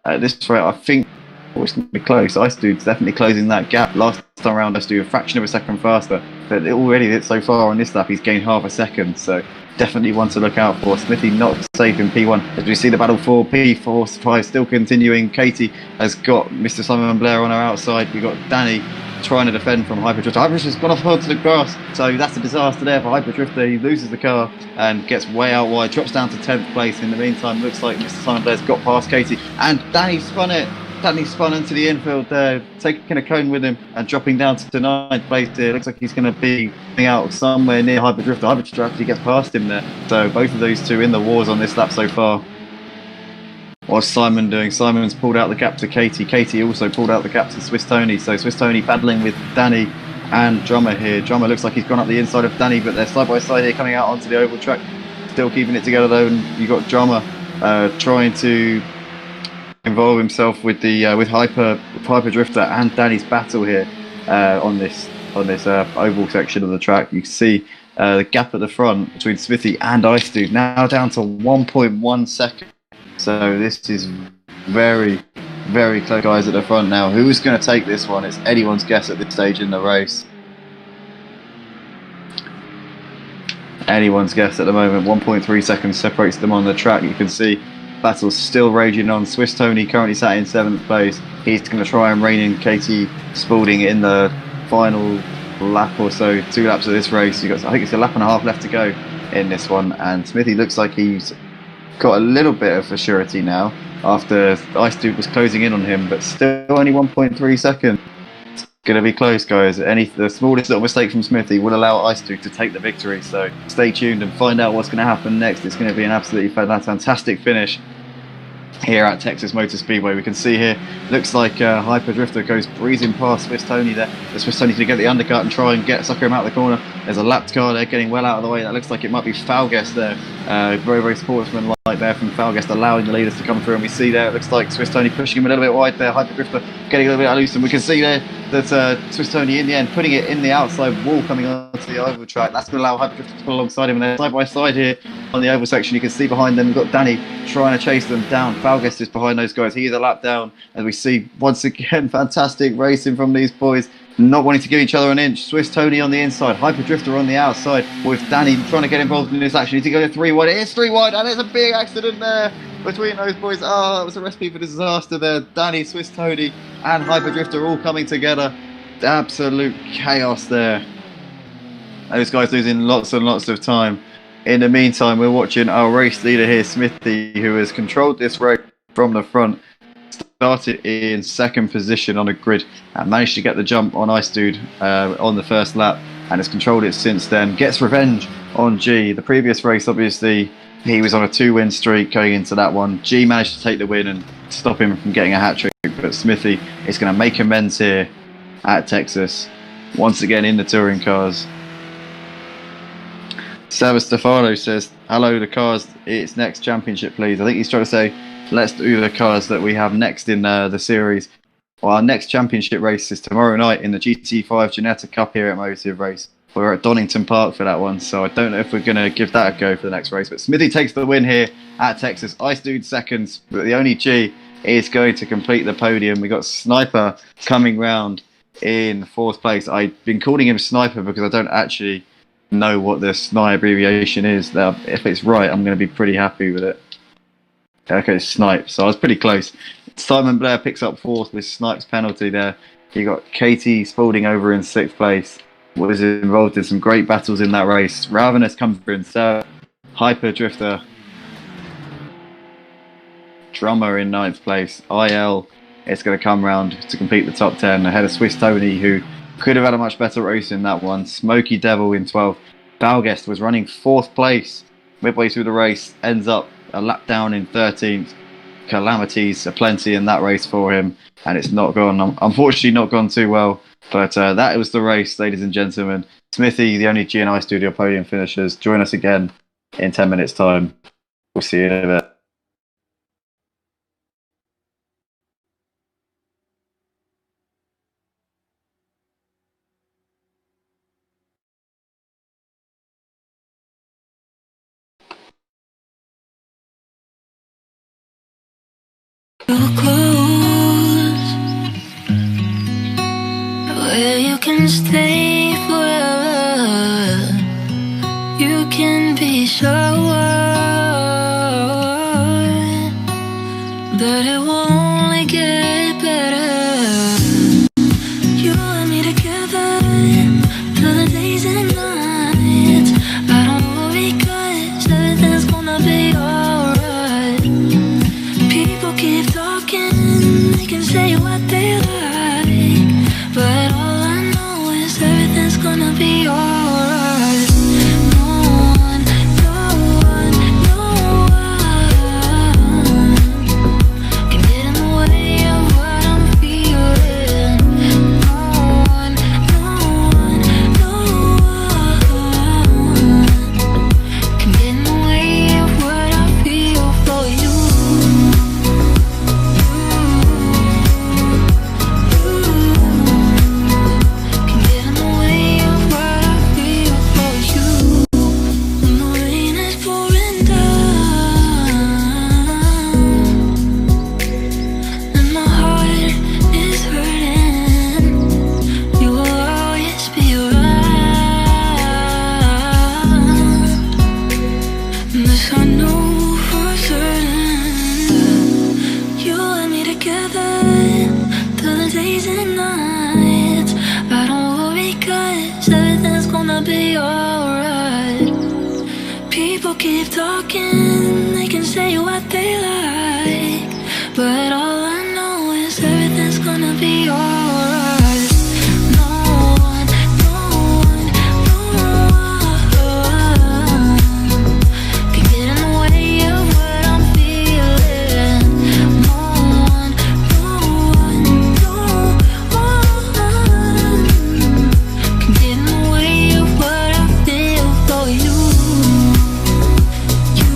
at this rate, I think Oh, it's going to be close. Ice Dude's definitely closing that gap. Last time around, Ice Dude a fraction of a second faster. But already so far on this lap, he's gained half a second. So definitely one to look out for. Smithy not safe in P1. As we see the battle for P4, 5 still continuing. Katie has got Mr. Simon Blair on her outside. We've got Danny trying to defend from Hyperdrifter. Hyperdrifter's gone off onto the grass, so that's a disaster there for Hyperdrifter. He loses the car and gets way out wide, drops down to 10th place. In the meantime, looks like Mr. Simon Blair's got past Katie, and Danny spun it. Danny spun into the infield there, taking a cone with him and dropping down to 9th place here. Looks like he's going to be out somewhere near Hyperdrifter. Hyperdrifter actually gets past him there. So both of those two in the wars on this lap so far. What's Simon doing? Simon's pulled out the gap to Katie. Katie also pulled out the gap to Swiss Tony. So Swiss Tony battling with Danny and Drummer here. Drummer looks like he's gone up the inside of Danny, but they're side by side here coming out onto the oval track. Still keeping it together though, and you've got Drummer trying to involve himself with the with Hyperdrifter and Danny's battle here on this oval section of the track. You can see the gap at the front between Smithy and Ice Dude now down to 1.1 seconds. So this is very, very close guys at the front now. Who's going to take this one? It's anyone's guess at this stage in the race. Anyone's guess at the moment. 1.3 seconds separates them on the track. You can see battle's still raging on. Swiss Tony currently sat in 7th place. He's going to try and rein in Katie Spalding in the final lap or so, 2 laps of this race. I think it's a lap and a half left to go in this one, and Smithy looks like he's got a little bit of assurity now after Ice Dude was closing in on him, but still only 1.3 seconds. It's going to be close, guys. The smallest little mistake from Smithy will allow Ice Dude to take the victory, so stay tuned and find out what's going to happen next. It's going to be an absolutely fantastic finish here at Texas Motor Speedway. We can see here, looks like Hyperdrifter goes breezing past Swiss Tony there. The Swiss Tony to get the undercut and try and sucker him out of the corner. There's a lapped car there getting well out of the way. That looks like it might be Falguest there. Very, very sportsmanlike there from Falguest, allowing the leaders to come through. And we see there, it looks like Swiss Tony pushing him a little bit wide there. Hyperdrifter getting a little bit loose. And we can see there that Swiss Tony in the end putting it in the outside wall coming onto the oval track. That's going to allow Hyperdrifter to pull alongside him. And they're side by side here on the oval section. You can see behind them, we've got Danny trying to chase them down. Falguest is behind those guys. He is a lap down. As we see, once again, fantastic racing from these boys. Not wanting to give each other an inch. Swiss Tony on the inside, Hyperdrifter on the outside, with Danny trying to get involved in this action. Need to go to 3 wide. It is 3 wide, and there's a big accident there between those boys. Oh, that was a recipe for disaster there. Danny, Swiss Tony, and Hyperdrifter all coming together. Absolute chaos there. Those guys losing lots and lots of time. In the meantime, we're watching our race leader here, Smithy, who has controlled this race from the front. Started in 2nd position on a grid and managed to get the jump on Ice Dude on the first lap, and has controlled it since then. Gets revenge on G. The previous race, obviously, he was on a 2-win streak going into that one. G managed to take the win and stop him from getting a hat-trick, but Smithy is going to make amends here at Texas, once again in the touring cars. Sava Stefano says, hello, the cars, it's next championship, please. I think he's trying to say, let's do the cars that we have next in the series. Well, our next championship race is tomorrow night in the GT5 Ginetta Cup here at Motive Race. We're at Donington Park for that one, so I don't know if we're going to give that a go for the next race. But Smithy takes the win here at Texas. Ice Dude seconds, but the only G is going to complete the podium. We got Sniper coming round in 4th place. I've been calling him Sniper because I don't actually know what the SNI abbreviation is. If it's right, I'm going to be pretty happy with it. Okay, Snipe. So I was pretty close. Simon Blair picks up 4th with Snipe's penalty there. You got Katie Spalding over in 6th place. Was involved in some great battles in that race. Ravenous comes through in 3rd. Hyperdrifter. Drummer in 9th place. IL is going to come round to complete the top 10 ahead of Swiss Tony, who could have had a much better race in that one. Smoky Devil in 12th. Balguest was running 4th place midway through the race. Ends up a lap down in 13th. Calamities aplenty in that race for him, and it's not gone, unfortunately not gone too well, but that was the race, ladies and gentlemen. Smithy, the only GNI Studio podium finishers. Join us again in 10 minutes time. We'll see you in a bit. You're close. where you can stay forever. You can be sure that it will only get better. You and me together through the days and nights. I don't worry 'cause everything's gonna be alright. People keep talking, they can say what they like, but all I know is everything's gonna be alright. No one, no one, no one can get in the way of what I'm feeling. No one, no one, no one can get in the way of what I feel for you. Can get in the way of what I feel for you. When the rain is pouring down and my heart is hurting, you will always be around. This I know for certain. You and me together through the days and nights. I don't worry 'cause everything's gonna be alright. People keep talking, they can say what they like, but all I know is everything's gonna be alright. No one, no one, no one can get in the way of what I'm feeling. No one, no one, no one can get in the way of what I feel for you. You,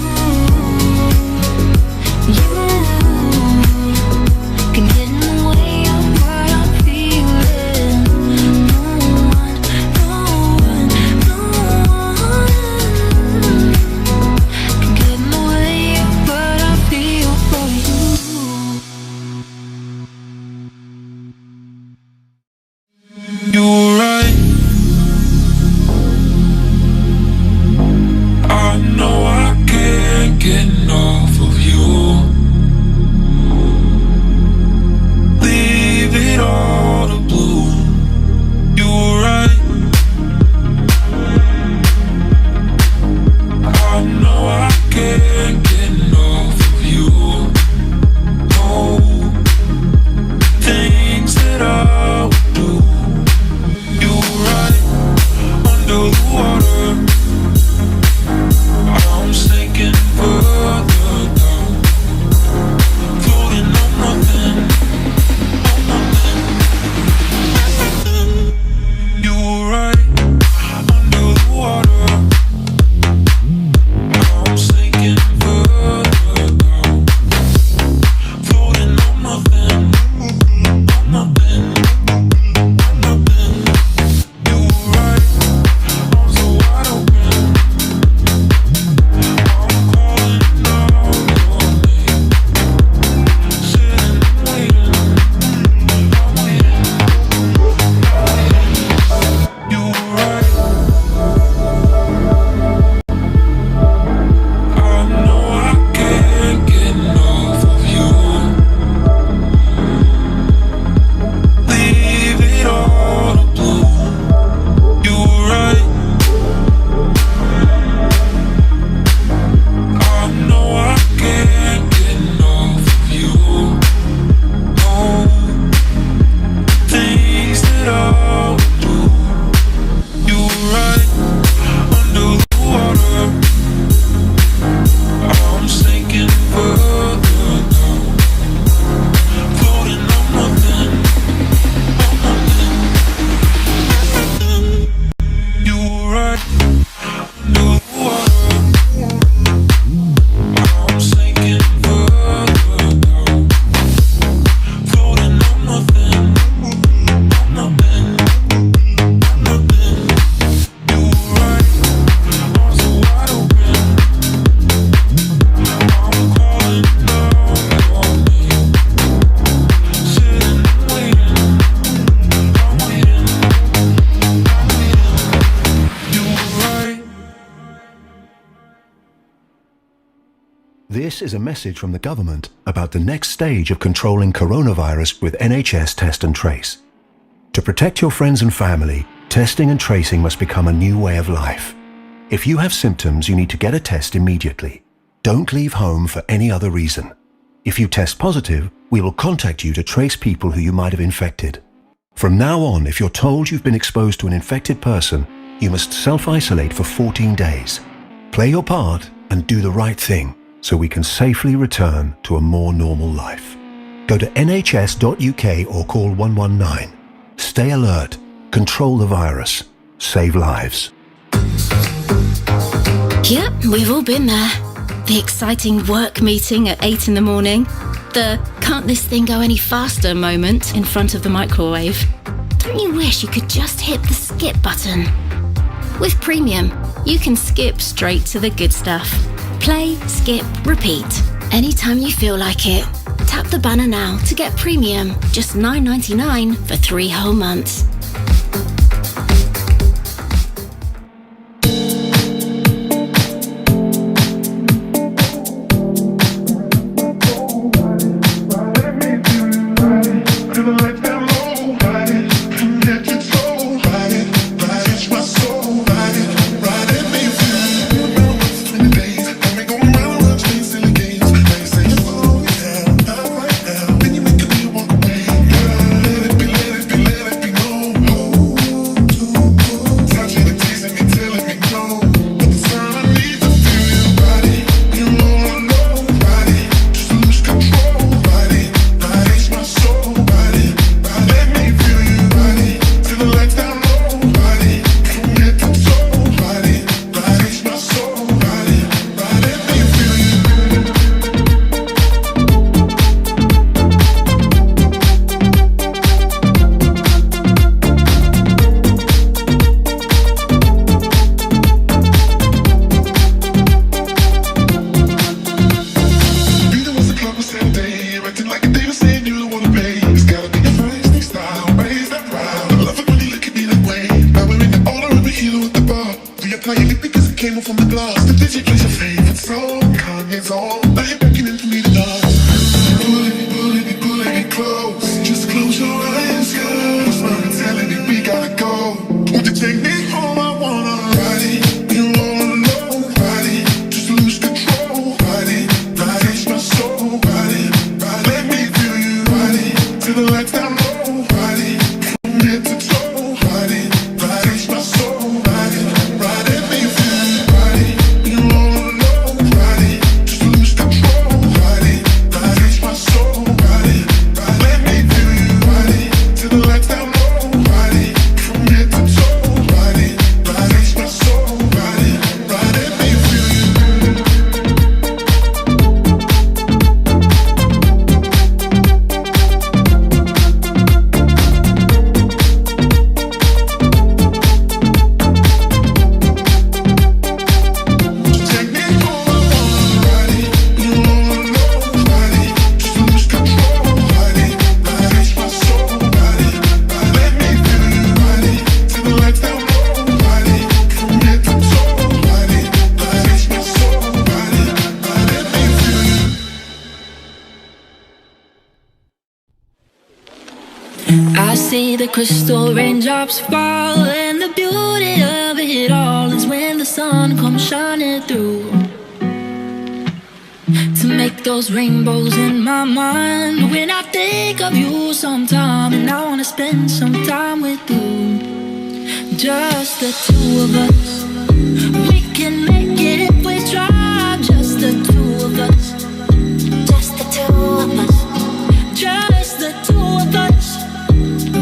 This is a message from the government about the next stage of controlling coronavirus with NHS Test and Trace. To protect your friends and family, testing and tracing must become a new way of life. If you have symptoms, you need to get a test immediately. Don't leave home for any other reason. If you test positive, we will contact you to trace people who you might have infected. From now on, if you're told you've been exposed to an infected person, you must self-isolate for 14 days. Play your part and do the right thing so we can safely return to a more normal life. Go to nhs.uk or call 119. Stay alert, control the virus, save lives. Yep, we've all been there. The exciting work meeting at 8 in the morning. The can't this thing go any faster moment in front of the microwave. Don't you wish you could just hit the skip button? With Premium, you can skip straight to the good stuff. Play, skip, repeat. Anytime you feel like it. Tap the banner now to get Premium. Just $9.99 for 3 whole months. I see the crystal raindrops fall, and the beauty of it all is when the sun comes shining through to make those rainbows in my mind. When I think of you sometime, and I wanna spend some time with you, just the two of us. We can make it if we try, just the two of us. Just the two of us. Just the two of us.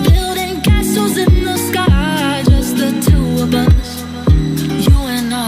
Building castles in the sky, just the two of us. You and I.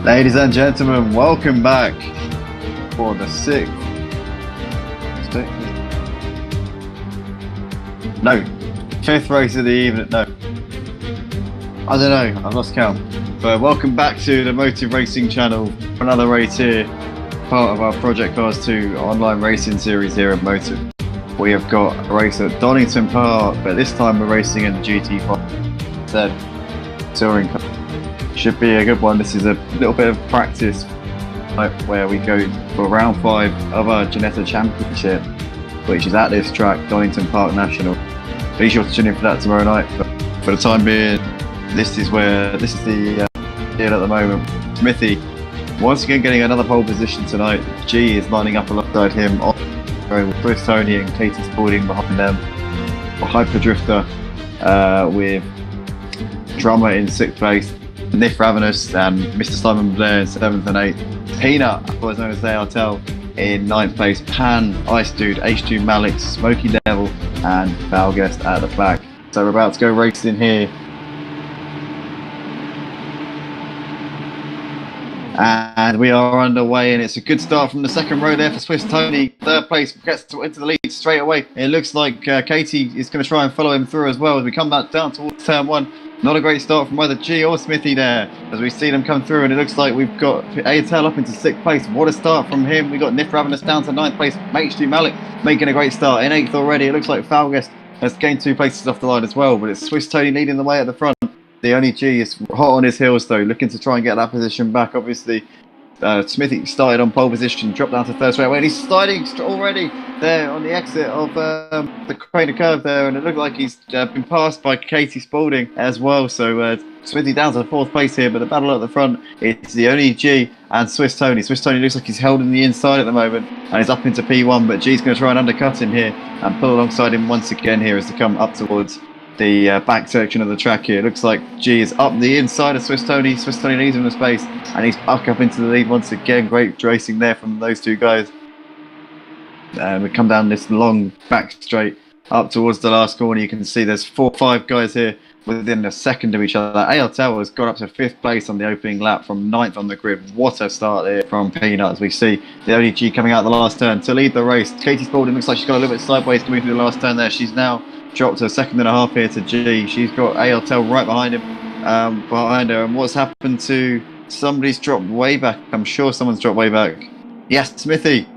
Ladies and gentlemen, welcome back for the fifth race of the evening. No, I don't know, I've lost count. But welcome back to the Motive Racing channel for another race here, part of our Project Cars 2 online racing series here at Motive. We have got a race at Donington Park, but this time we're racing in the GT5 instead. Touring car. Should be a good one. This is a little bit of practice where we go for round 5 of our Ginetta Championship, which is at this track, Donington Park National. Be sure to tune in for that tomorrow night. But for the time being, this is the deal at the moment. Smithy once again getting another pole position tonight. G is lining up alongside him with Chris Tony and Katie Spalding behind them. Hyper Drifter with Drummer in 6th place, Nif Ravenous and Mr. Simon Blair in 7th and 8th. Peanut, otherwise known as Artel, in 9th place. Pan, Ice Dude, H2 Malik, Smoky Devil and Valguest at the back. So we're about to go racing here. And we are underway, and it's a good start from the second row there for Swiss Tony. 3rd place gets into the lead straight away. It looks like Katie is going to try and follow him through as well as we come back down towards turn 1. Not a great start from either G or Smithy there as we see them come through, and it looks like we've got Airtel up into 6th place. What a start from him. We've got Nif Ravenous down to 9th place. H2 Malik making a great start in 8th already. It looks like Falguest has gained 2 places off the line as well, but it's Swiss Tony leading the way at the front. The only G is hot on his heels though, looking to try and get that position back. Obviously, Smithy started on pole position, dropped down to 3rd straight away, and he's sliding already there on the exit of the Crater Curve there, and it looked like he's been passed by Katie Spalding as well. So Smithy down to 4th place here, but the battle at the front, it's the only G and Swiss Tony. Swiss Tony looks like he's held in the inside at the moment, and he's up into P1, but G's going to try and undercut him here and pull alongside him once again here as they come up towards the back section of the track here. It looks like G is up the inside of Swiss Tony. Swiss Tony leads him in the space, and he's back up into the lead once again. Great racing there from those two guys. And we come down this long back straight up towards the last corner. You can see there's 4 or 5 guys here within a second of each other. ALTL has got up to 5th place on the opening lap from 9th on the grid. What a start there from Peanut as we see the only G coming out the last turn to lead the race. Katie Spalding looks like she's got a little bit sideways coming through the last turn there. She's now dropped to 2nd and a half here to G. She's got ALTL right behind her. And what's happened to somebody's dropped way back? I'm sure someone's dropped way back. Yes, Smithy.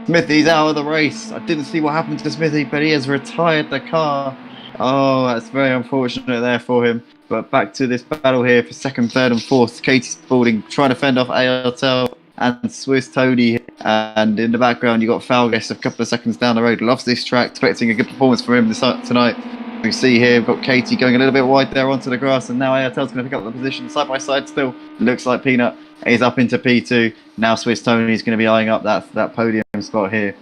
Smithy's out of the race. I didn't see what happened to Smithy, but he has retired the car. Oh, that's very unfortunate there for him. But back to this battle here for 2nd, 3rd and 4th. Katie Spalding trying to fend off ALTL and Swiss Tony, and in the background you got Falguest a couple of seconds down the road. Loves this track, expecting a good performance from him tonight. We see here we've got Katie going a little bit wide there onto the grass, and now ALTL's going to pick up the position side by side still. Looks like Peanut is up into P2. Now Swiss Tony is going to be eyeing up that podium spot here.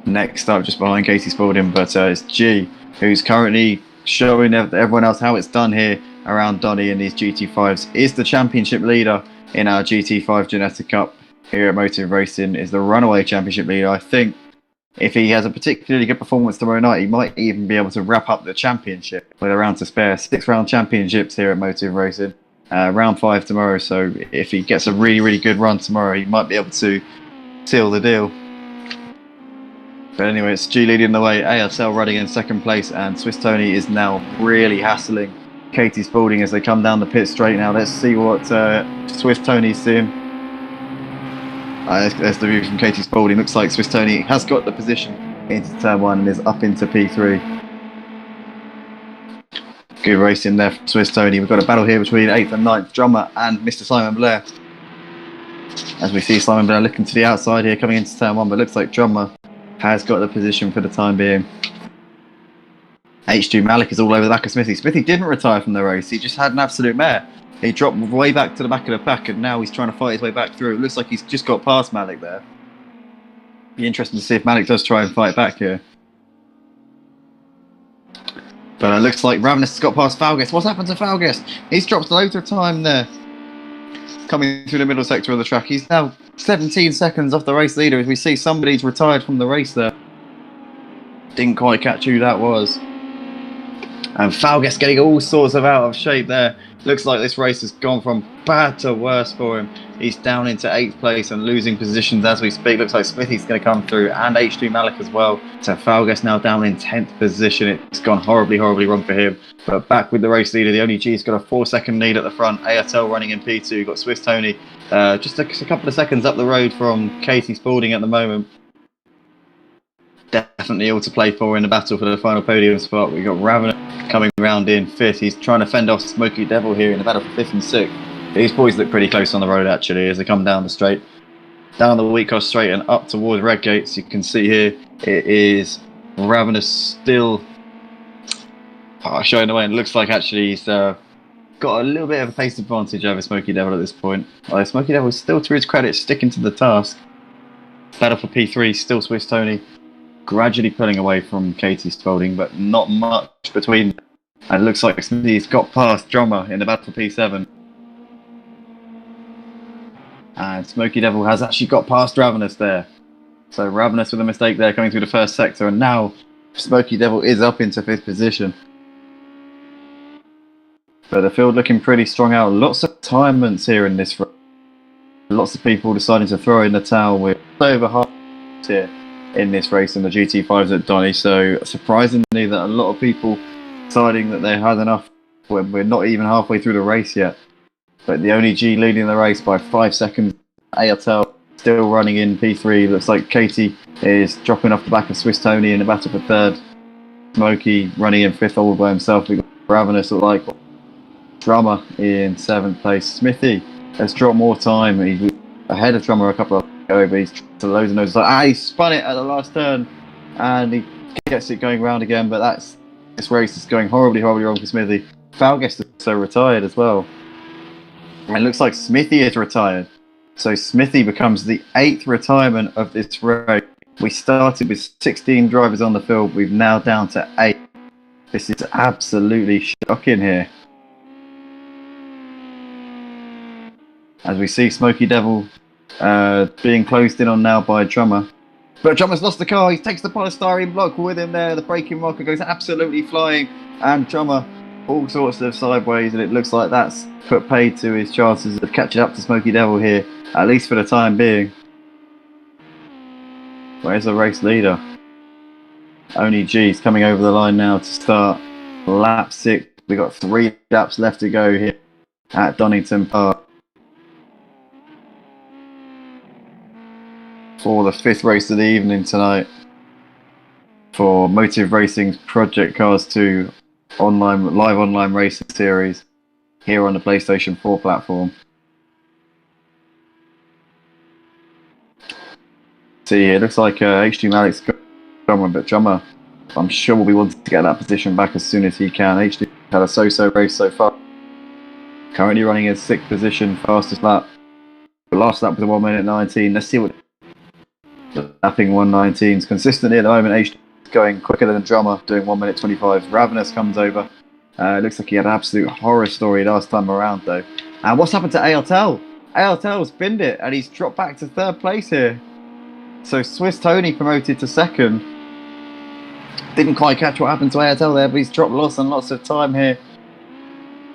Next up, just behind Katie Spalding, but it's G who's currently showing everyone else how it's done here around Donny in these GT5s. Is the championship leader in our GT5 Ginetta Cup here at Motive Racing, is the runaway championship leader. I think if he has a particularly good performance tomorrow night, he might even be able to wrap up the championship with a round to spare. 6 round championships here at Motive Racing. Round 5 tomorrow, so if he gets a really, really good run tomorrow, he might be able to seal the deal. But anyway, it's G leading the way, ASL running in 2nd place, and Swiss Tony is now really hassling Katie Spalding as they come down the pit straight now. Let's see what Swiss Tony's seeing. There's the view from Katie Spalding. Looks like Swiss Tony has got the position into turn 1 and is up into P3. Good racing there from Swiss Tony. We've got a battle here between 8th and 9th, Drummer and Mr. Simon Blair. As we see Simon Blair looking to the outside here coming into turn 1, but looks like Drummer has got the position for the time being. H2 Malik is all over the back of Smithy. Smithy didn't retire from the race, he just had an absolute mare. He dropped way back to the back of the pack, and now he's trying to fight his way back through. It looks like he's just got past Malik there. Be interesting to see if Malik does try and fight back here. But it looks like Ravenous has got past Falguest. What's happened to Falguest? He's dropped loads of time there. Coming through the middle sector of the track. He's now 17 seconds off the race leader as we see somebody's retired from the race there. Didn't quite catch who that was. And Falgas getting all sorts of out of shape there. Looks like this race has gone from bad to worse for him. He's down into 8th place and losing positions as we speak. Looks like Smithy's going to come through, and H2 Malik as well. So Falgas now down in 10th position. It's gone horribly, horribly wrong for him. But back with the race leader, the only G's got a 4-second lead at the front. ARTL running in P2. Got Swiss Tony just a couple of seconds up the road from Katie Spalding at the moment. Definitely all to play for in the battle for the final podium spot. We've got Ravenous coming round in 5th. He's trying to fend off Smoky Devil here in the battle for 5th and 6th. These boys look pretty close on the road actually as they come down the straight. Down the Wheatcross straight and up towards Redgates. You can see here it is Ravenous still showing the way, and it looks like actually he's got a little bit of a pace advantage over Smoky Devil at this point. Although Smoky Devil is still, to his credit, sticking to the task. Battle for P3, still Swiss Tony. Gradually pulling away from Katie Spalding, but not much between. And it looks like Smithy's got past Drummer in the battle for P7. And Smoky Devil has actually got past Ravenous there. So Ravenous with a mistake there coming through the first sector, and now Smoky Devil is up into 5th position. But the field looking pretty strong out. Lots of retirements here in this race. Lots of people deciding to throw in the towel with over half here in this race in the GT5s at Donny. So surprisingly that a lot of people deciding that they had enough when we're not even halfway through the race yet. But the only G leading the race by 5 seconds. ARTL still running in P3. Looks like Katie is dropping off the back of Swiss Tony in the battle for 3rd. Smokey running in 5th all by himself. We've got Ravenous look like Drummer in 7th place. Smithy has dropped more time. He's ahead of Drummer a couple of ago, but he's to loads of noses. He spun it at the last turn and he gets it going round again, but this race is going horribly, horribly wrong for Smithy. Falgas is also retired as well. And it looks like Smithy is retired. So Smithy becomes the 8th retirement of this race. We started with 16 drivers on the field. We've now down to 8. This is absolutely shocking here. As we see Smoky Devil being closed in on now by Drummer. But Drummer's lost the car. He takes the polystyrene block with him there. The braking rocker goes absolutely flying. And Drummer all sorts of sideways. And it looks like that's put paid to his chances of catching up to Smoky Devil here. At least for the time being. Where's the race leader? Only G's coming over the line now to start lap 6. We've got 3 laps left to go here at Donington Park. For the 5th race of the evening tonight for Motive Racing's Project Cars 2 live online racing series here on the PlayStation 4 platform. See, it looks like H2 Malik's got Drummer, but Drummer, I'm sure will be wanting to get that position back as soon as he can. H2 had a so-so race so far. Currently running in 6th position, fastest lap. The last lap was a 1 minute 19. Let's see what lapping 1:19s consistently at the moment. H going quicker than Drummer, doing 1 minute 25. Ravenous comes over. Looks like he had an absolute horror story last time around though. And what's happened to ARTL? ARTL's binned it and he's dropped back to 3rd place here. So Swiss Tony promoted to 2nd. Didn't quite catch what happened to ARTL there, but he's dropped lots and lots of time here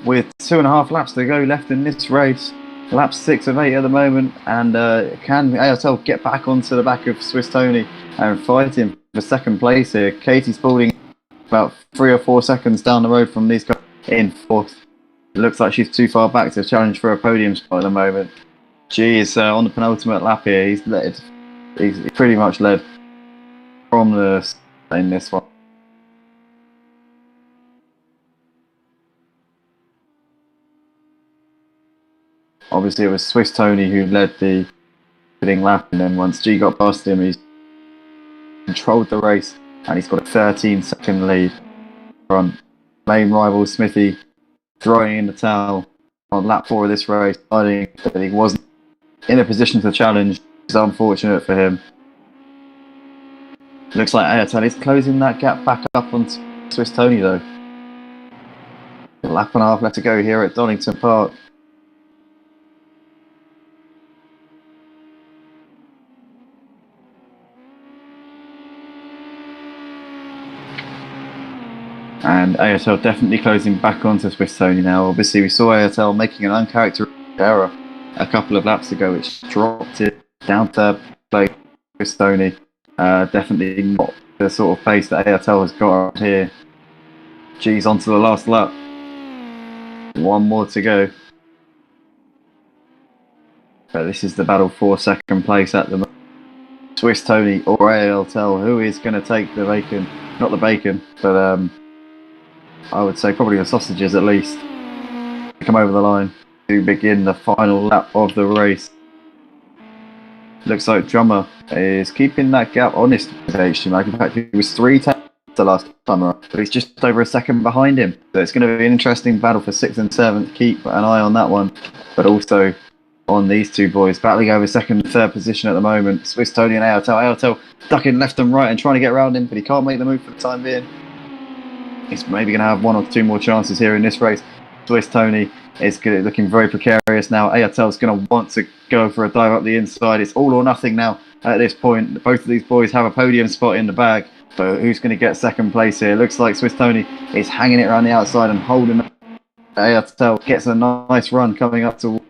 with 2.5 laps to go left in this race. Lap 6 of 8 at the moment, and can ARTL get back onto the back of Swiss Tony and fight him for 2nd place here? Katie Spalding about 3 or 4 seconds down the road from these guys in 4th. It looks like she's too far back to challenge for a podium spot at the moment. G is on the penultimate lap here. He's pretty much led from the in this one. Obviously, it was Swiss Tony who led the opening lap, and then once G got past him, he's controlled the race, and he's got a 13-second lead from main rival Smithy, throwing in the towel on lap 4 of this race, deciding that he wasn't in a position to challenge. It's unfortunate for him. Looks like ARTL is closing that gap back up on Swiss Tony, though. A lap and a half left to go here at Donington Park. And ASL definitely closing back onto Swiss Tony now. Obviously, we saw ASL making an uncharacteristic error a couple of laps ago, which dropped it down to play Swiss Tony. Definitely not the sort of pace that ASL has got out here. G's onto the last lap. One more to go. But this is the battle for second place at the moment. Swiss Tony or ASL, who is going to take the bacon? Not the bacon, but I would say probably the sausages at least. Come over the line to begin the final lap of the race. Looks like Drummer is keeping that gap honest with HT. In fact, he was 3 tenths the last time around, but he's just over a second behind him. So it's going to be an interesting battle for 6th and 7th. Keep an eye on that one, but also on these two boys battling over second and third position at the moment. Swiss Tony and AOTEL ducking left and right and trying to get around him, but he can't make the move for the time being. He's maybe going to have 1 or 2 more chances here in this race. Swiss Tony is looking very precarious now. AOTEL is going to want to go for a dive up the inside. It's all or nothing now at this point. Both of these boys have a podium spot in the bag, but who's going to get second place here? Looks like Swiss Tony is hanging it around the outside and holding up. AOTEL gets a nice run coming up to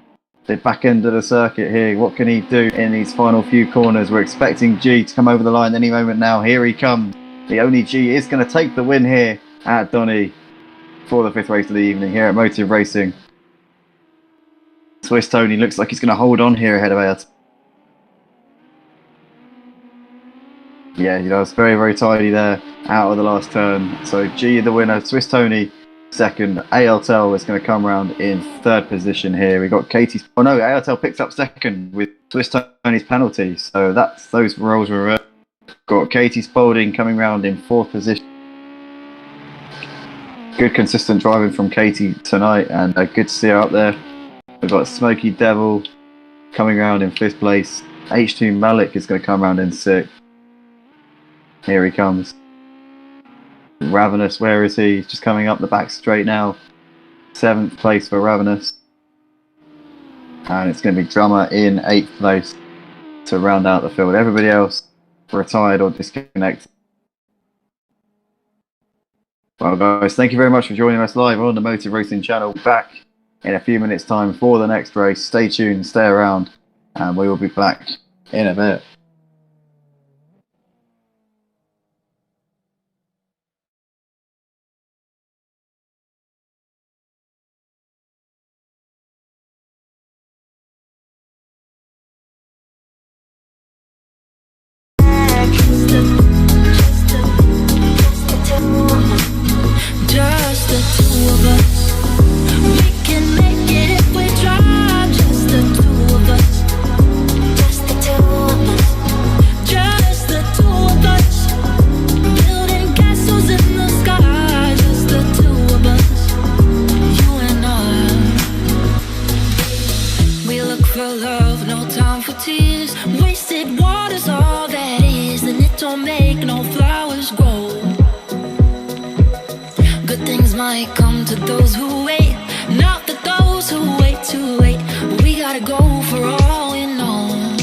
the back end of the circuit here. What can he do in these final few corners? We're expecting G to come over the line any moment now. Here he comes. The only G is going to take the win here at Donny for the 5th race of the evening here at Motive Racing. Swiss Tony looks like he's going to hold on here ahead of AOTEL. Yeah, he does. Very, very tidy there out of the last turn. So G the winner, Swiss Tony second. AOTEL is going to come around in 3rd position here. We got Katie's. Oh no, AOTEL picks up second with Swiss Tony's penalty. So that's those roles were reversed. Got Katie Spalding coming round in 4th position. Good consistent driving from Katie tonight, and good to see her up there. We've got Smoky Devil coming around in 5th place. H2 Malik is going to come around in 6th. Here he comes. Ravenous, where is he? He's just coming up the back straight now. 7th place for Ravenous. And it's going to be Drummer in 8th place to round out the field. Everybody else retired or disconnected. Well guys, thank you very much for joining us live on the Motive Racing channel. Back in a few minutes time for the next race. Stay tuned, stay around, and we will be back in a bit. Just the two of us. We can make it if we try. Just the two of us. Just the two of us. Just the two of us. Building castles in the sky. Just the two of us. You and I. We look for love, no time for tears. Wasted water's all that is, and it don't make no flowers grow. Good things might come to those who wait, not for those who wait too late. We gotta go for all we know.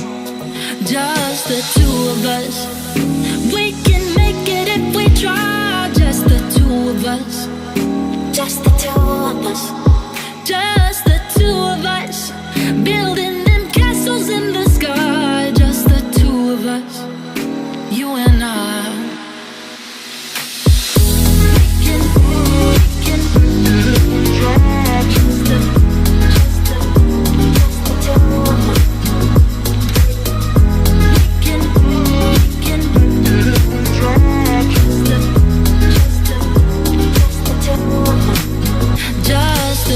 Just the two of us. We can make it if we try. Just the two of us. Just the two of us. Just the two of us. Building them castles in the sky. Just the two of us. You and I. Just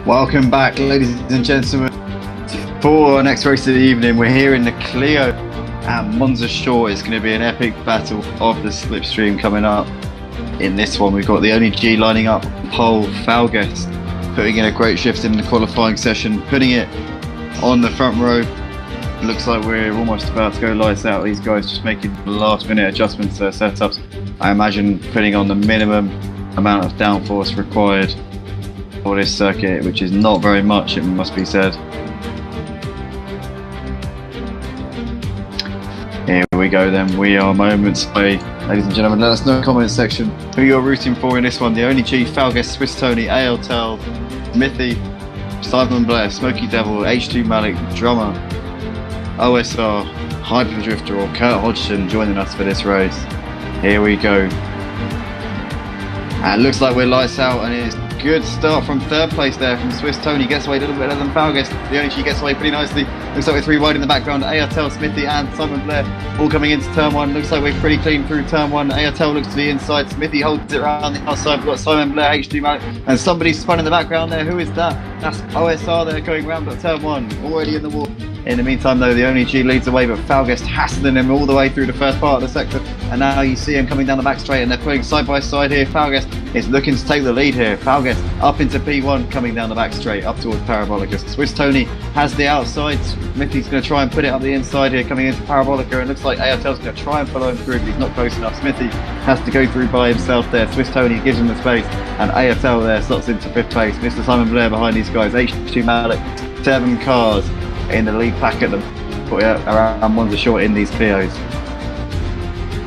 Welcome back, ladies and gentlemen, for our next race of the evening. We're here in the Clio at Monza Shore. It's going to be an epic battle of the slipstream coming up. In this one, we've got the only G lining up pole, Falguest, putting in a great shift in the qualifying session, putting it on the front row. Looks like we're almost about to go lights out. These guys just making last minute adjustments to their setups. I imagine putting on the minimum amount of downforce required for this circuit, which is not very much, it must be said. Here we go then, we are moments away. Ladies and gentlemen, let us know in the comment section who you're rooting for in this one. The only G, Falguest, Swiss Tony, ALTEL, Smithy, Simon Blair, Smoky Devil, H2 Malik, Drummer, OSR, Hyperdrifter or Kurt Hodgson joining us for this race. Here we go. And it looks like we're lights out, and it's a good start from third place there from Swiss Tony. Gets away a little bit better than Falguest. The only G gets away pretty nicely. Looks like we're three wide in the background. ARTEL, Smithy and Simon Blair all coming into turn one. Looks like we're pretty clean through turn one. ARTEL looks to the inside. Smithy holds it around the outside. We've got Simon Blair, H2 Malik, and somebody's spun in the background there. Who is that? That's OSR there going round at turn one. Already in the wall. In the meantime though, the only G leads away, but Falguest hassling him all the way through the first part of the sector, and now you see him coming down the back straight, and they're putting side by side here. Falguest is looking to take the lead here. Falguest up into P1, coming down the back straight up towards Parabolica. Swiss Tony has the outside. Smithy's going to try and put it up the inside here, coming into Parabolica, and looks like ARTEL's going to try and follow him through, but he's not close enough. Smithy has to go through by himself there. Swiss Tony gives him the space, and ARTEL there slots into fifth place. Mr. Simon Blair behind these guys. H2 Malik, 7 cars in the lead pack at the around Monza Short in these Clios.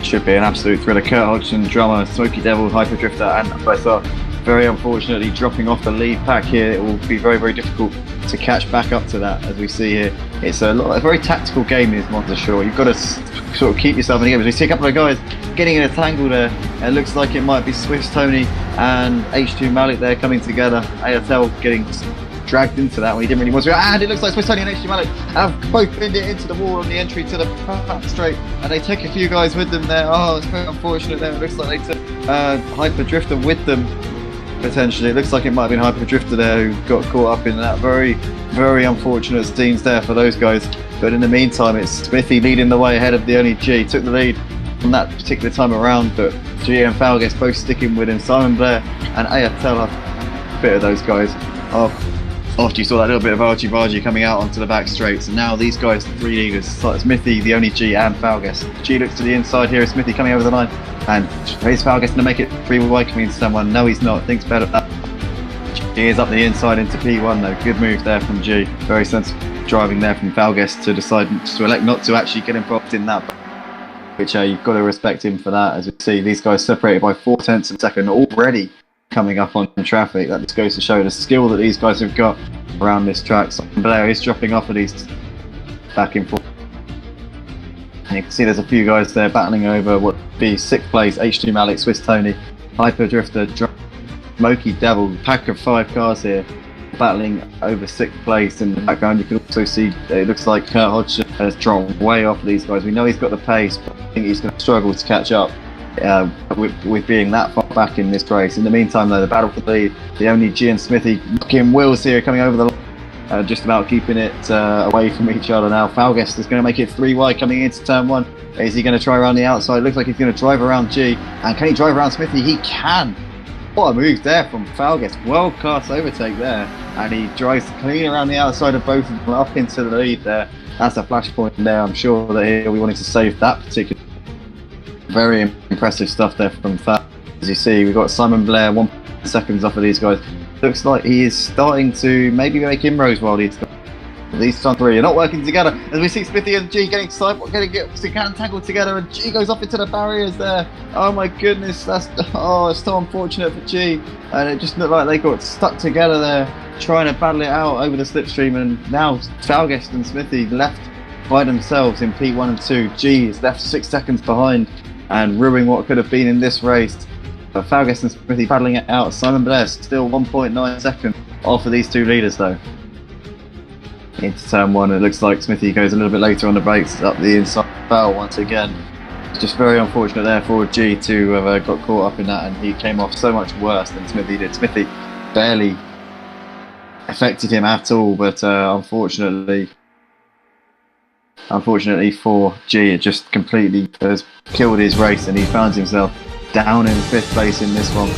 Should be an absolute thriller. Kurt Hodgson, Drummer, Smoky Devil, Hyperdrifter and OSR very unfortunately dropping off the lead pack here. It will be very, very difficult to catch back up to that, as we see here. It's a very tactical game, is Monza Short. You've got to sort of keep yourself in the game. As we see a couple of guys getting in a tangle there. It looks like it might be Swiss Tony and H2 Malik there coming together. ARTEL getting dragged into that when he didn't really want to. And it looks like Swiss Tony and H2 Malik have both pinned it into the wall on the entry to the back straight, and they take a few guys with them there. Oh, it's very unfortunate there. It looks like they took Hyperdrifter with them, potentially. It looks like it might have been Hyperdrifter there who got caught up in that. Very, very unfortunate scenes there for those guys. But in the meantime, it's Smithy leading the way ahead of the only G. Took the lead from that particular time around, but G and Falguest both sticking with him. Simon Blair and ARTEL have a bit of those guys off. After you saw that little bit of argy-bargy coming out onto the back straights, and now these guys, the three leaders, Smithy, the only G, and Falguest. G looks to the inside here, Smithy coming over the line, and is Falguest going to make it 3-wide coming into someone? No, he's not. Thinks better. G is up the inside into P1 though. Good move there from G. Very sensible driving there from Falguest to decide to elect not to actually get involved in that, which you've got to respect him for that. As we see, these guys separated by 0.4 of a second already coming up on traffic. That just goes to show the skill that these guys have got around this track. Simon Blair is dropping off of these back and forth, and you can see there's a few guys there battling over what would be 6th place. H2 Malik, Swiss Tony, Hyperdrifter, Smoky Devil, pack of 5 cars here battling over 6th place. In the background you can also see it looks like Kurt Hodgson has dropped way off of these guys. We know he's got the pace, but I think he's going to struggle to catch up with being that far back in this race. In the meantime though, the battle for the lead, the only G and Smithy knocking wheels here, coming over the line, just about keeping it away from each other now. Falguest is going to make it 3-wide coming into turn 1. Is he going to try around the outside? Looks like he's going to drive around G, and can he drive around Smithy? He can. What a move there from Falguest. World class overtake there, and he drives clean around the outside of both of them up into the lead there. That's a flashpoint there. I'm sure that he'll be wanting to save that particular. Very impressive stuff there from Fat. As you see, we've got Simon Blair 1 seconds off of these guys. Looks like he is starting to maybe make inroads while these three are not working together. As we see Smithy and G getting tangled together, and G goes off into the barriers there. Oh my goodness, it's so unfortunate for G. And it just looked like they got stuck together there, trying to battle it out over the slipstream. And now Falguest and Smithy left by themselves in P1 and 2. G is left 6 seconds behind and ruining what could have been in this race. But Falguest and Smithy battling it out. Simon Blair still 1.9 seconds off of these two leaders though. Into turn 1, it looks like Smithy goes a little bit later on the brakes, up the inside foul once again. It's just very unfortunate there for G to have got caught up in that, and he came off so much worse than Smithy did. Smithy barely affected him at all, but unfortunately for G, it just completely has killed his race, and he finds himself down in 5th place in this one.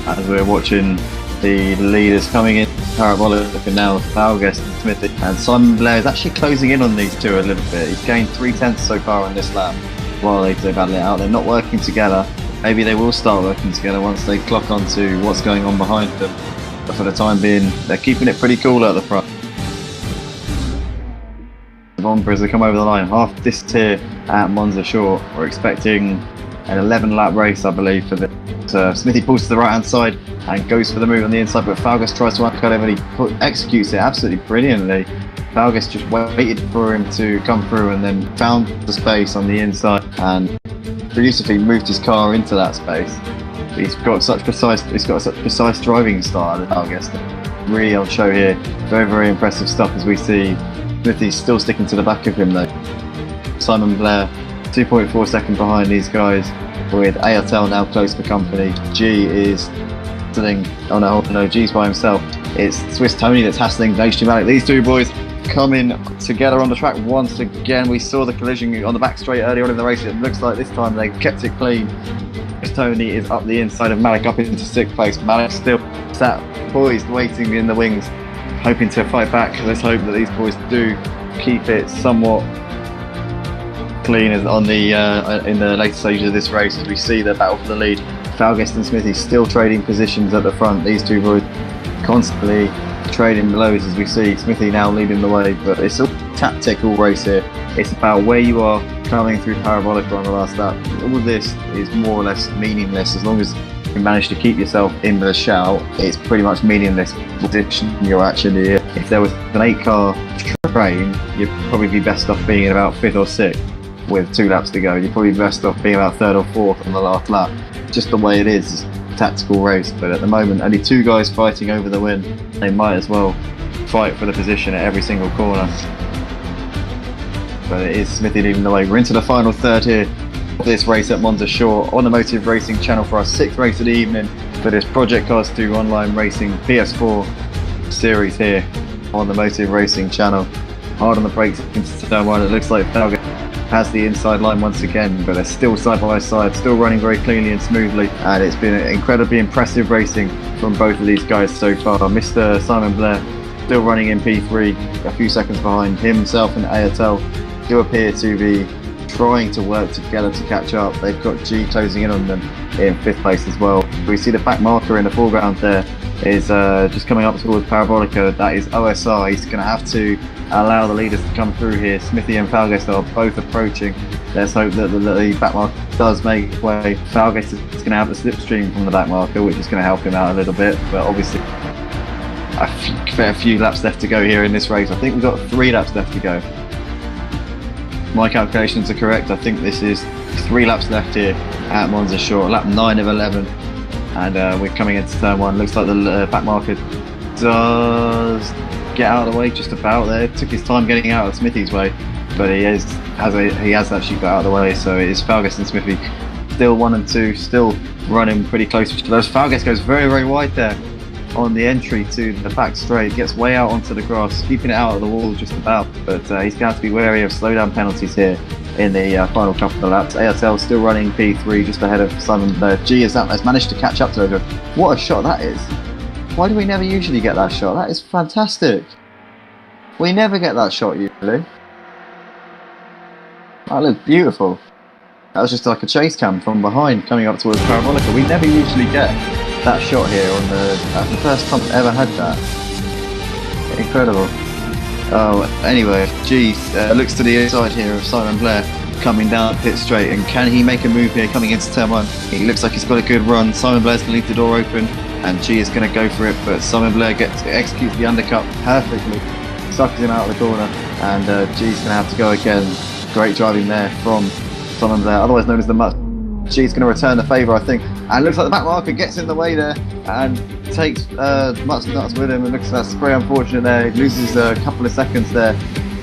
As we're watching the leaders coming in, Parabolic and now Falguest and Smithy, and Simon Blair is actually closing in on these two a little bit. He's gained 3/10 so far on this lap while they battle it out. They're not working together. Maybe they will start working together once they clock onto what's going on behind them. But for the time being, they're keeping it pretty cool at the front. The Bombers have come over the line, half distance here at Monza Short. We're expecting an 11-lap race, I believe, for this. Smithy pulls to the right-hand side and goes for the move on the inside, but Falguest tries to undercut him and he executes it absolutely brilliantly. Falguest just waited for him to come through and then found the space on the inside and beautifully moved his car into that space. He's got such precise driving style, Falguest. Really on show here. Very, very impressive stuff as we see Smithy's still sticking to the back of him though. Simon Blair 2.4 seconds behind these guys, with ARTL now close for company. G is sitting, oh no, G's by himself. It's Swiss Tony that's hassling H2 Malik. These two boys coming together on the track once again. We saw the collision on the back straight earlier on in the race. It looks like this time they kept it clean. Swiss Tony is up the inside of Malik, up into 6th place. Malik still sat poised, waiting in the wings, hoping to fight back. Let's hope that these boys do keep it somewhat clean on the in the later stages of this race as we see the battle for the lead. Falguest and Smithy still trading positions at the front. These two boys constantly trading blows as we see Smithy now leading the way, but it's a tactical race here. It's about where you are coming through Parabolica on the last lap. All of this is more or less meaningless as long as you manage to keep yourself in the shout. It's pretty much meaningless position you're actually in. If there was an 8-car train, you'd probably be best off being in about 5th or 6th. With 2 laps to go, you're probably best off being about 3rd or 4th on the last lap. Just the way it is, tactical race. But at the moment, only 2 guys fighting over the win. They might as well fight for the position at every single corner. But it is Smithy leading the way. We're into the final third here of this race at Monza Short on the Motive Racing channel for our 6th race of the evening for this Project Cars 2 online racing PS4 series here on the Motive Racing channel. Hard on the brakes into turn 1. It looks like Falguest has the inside line once again, but they're still side by side, still running very cleanly and smoothly, and it's been incredibly impressive racing from both of these guys so far. Mr. Simon Blair still running in P3, a few seconds behind himself, and ARTL do appear to be trying to work together to catch up. They've got G closing in on them in 5th place as well. We see the back marker in the foreground there is just coming up towards Parabolica. That is OSR. He's going to have to allow the leaders to come through here. Smithy and Falguest are both approaching. Let's hope that the back marker does make way. Falguest is going to have the slipstream from the back marker, which is going to help him out a little bit, but obviously a few laps left to go here in this race. I think we've got 3 laps left to go. My calculations are correct. I think this is 3 laps left here at Monza Short, lap 9 of 11, and we're coming into turn 1. Looks like the back marker does get out of the way just about there. It took his time getting out of Smithy's way, but he has actually got out of the way. So it is Falguest and Smithy still 1 and 2, still running pretty close to each other. Falguest goes very, very wide there on the entry to the back straight, gets way out onto the grass, keeping it out of the wall just about, but he's going to have to be wary of slowdown penalties here in the final couple of laps. ARTL still running P3 just ahead of Simon Blair. G has managed to catch up to him. What a shot that is. Why do we never usually get that shot? That is fantastic. We never get that shot usually. That looks beautiful. That was just like a chase cam from behind coming up towards Parabolica. We never usually get that shot here on that's the first time I've ever had that. Incredible. Oh, anyway, G looks to the inside here of Simon Blair coming down pit straight, and can he make a move here coming into turn 1? He looks like he's got a good run. Simon Blair's going to leave the door open, and G is going to go for it, but Simon Blair executes the undercut perfectly, suckers him out of the corner, and G's going to have to go again. Great driving there from Simon Blair, otherwise known as the Mutt. G's going to return the favour, I think, and looks like the back marker gets in the way there and takes Mutt's nuts with him. It looks like that's very unfortunate there. He loses a couple of seconds there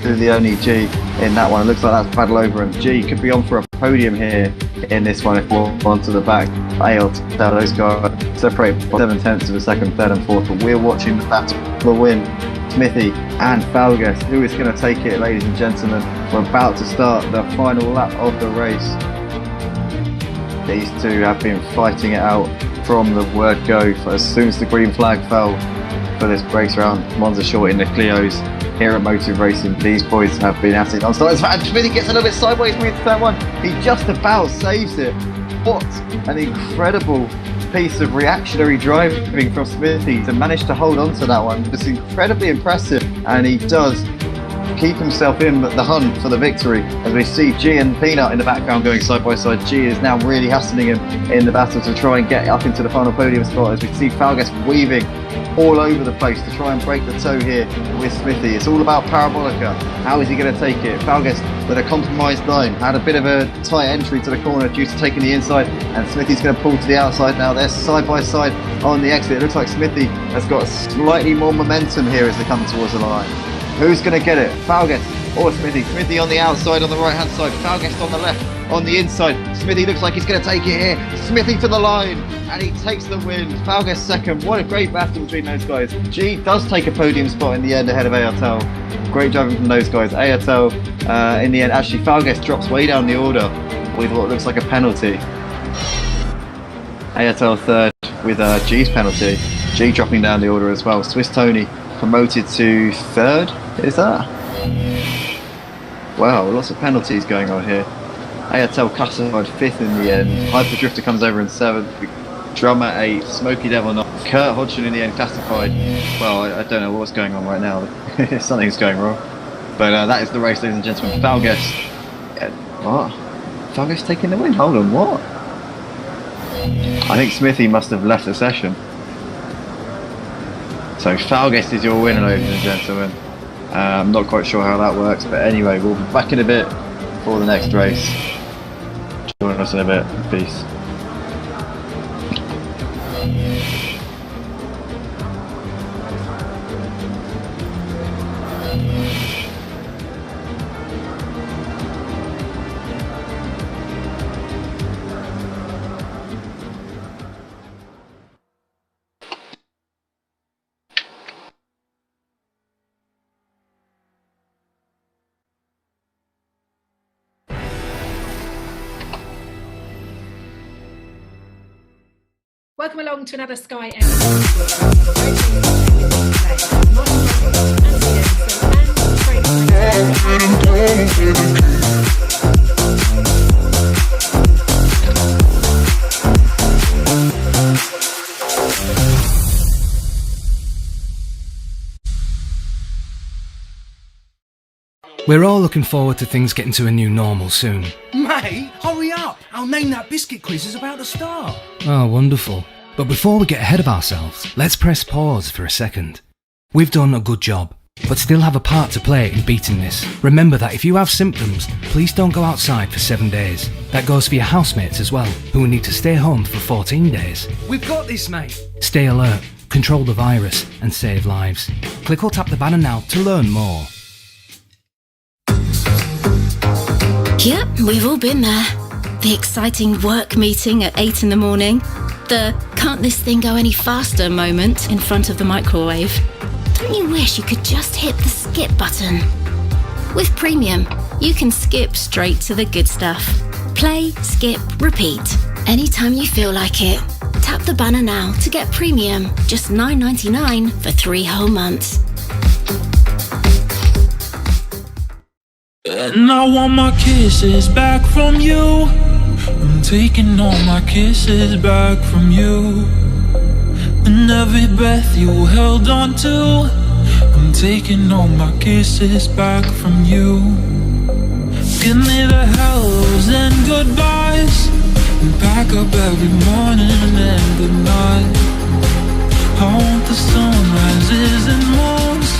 to the only G in that one. It looks like that's battle over, and G could be on for a podium here in this one if one to the back. AOT, those guys separate by 7/10 of a second, third and fourth, but we're watching the battle for the win. Smithy and Falgas, who is going to take it, ladies and gentlemen? We're about to start the final lap of the race. These two have been fighting it out from the word go. For as soon as the green flag fell for this race round, Monza short in the Clios here at Motive Racing. These boys have been at it non-stop. And Smithy gets a little bit sideways from the third one. He just about saves it. What an incredible piece of reactionary driving from Smithy to manage to hold on to that one. It's incredibly impressive, and he does keep himself in the hunt for the victory, as we see G and Peanut in the background going side by side. G is now really hassling him in the battle to try and get up into the final podium spot, as we see Falgas weaving all over the place to try and break the toe here with Smithy. It's all about Parabolica. How is he going to take it? Falgas with a compromised line, had a bit of a tight entry to the corner due to taking the inside, and Smithy's going to pull to the outside now. They're side by side on the exit. It looks like Smithy has got slightly more momentum here as they come towards the line. Who's going to get it? Falgas or Smithy? Smithy on the outside on the right hand side, Falgas on the left on the inside. Smithy looks like he's going to take it here. Smithy to the line, and he takes the win. Falgas second. What a great battle between those guys. G does take a podium spot in the end ahead of Ayartel. Great driving from those guys. Ayartel in the end, actually Falgas drops way down the order with what looks like a penalty. Ayartel third with G's penalty. G dropping down the order as well. Swiss Tony promoted to third, is that? Wow, lots of penalties going on here. Ayartel classified fifth in the end. Hyper Drifter comes over in seventh. Drummer 8, Smoky Devil 9. Kurt Hodgson in the end classified. Well, I don't know what's going on right now. Something's going wrong. But that is the race, ladies and gentlemen. Falgas. What? Falgas taking the win? Hold on, what? I think Smithy must have left the session. So Falgas is your winner, ladies and gentlemen. I'm not quite sure how that works, but anyway, we'll be back in a bit for the next race. Join us in a bit. Peace. Welcome along to another Sky We're all looking forward to things getting to a new normal soon. Mate, hurry up! Our Name That Biscuit quiz is about to start. Oh, wonderful. But before we get ahead of ourselves, let's press pause for a second. We've done a good job, but still have a part to play in beating this. Remember that if you have symptoms, please don't go outside for 7 days. That goes for your housemates as well, who will need to stay home for 14 days. We've got this, mate. Stay alert, control the virus, and save lives. Click or tap the banner now to learn more. Yep, we've all been there. The exciting work meeting at 8 in the morning. The can't this thing go any faster moment in front of the microwave. Don't you wish you could just hit the skip button? With Premium, you can skip straight to the good stuff. Play, skip, repeat. Anytime you feel like it. Tap the banner now to get Premium. Just $9.99 for 3 whole months. And I want my kisses back from you. I'm taking all my kisses back from you. And every breath you held on to, I'm taking all my kisses back from you. Give me the hellos and goodbyes, and pack up every morning and goodnight. I want the sunrises and moons.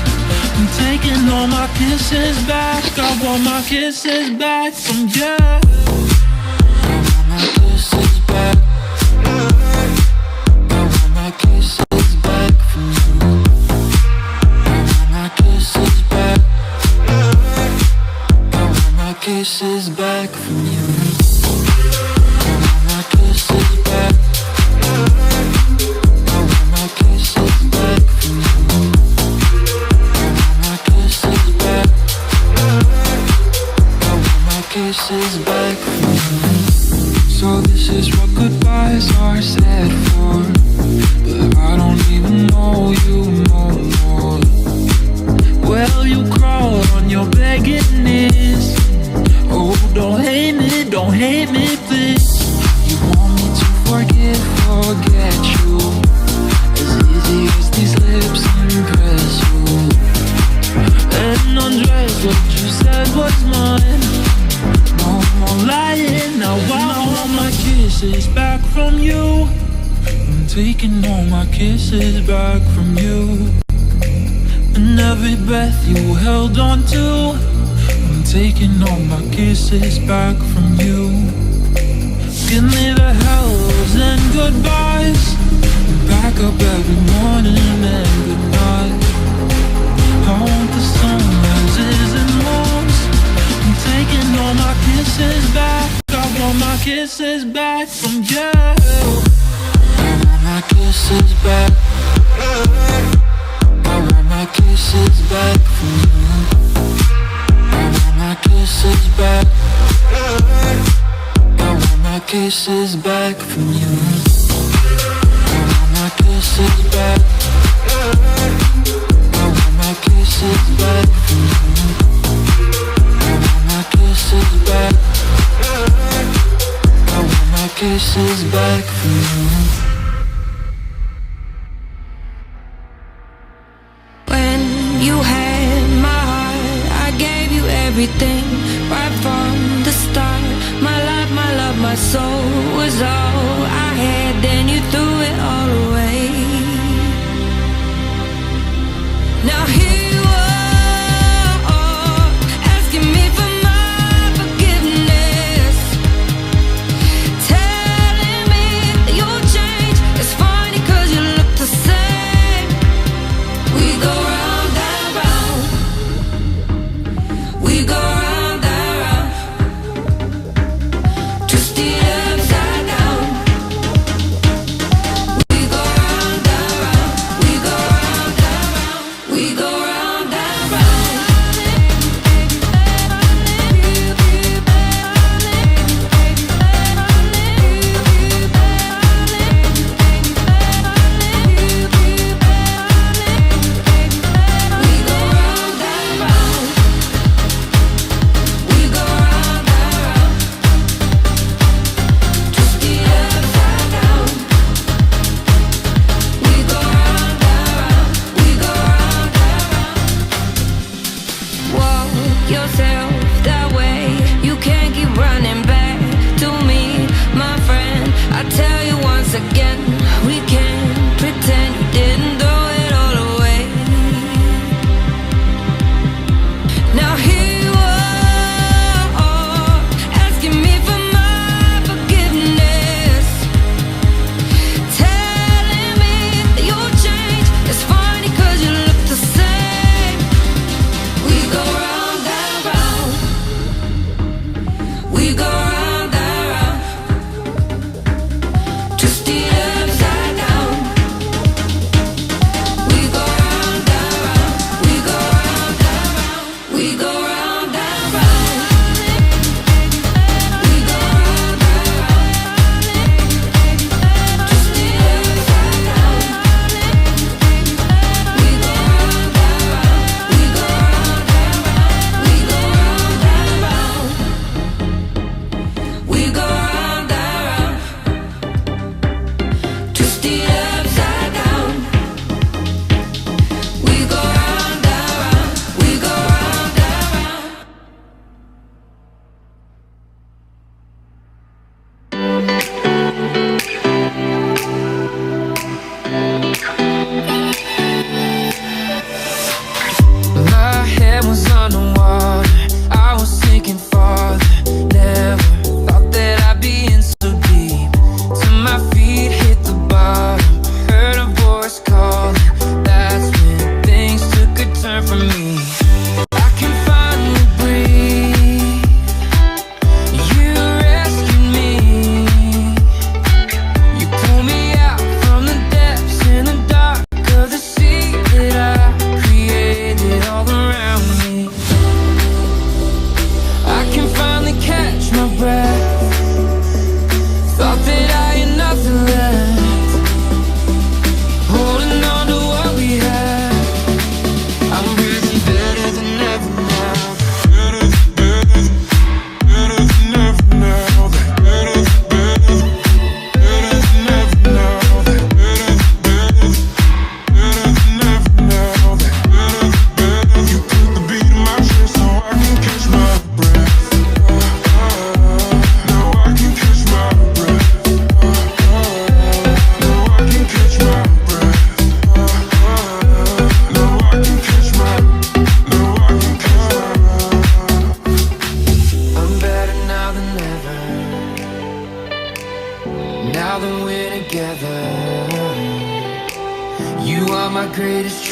I'm taking all my kisses back. I want my kisses back from you. I want my kisses back. I want my kisses back from you. I want my kisses back. I want my kisses back from you. my kisses back from you. And every breath you held on to, I'm taking all my kisses back from you. Give me the hellos and goodbyes, and back up every morning and goodnight. I want the sunrises and moons, I'm taking all my kisses back. I want my kisses back from you. I want my kisses back. I want my kisses back from you. I want my kisses back. I want my kisses back from you. I want my kisses back. I want my kisses back from you. I want my kisses back. I want my kisses back from you. When you had my heart, I gave you everything right from the start. My life, my love, my soul was all I had. Then you threw it all away. Now here you are, asking me for my forgiveness, telling me that you'll change. It's funny 'cause you look the same. We go round and round. We go round and round. Twisted upside down. We go round and round. We go round and round. We go round.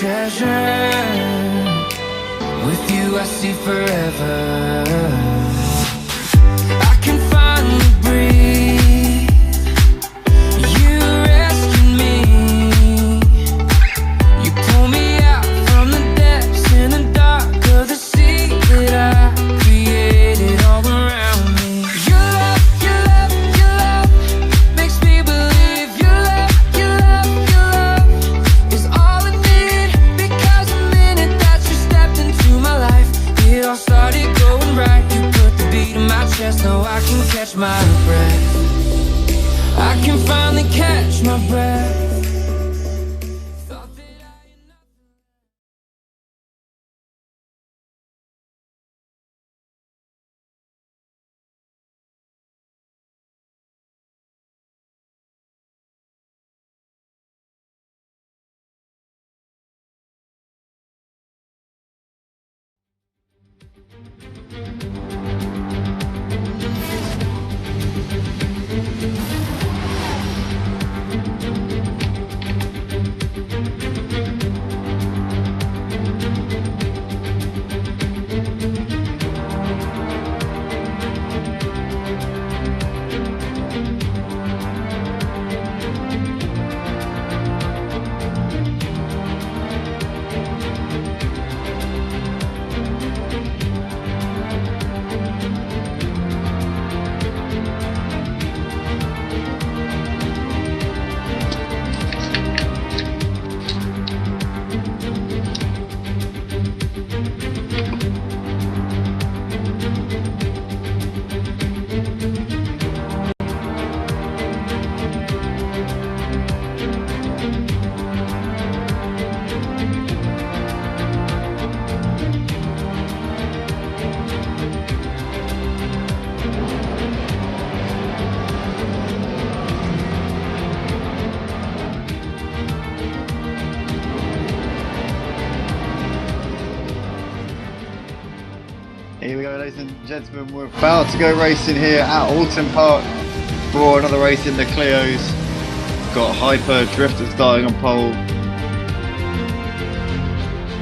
treasure. With you I see forever. I can finally breathe. You rescued me. You pull me out from the depths in the dark of the sea that I created all around me. Your love, your love, your love makes me believe. Your love, your love, your love is all I need. Because the minute that you stepped into my life, it all started going right. You put the beat in my chest, now I can catch my breath. I can finally catch my breath. Here we go, ladies and gentlemen, we're about to go racing here at Alton Park for another race in the Clios. Got Hyper Drifter starting on pole.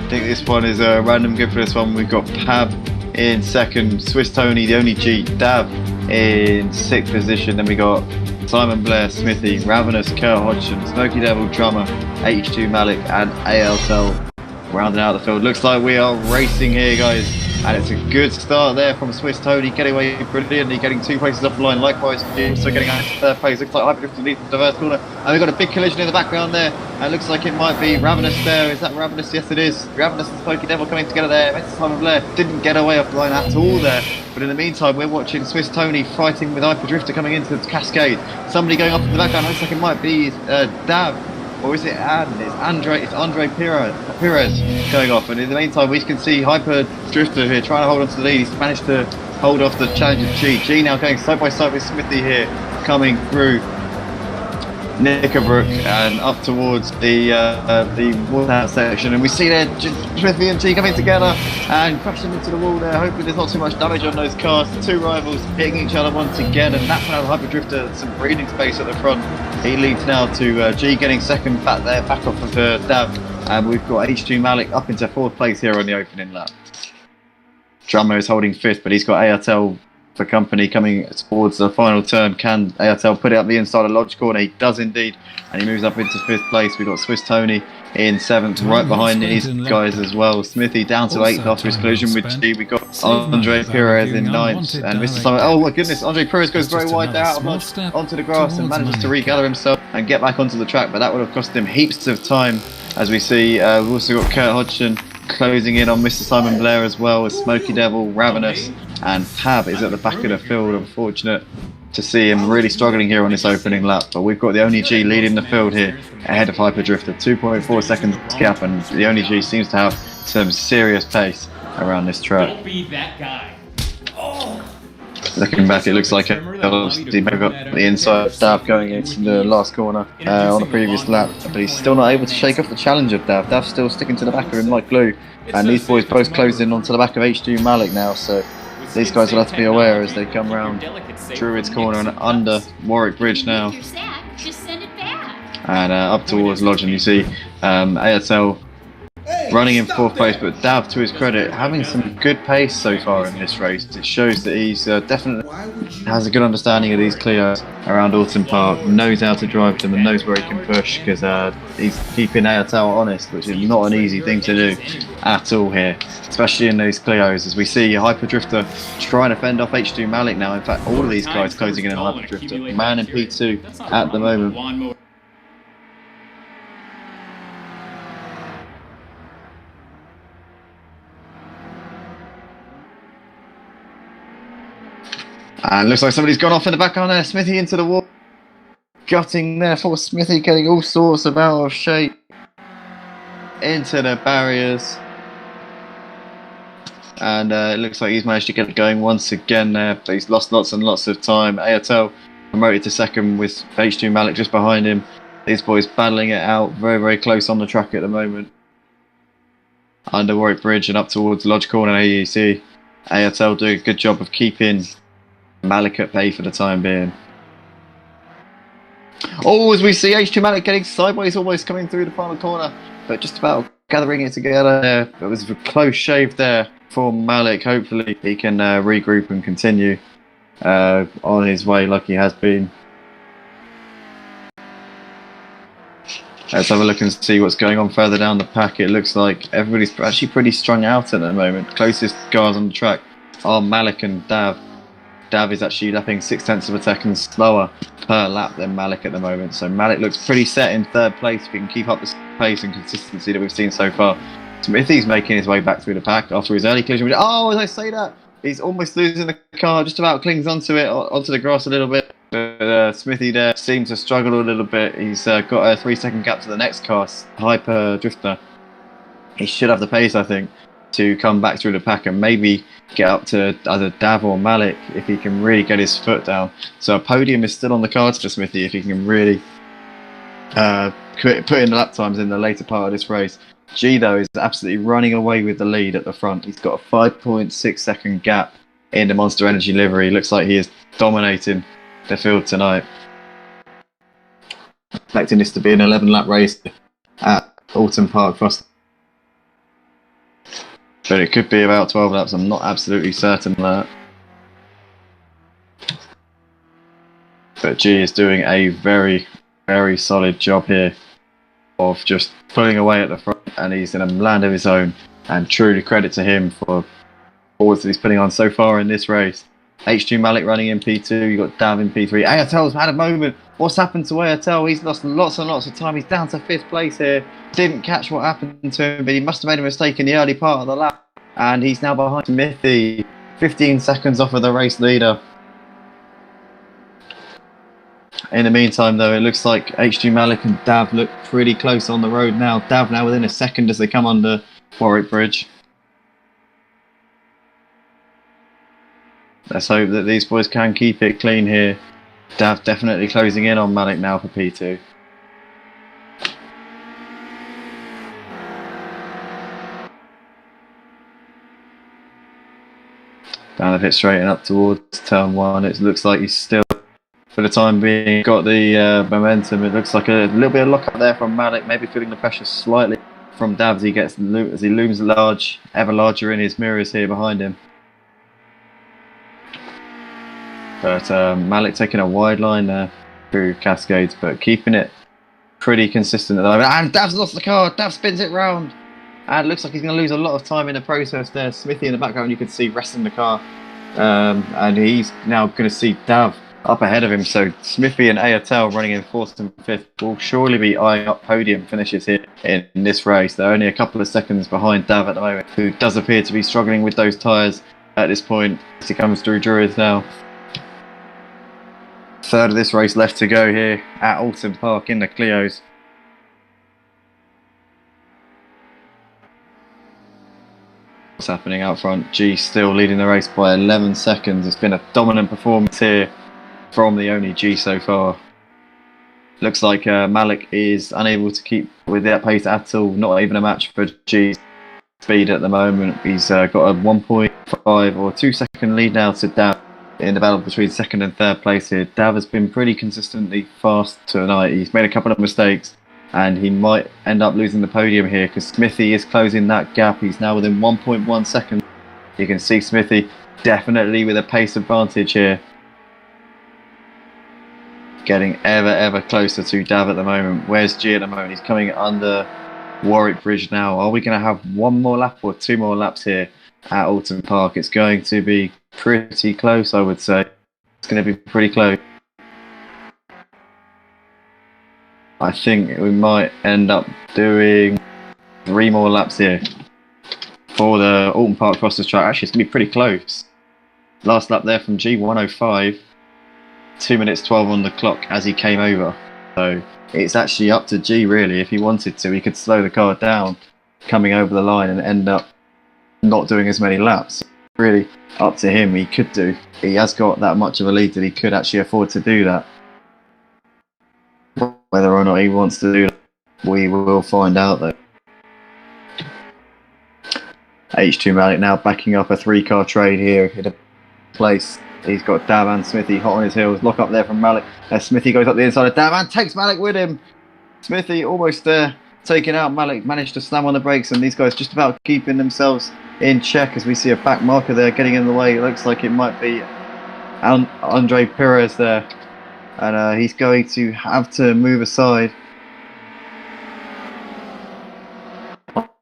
I think this one is a random good for this one. We've got Pab in second, Swiss Tony, the only G, Dav in sixth position. Then we got Simon Blair, Smithy, Ravenous, Kurt Hodgson, Smoky Devil, Drummer, H2 Malik and ALTL rounding out the field. Looks like we are racing here, guys. And it's a good start there from Swiss Tony, getting away brilliantly, getting 2 places off the line. Likewise, also getting out to third place. Looks like Hyperdrift leads the first corner. And we've got a big collision in the background there. And it looks like it might be Ravenous there. Is that Ravenous? Yes, it is. Ravenous and Smoky Devil coming together there. Mr. Simon Blair didn't get away off the line at all there. But in the meantime, we're watching Swiss Tony fighting with Hyperdrifter coming into the cascade. Somebody going off in the background. Looks like it might be Dav. Or is it It's Andre Perez going off. And in the meantime, we can see Hyper Drifter here trying to hold on to the lead. He's managed to hold off the challenger G. G now going side by side with Smithy here, coming through Knickerbrook and up towards the Waterhouse section. And we see there Smithy and G coming together and crashing into the wall there. Hopefully there's not too much damage on those cars. The two rivals hitting each other once again, and that's how Hyper Drifter some breathing space at the front. He leads now to G getting second back there, back off of Dav. And we've got H2 Malik up into fourth place here on the opening lap. Drummer is holding fifth, but he's got ARTL for company coming towards the final turn. Can ARTL put it up the inside of Lodge corner? He does indeed, and he moves up into fifth place. We've got Swiss Tony in seventh, right behind these guys as well. Smithy down to eighth after his collision with G. We've got Andre Perez in ninth, and Mr. Simon. Oh my goodness, Andre Perez goes very wide there out of Lodge onto the grass and manages to regather himself and get back onto the track, but that would have cost him heaps of time. As we see, we've also got Kurt Hodgson closing in on Mr. Simon Blair as well as Smoky Devil, Ravenous, and Pab is at the back of the field. Unfortunate to see him really struggling here on this opening lap, but we've got the only G leading the field here ahead of Hyperdrifter, 2.4 seconds gap, and the only G seems to have some serious pace around this track. Don't be that guy. Looking back, it looks like maybe got the inside Dav going into the last corner on the previous lap, but he's still not able to shake off the challenge of Dav. Dav's still sticking to the back of him like glue, and these boys both closing onto the back of H2 Malik now, so these guys will have to be aware as they come round Druid's corner and under Warwick Bridge now. Just send it back. And up towards Lodge, and you see ASL running in fourth place, but Dav, to his credit, having some good pace so far in this race. It shows that he's definitely has a good understanding of these Clios around Alton Park, knows how to drive them and knows where he can push, because he's keeping Ayatel honest, which is not an easy thing to do at all here, especially in these Clios, as we see Hyper Drifter trying to fend off H2 Malik now. In fact, all of these guys closing in on Hyper Drifter. Man in P2 at the moment. And looks like somebody's gone off in the back on there. Smithy into the wall. Gutting there for Smithy, getting all sorts of out of shape into the barriers. And it looks like he's managed to get it going once again there, but he's lost lots and lots of time. Ayatel promoted to second with H2 Malik just behind him. These boys battling it out, very, very close on the track at the moment. Under Warwick Bridge and up towards Lodge Corner AEC. Ayatel doing a good job of keeping Malik at bay for the time being. Oh, as we see H2 Malik getting sideways, almost coming through the final corner, but just about gathering it together. It was a close shave there for Malik. Hopefully he can regroup and continue on his way like he has been. Let's have a look and see what's going on further down the pack. It looks like everybody's actually pretty strung out at the moment. Closest cars on the track are Malik and Dav. Dav is actually lapping 0.6 of a second slower per lap than Malik at the moment. So Malik looks pretty set in third place if he can keep up the pace and consistency that we've seen so far. Smithy's making his way back through the pack after his early collision. Oh, as I say that, he's almost losing the car, just about clings onto it, onto the grass a little bit. But Smithy there seems to struggle a little bit. He's got a 3-second gap to the next car, Hyper Drifter. He should have the pace, I think, to come back through the pack and maybe get up to either Dav or Malik if he can really get his foot down. So a podium is still on the cards for Smithy if he can really put in the lap times in the later part of this race. G though is absolutely running away with the lead at the front. He's got a 5.6 second gap in the Monster Energy livery. Looks like he is dominating the field tonight. Expecting this to be an 11 lap race at Alton Park Frost. But it could be about 12 laps, I'm not absolutely certain of that. But G is doing a very, very solid job here of just pulling away at the front, and he's in a land of his own, and truly credit to him for forwards that he's putting on so far in this race. H2 Malik running in P2, you've got Dav in P3. Ayatel's had a moment. What's happened to Ayatel? He's lost lots and lots of time. He's down to 5th place here. Didn't catch what happened to him, but he must have made a mistake in the early part of the lap. And he's now behind Smithy, 15 seconds off of the race leader. In the meantime, though, it looks like H2 Malik and Dav look pretty close on the road now. Dav now within a second as they come under Warwick Bridge. Let's hope that these boys can keep it clean here. Dav definitely closing in on Malik now for P2. Down the pit straight and up towards turn 1. It looks like he's still, for the time being, got the momentum. It looks like a little bit of lock up there from Malik, maybe feeling the pressure slightly from Dav as he looms large, ever larger in his mirrors here behind him. But Malik taking a wide line there through Cascades, but keeping it pretty consistent at the moment. And Dav's lost the car. Dav spins it round. And it looks like he's going to lose a lot of time in the process there. Smithy in the background, you can see resting the car. And he's now going to see Dav up ahead of him. So Smithy and Ayatel running in 4th and 5th will surely be eyeing up podium finishes here in this race. They're only a couple of seconds behind Dav at the moment, who does appear to be struggling with those tyres at this point as he comes through Druids now. Third of this race left to go here at Alton Park in the Clios. What's happening out front? G still leading the race by 11 seconds. It's been a dominant performance here from the only G so far. Looks like Malik is unable to keep with that pace at all. Not even a match for G's speed at the moment. He's got a 1.5 or 2 second lead now to Dav in the battle between 2nd and 3rd place here. Dav has been pretty consistently fast tonight. He's made a couple of mistakes, and he might end up losing the podium here because Smithy is closing that gap. He's now within 1.1 seconds. You can see Smithy definitely with a pace advantage here. Getting ever closer to Dav at the moment. Where's G at the moment? He's coming under Warwick Bridge now. Are we going to have one more lap or two more laps here at Alton Park? It's going to be pretty close, I would say. It's going to be pretty close. I think we might end up doing 3 more laps here for the Alton Park Crosses track. Actually, it's going to be pretty close. Last lap there from G, 105. 2 minutes 12 on the clock as he came over. So it's actually up to G really. If he wanted to, he could slow the car down coming over the line and end up not doing as many laps. Really up to him. He could do. He has got that much of a lead that he could actually afford to do that. Whether or not he wants to do that, we will find out though. H2 Malik now backing up a 3-car trade here in a place. He's got Dav and Smithy hot on his heels. Lock up there from Malik. As Smithy goes up the inside of Dav and takes Malik with him. Smithy almost there, taking out Malik. Managed to slam on the brakes, and these guys just about keeping themselves in check as we see a back marker there getting in the way. It looks like it might be Andre Perez there. And he's going to have to move aside.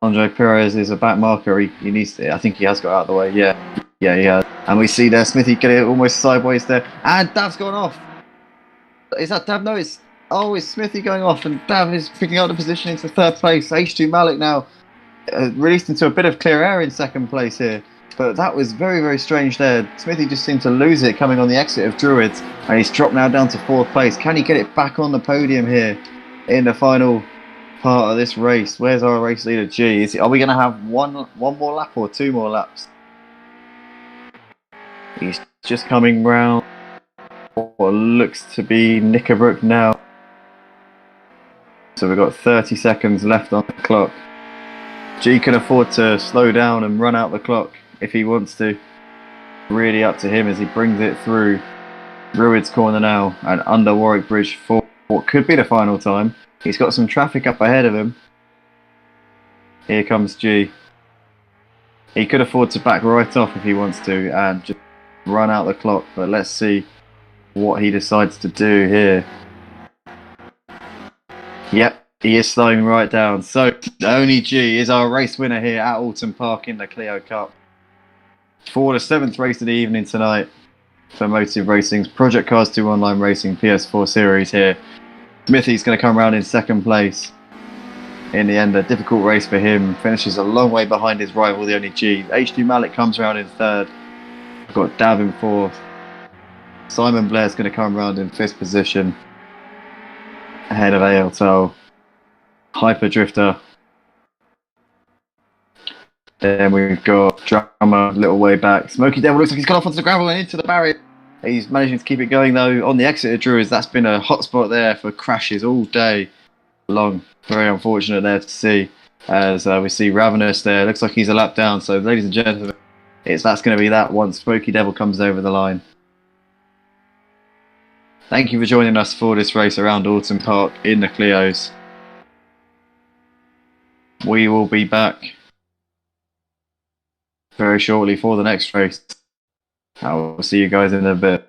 Andre Perez is a back marker. He needs to, I think he has got out of the way. Yeah, he has. And we see there Smithy getting it almost sideways there. And Dav's gone off. Is that Dav? No, it's Smithy going off. And Dav is picking up the position into 3rd place. H2 Malik now released into a bit of clear air in 2nd place here. But that was very strange there. Smithy just seemed to lose it coming on the exit of Druids. And he's dropped now down to 4th place. Can he get it back on the podium here in the final part of this race? Where's our race leader G? Are we going to have one more lap or 2 more laps? He's just coming round what looks to be Knickerbrook now. So we've got 30 seconds left on the clock. G can afford to slow down and run out the clock if he wants to. Really up to him as he brings it through Druids corner now and under Warwick Bridge for what could be the final time. He's got some traffic up ahead of him. Here comes G. He could afford to back right off if he wants to and just run out the clock, but let's see what he decides to do here. Yep, he is slowing right down. So only G is our race winner here at Alton Park in the Clio Cup for the 7th race of the evening tonight for Motive Racing's Project Cars 2 Online Racing PS4 series here. Smithy's going to come around in 2nd place. In the end, a difficult race for him. Finishes a long way behind his rival, the only G. H2 Malik comes around in 3rd. We've got Dav in 4th. Simon Blair's going to come around in 5th position. Ahead of ALTO. Hyper Drifter. Then we've got Drummer a little way back. Smoky Devil looks like he's gone off onto the gravel and into the barrier. He's managing to keep it going though on the exit of Druids. That's been a hot spot there for crashes all day long. Very unfortunate there to see as we see Ravenous there. Looks like he's a lap down. So ladies and gentlemen, that's going to be that once Smoky Devil comes over the line. Thank you for joining us for this race around Alton Park in the Clios. We will be back very shortly for the next race. I will see you guys in a bit.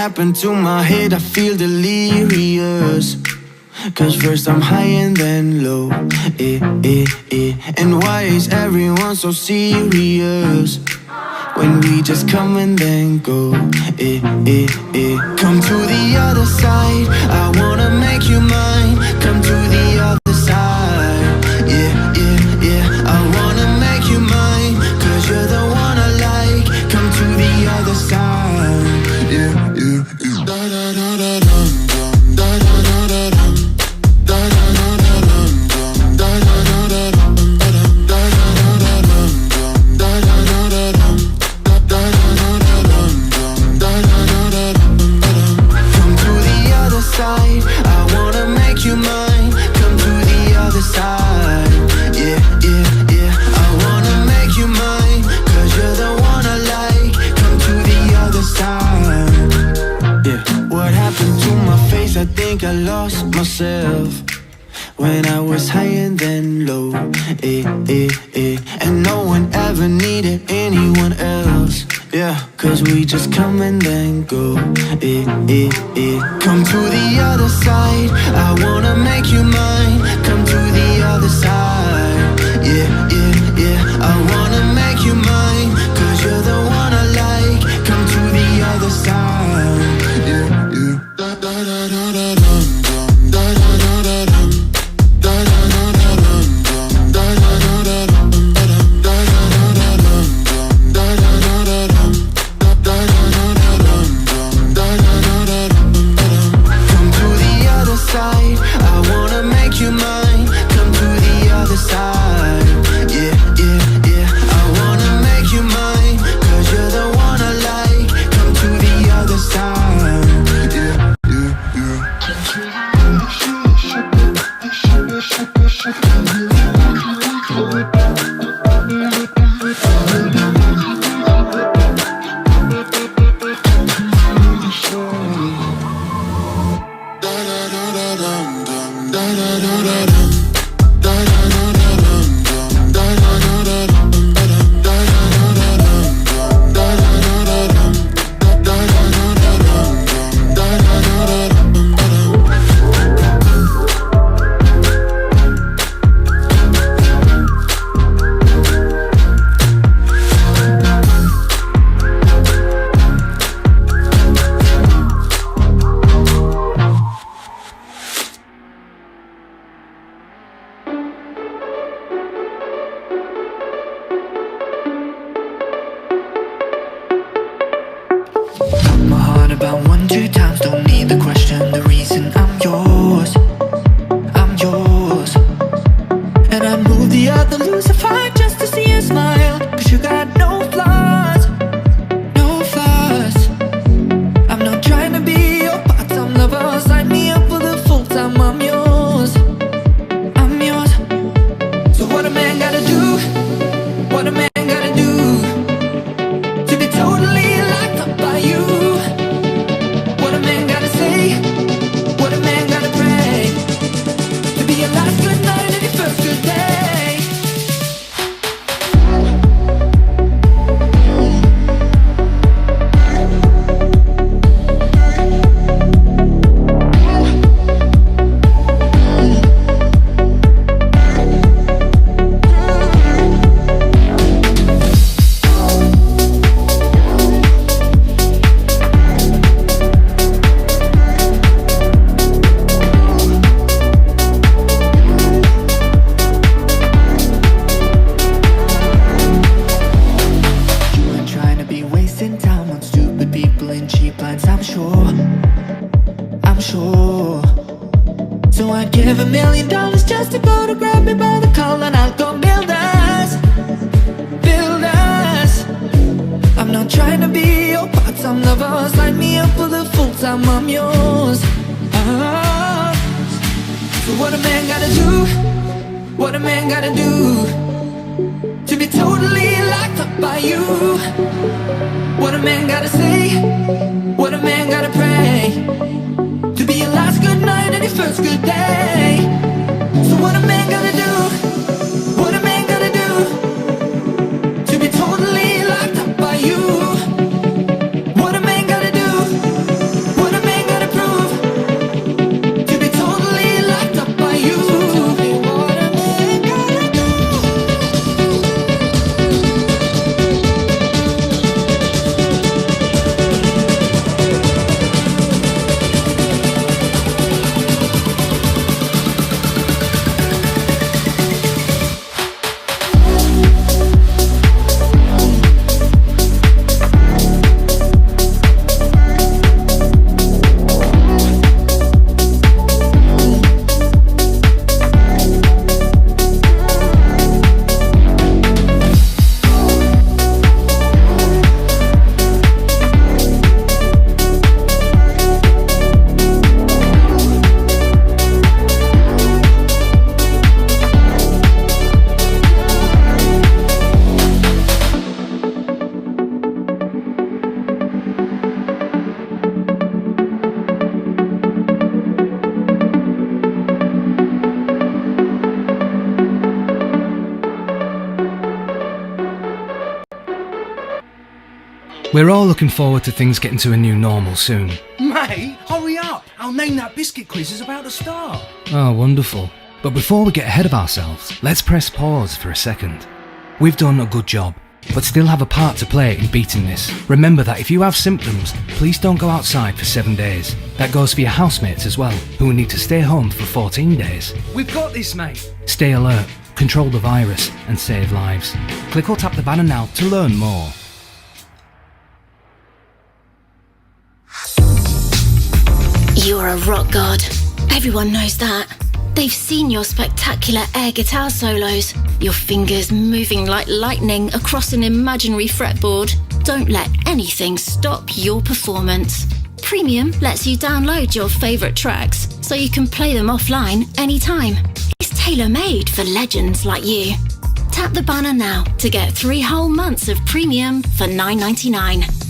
happened to my head? I feel delirious. Cause first I'm high and then low. And why is everyone so serious when we just come and then go? Come to the other side, I wanna make you mine. Come to the other side, I wanna make you mine, cause you're the one I like. Come to the other side, da da da da dum dum, da da da da dum, da da da da dum dum, da da da da dum, da da da da dum dum, da da da da dum, da da da da dum dum, da da da da dum. Come to the other side, I wanna make you mine. Come to the other side, I wanna make you mine, cause you're the one I like. Come to the other side. What happened to my face? I think I lost myself when I was high and then low. And no one ever needed anyone else. Cause we just come and then go. Come to the other side, I wanna make you mine. Come to the other side, I wanna make you mine, cause you're the one I like. Come to the other side, da da da da da dum dum, da da da da dum, da da da da dum dum, da da da da dum, da da da da dum dum, da da da da dum, da da da da dum dum, da da da da dum. Come to the other side, I wanna make you mine. Come to the other side, I wanna make you mine, cause you're the one I like. Come to the other side, my heart about 1-2 times, don't need the question, the reason. I'm yours, and I move the other loose if I just to see you smile, cause you got no flaws, no flaws. I'm not trying to be your part-time lover, sign me up for the full-time. I'm yours, so what a man gotta do, what a man gotta do to be totally locked up by you. What a man gotta say, what a man gotta pray to be your last good night and your first good day. So I'd give $1 million just to go to grab me by the collar and I'll go build us. I'm not trying to be your part-time lover, sign me up for the full-time. I'm yours. So what a man gotta do, what a man gotta do to be totally locked up by you. What a man gotta say, what a man gotta pray to be your last good night and your first good day. So what a man gotta do, what a man gotta do to be totally locked up by you. What a man gotta do, We're all looking forward to things getting to a new normal soon. Mate, hurry up! Our Name That Biscuit quiz is about to start. Oh, wonderful. But before we get ahead of ourselves, let's press pause for a second. We've done a good job, but still have a part to play in beating this. Remember that if you have symptoms, please don't go outside for 7 days. That goes for your housemates as well, who will need to stay home for 14 days. We've got this, mate. Stay alert, control the virus, and save lives. Click or tap the banner now to learn more. You're a rock god. Everyone knows that. They've seen your spectacular air guitar solos, your fingers moving like lightning across an imaginary fretboard. Don't let anything stop your performance. Premium lets you download your favourite tracks so you can play them offline anytime. It's tailor-made for legends like you. Tap the banner now to get 3 whole months of Premium for $9.99.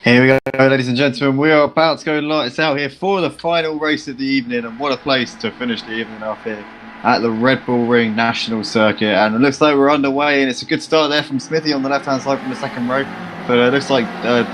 Here we go, ladies and gentlemen. We are about to go lights out here for the final race of the evening, and what a place to finish the evening off here at the Red Bull Ring National Circuit. And it looks like we're underway, and it's a good start there from Smithy on the left-hand side from the second row. But it looks like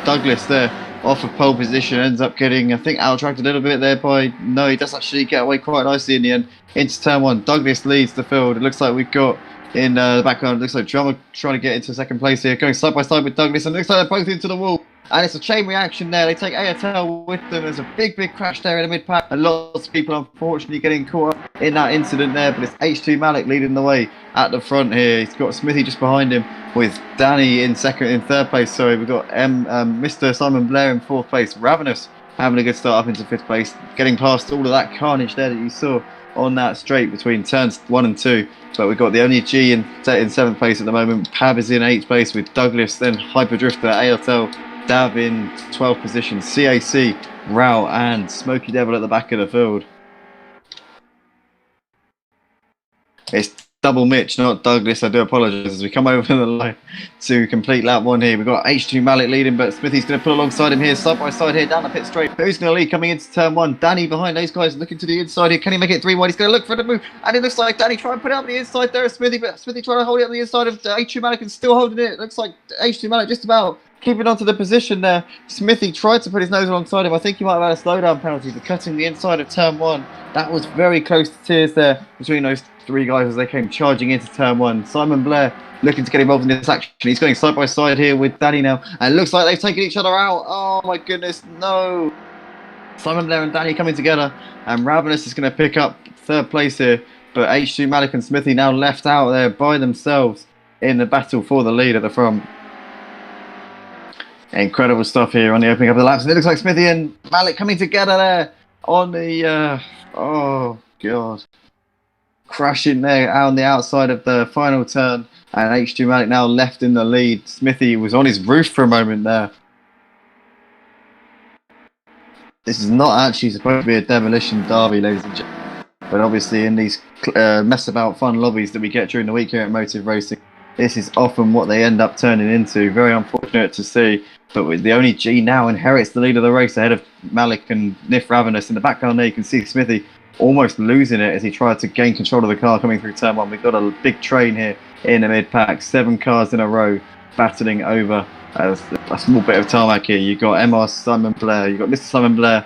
Douglas there off of pole position ends up getting, I think, out-tracked a little bit there by... No, he does actually get away quite nicely in the end into turn one. Douglas leads the field. It looks like we've got in the background, it looks like Drummer trying to get into second place here, going side by side with Douglas, and it looks like they're both into the wall. And it's a chain reaction there. They take ATL with them. There's a big crash there in the mid-pack. And lots of people, unfortunately, getting caught up in that incident there. But it's H2 Malik leading the way at the front here. He's got Smithy just behind him with Danny in third place. Sorry, we've got Mr. Simon Blair in fourth place. Ravenous having a good start up into fifth place. Getting past all of that carnage there that you saw on that straight between turns 1 and 2. But we've got the only G in seventh place at the moment. Pab is in 8th place with Douglas, then Hyperdrifter, ATL, Dav in 12th position, CAC, Rao and Smoky Devil at the back of the field. It's double Mitch, not Douglas. I do apologise as we come over the line to complete lap 1 here. We've got H2 Malik leading, but Smithy's going to pull alongside him here, side by side here, down the pit straight. Who's going to lead coming into turn 1? Danny behind those guys, looking to the inside here. Can he make it 3 wide? He's going to look for the move, and it looks like Danny trying to put it up the inside there of Smithy, but Smithy trying to hold it up the inside of H2 Malik and still holding it. It looks like H2 Malik just about keeping onto the position there. Smithy tried to put his nose alongside him. I think he might have had a slowdown penalty for cutting the inside of turn 1. That was very close to tears there between those 3 guys as they came charging into turn 1. Simon Blair looking to get involved in this action. He's going side by side here with Danny now, and it looks like they've taken each other out. Oh my goodness, no. Simon Blair and Danny coming together, and Ravenous is going to pick up third place here, but H2 Malik and Smithy now left out there by themselves in the battle for the lead at the front. Incredible stuff here on the opening up of the laps, and it looks like Smithy and Malik coming together there on the, oh god, crashing there out on the outside of the final turn, and H2 Malik now left in the lead. Smithy was on his roof for a moment there. This is not actually supposed to be a demolition derby, ladies and gentlemen, but obviously in these mess about fun lobbies that we get during the week here at Motive Racing, this is often what they end up turning into. Very unfortunate to see, but with the only G now inherits the lead of the race ahead of Malik and Nif Ravenous. In the background there you can see Smithy almost losing it as he tried to gain control of the car coming through turn one. We've got a big train here in the mid-pack, 7 cars in a row battling over a small bit of tarmac here. You've got MR Simon Blair, you've got Mr. Simon Blair,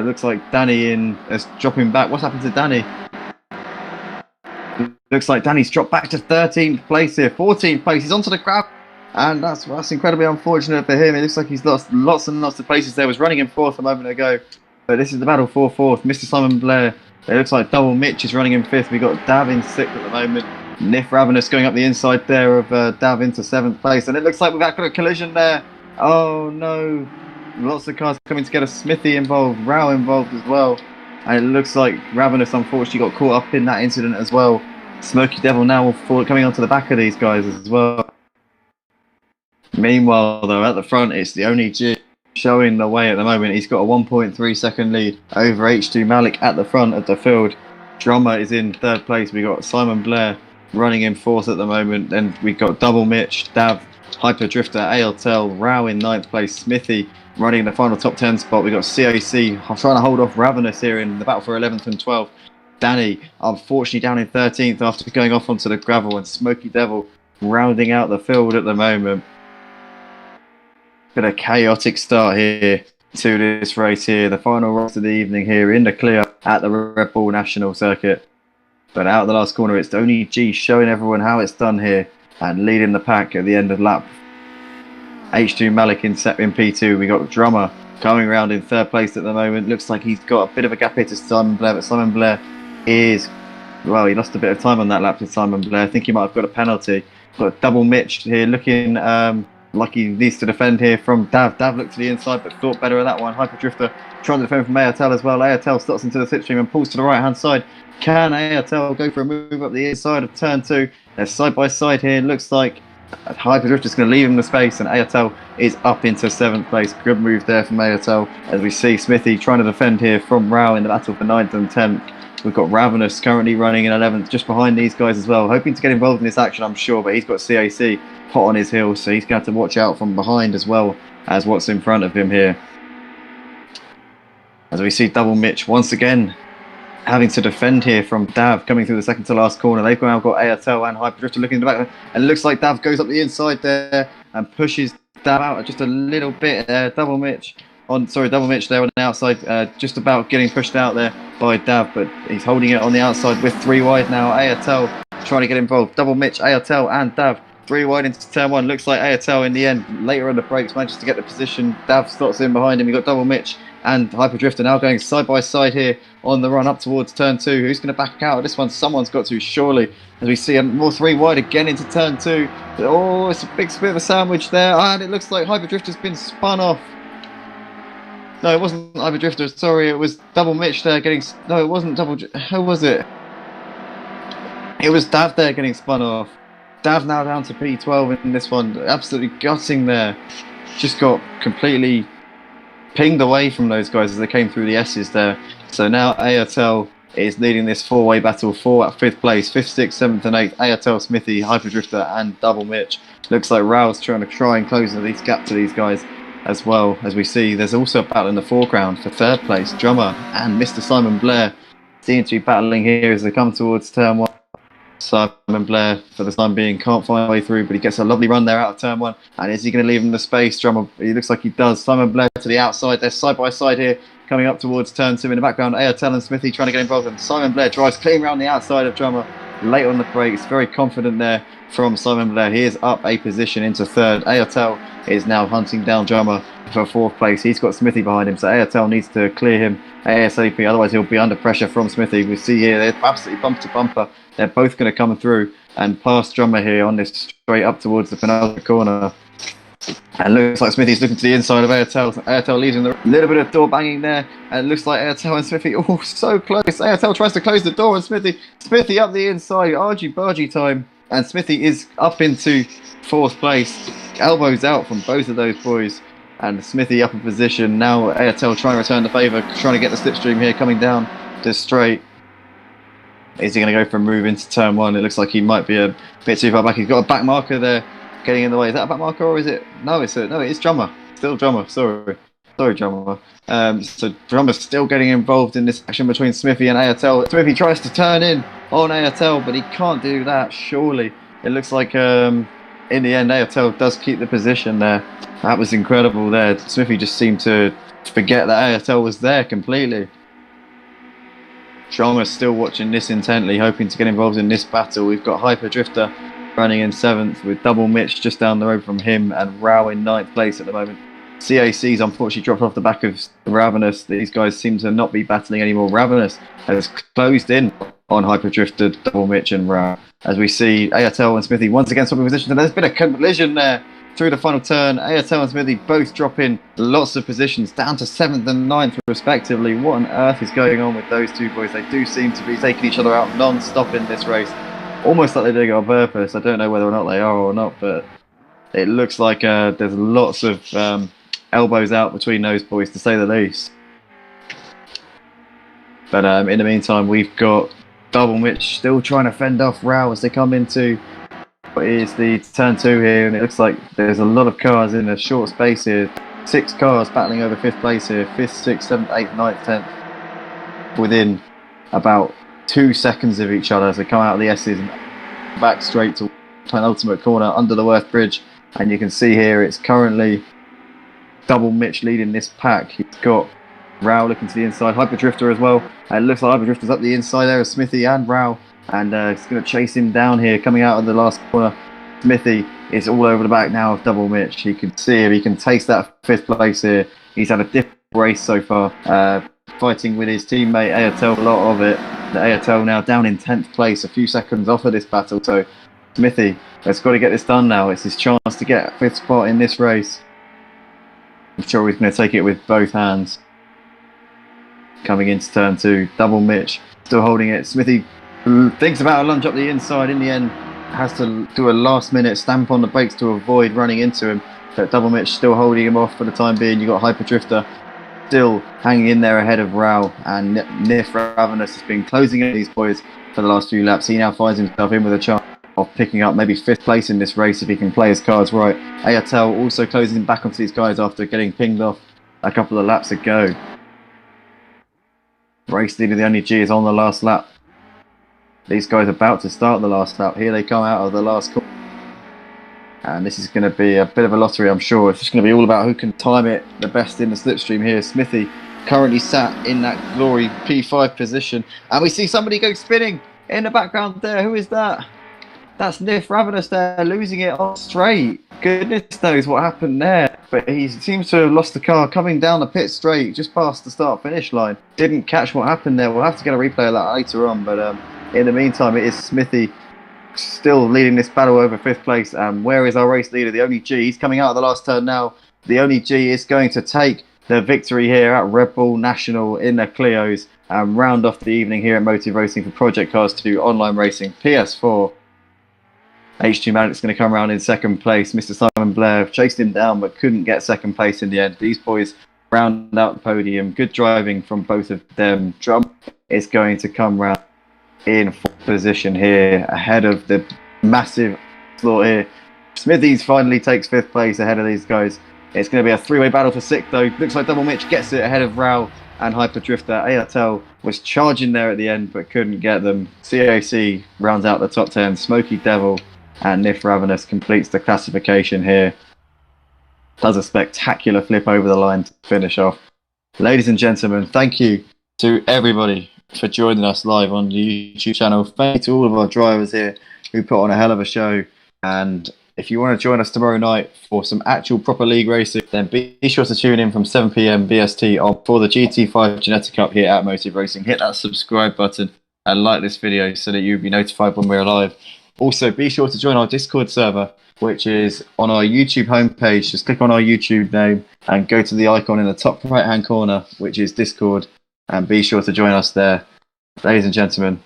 looks like Danny is dropping back. What's happened to Danny? Looks like Danny's dropped back to 13th place here, 14th place, he's onto the grab, and that's incredibly unfortunate for him. It looks like he's lost lots and lots of places there. Was running in 4th a moment ago, but this is the battle for 4th. Mr. Simon Blair, it looks like Double Mitch is running in 5th. We've got Dav in 6th at the moment. Nif Ravenous going up the inside there of Dav into 7th place. And it looks like we've got a collision there. Oh no. Lots of cars coming together. Smithy involved, Rao involved as well. And it looks like Ravenous unfortunately got caught up in that incident as well. Smoky Devil now coming onto the back of these guys as well. Meanwhile though, at the front it's the only G showing the way at the moment. He's got a 1.3 second lead over H2 Malik at the front of the field. Drummer is in 3rd place. We got Simon Blair running in 4th at the moment. Then we've got Double Mitch, Dav, Hyper Drifter, ALTEL, Rao in 9th place, Smithy running in the final top 10 spot. We've got CAC trying to hold off Ravenous here in the battle for 11th and 12th. Danny unfortunately down in 13th after going off onto the gravel, and Smoky Devil rounding out the field at the moment. Bit of chaotic start here to this race here. The final race of the evening here in the clear at the Red Bull National Circuit. But out of the last corner, it's only G showing everyone how it's done here and leading the pack at the end of lap. H2 Malik in P2. We got Drummer coming around in 3rd place at the moment. Looks like he's got a bit of a gap here to Simon Blair, but Simon Blair is, well, he lost a bit of time on that lap to Simon Blair. I think he might have got a penalty. Got Double Mitch here looking like he needs to defend here from Dav. Dav looked to the inside but thought better of that one. Hyper Drifter trying to defend from ARTEL as well. ARTEL stops into the slipstream and pulls to the right hand side. Can ARTEL go for a move up the inside of turn 2? They're side by side here. Looks like Hyper Drifter's going to leave him the space, and ARTEL is up into 7th place. Good move there from ARTEL as we see Smithy trying to defend here from Rao in the battle for 9th and 10th. We've got Ravenous currently running in 11th just behind these guys as well, hoping to get involved in this action I'm sure, but he's got CAC hot on his heels, so he's going to have to watch out from behind as well as what's in front of him here. As we see Double Mitch once again having to defend here from Dav coming through the second to last corner. They've now got ARTEL and Hyper Drifter looking in the back, and it looks like Dav goes up the inside there and pushes Dav out just a little bit there. Double Mitch there on the outside, just about getting pushed out there by Dav, but he's holding it on the outside with 3 wide now. ARTEL trying to get involved. Double Mitch, ARTEL and Dav 3 wide into turn 1. Looks like ARTEL in the end, later on the brakes, manages to get the position. Dav stops in behind him. We've got Double Mitch and Hyper Drifter now going side by side here on the run up towards turn 2. Who's going to back out of this one? Someone's got to, surely. As we see more 3 wide again into turn 2. Oh, it's a big bit of a sandwich there, and it looks like Hyper Drifter's been spun off. No, it wasn't Hyper Drifter, sorry, it was Double Mitch there getting... No, it wasn't Double... Who was it? It was Dav there getting spun off. Dav now down to P12 in this one, absolutely gutting there. Just got completely pinged away from those guys as they came through the S's there. So now ARTEL is leading this 4-way battle for at 5th place. 5th, 6th, 7th and 8th. ARTEL, Smithy, Hyper Drifter and Double Mitch. Looks like Rao's trying and close the least gap to these guys as well. As we see, there's also a battle in the foreground for 3rd place. Drummer and Mr. Simon Blair seem to be battling here as they come towards turn 1. Simon Blair, for the time being, can't find a way through, but he gets a lovely run there out of turn 1. And is he going to leave him the space? Drummer, he looks like he does. Simon Blair to the outside. They're side by side here, coming up towards turn 2 in the background. ARTEL and Smithy trying to get involved, and Simon Blair drives clean around the outside of Drummer. Late on the brakes, very confident there from Simon Blair. He is up a position into 3rd. ARTEL is now hunting down Drummer for 4th place. He's got Smithy behind him, so ARTEL needs to clear him ASAP, otherwise he'll be under pressure from Smithy. We see here they're absolutely bumper to bumper. They're both going to come through and pass Drummer here on this straight up towards the penultimate corner. And looks like Smithy's looking to the inside of Airtel. Airtel leaves him a little bit of door banging there. And it looks like Airtel and Smithy, oh, so close. Airtel tries to close the door and Smithy up the inside. Argy-bargy time. And Smithy is up into 4th place. Elbows out from both of those boys. And Smithy up in position. Now Airtel trying to return the favour. Trying to get the slipstream here, coming down to straight. Is he going to go for a move into turn 1? It looks like he might be a bit too far back. He's got a back marker there getting in the way. Is that a back marker or is it? No, it's Drummer. Still Drummer. Sorry, Drummer. So Drummer's still getting involved in this action between Smithy and Airtel. Smithy tries to turn in on Airtel, but he can't do that, surely. It looks like in the end Airtel does keep the position there. That was incredible there. Smithy just seemed to forget that Airtel was there completely. Drummer's still watching this intently, hoping to get involved in this battle. We've got Hyper Drifter running in 7th with Double Mitch just down the road from him and Rao in 9th place at the moment. CAC's unfortunately dropped off the back of Ravenous. These guys seem to not be battling anymore. Ravenous has closed in on Hyper Drifter, Double Mitch and Rao. As we see Airtel and Smithy once again swapping positions, and there's been a collision there through the final turn. Airtel and Smithy both dropping lots of positions down to 7th and 9th respectively. What on earth is going on with those two boys? They do seem to be taking each other out non-stop in this race. Almost like they're doing it on purpose. I don't know whether or not they are or not, but it looks like there's lots of elbows out between those boys, to say the least. But in the meantime, we've got Double Mitch still trying to fend off Rao as they come into what is the turn 2 here, and it looks like there's a lot of cars in a short space here. 6 cars battling over 5th place here. 5th, 6th, 7th, 8th, 9th, 10th. Within about 2 seconds of each other as they come out of the S's and back straight to penultimate corner under the Worth Bridge. And you can see here it's currently Double Mitch leading this pack. He's got Rao looking to the inside, Hyper Drifter as well. It looks like Hyper Drifter's up the inside there of Smithy and Rao. And he's going to chase him down here, coming out of the last corner. Smithy is all over the back now of Double Mitch. He can see him, he can taste that 5th place here. He's had a different race so far, fighting with his teammate Airtel, a lot of it. The Airtel now down in 10th place, a few seconds off of this battle. So Smithy has got to get this done now. It's his chance to get 5th spot in this race. I'm sure he's going to take it with both hands. Coming into turn 2, Double Mitch still holding it. Smithy thinks about a lunge up the inside. In the end, has to do a last-minute stamp on the brakes to avoid running into him. But Double Mitch still holding him off for the time being. You've got Hyper Drifter still hanging in there ahead of Rao. And Nif Ravenous has been closing in these boys for the last few laps. He now finds himself in with a chance of picking up maybe 5th place in this race if he can play his cards right. Airtel also closing back onto these guys after getting pinged off a couple of laps ago. Race leader, the only G, is on the last lap. These guys are about to start the last lap. Here they come out of the last corner. And this is going to be a bit of a lottery, I'm sure. It's just going to be all about who can time it the best in the slipstream here. Smithy currently sat in that glory P5 position. And we see somebody go spinning in the background there. Who is that? That's Nif Ravenous there, losing it on straight. Goodness knows what happened there. But he seems to have lost the car coming down the pit straight, just past the start-finish line. Didn't catch what happened there. We'll have to get a replay of that later on. But in the meantime, it is Smithy still leading this battle over 5th place. And where is our race leader, the only G? He's coming out of the last turn now. The only G is going to take the victory here at Red Bull National in the Clios and round off the evening here at Motive Racing for Project Cars 2 online racing PS4. H2 Manic's going to come around in 2nd place. Mr. Simon Blair chased him down but couldn't get 2nd place in the end. These boys round out the podium. Good driving from both of them. Drum is going to come round in 4th position here ahead of the massive slaughter here. Smithies finally takes 5th place ahead of these guys. It's going to be a 3-way battle for 6th though. Looks like Double Mitch gets it ahead of Rao and Hyper Drifter. Airtel was charging there at the end but couldn't get them. CAC rounds out the top 10. Smoky Devil and Nif Ravenous completes the classification here. Does a spectacular flip over the line to finish off. Ladies and gentlemen, thank you to everybody for joining us live on the YouTube channel. Thank you to all of our drivers here who put on a hell of a show. And if you want to join us tomorrow night for some actual proper league racing, then be sure to tune in from 7 PM BST on for the GT5 Genetic Cup here at Motive Racing. Hit that subscribe button and like this video so that you'll be notified when we're live. Also, be sure to join our Discord server, which is on our YouTube homepage. Just click on our YouTube name and go to the icon in the top right-hand corner, which is Discord, and be sure to join us there. Ladies and gentlemen,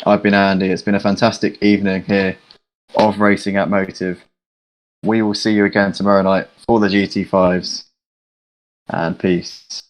I've been Andy. It's been a fantastic evening here of Racing at Motive. We will see you again tomorrow night for the GT5s, and peace.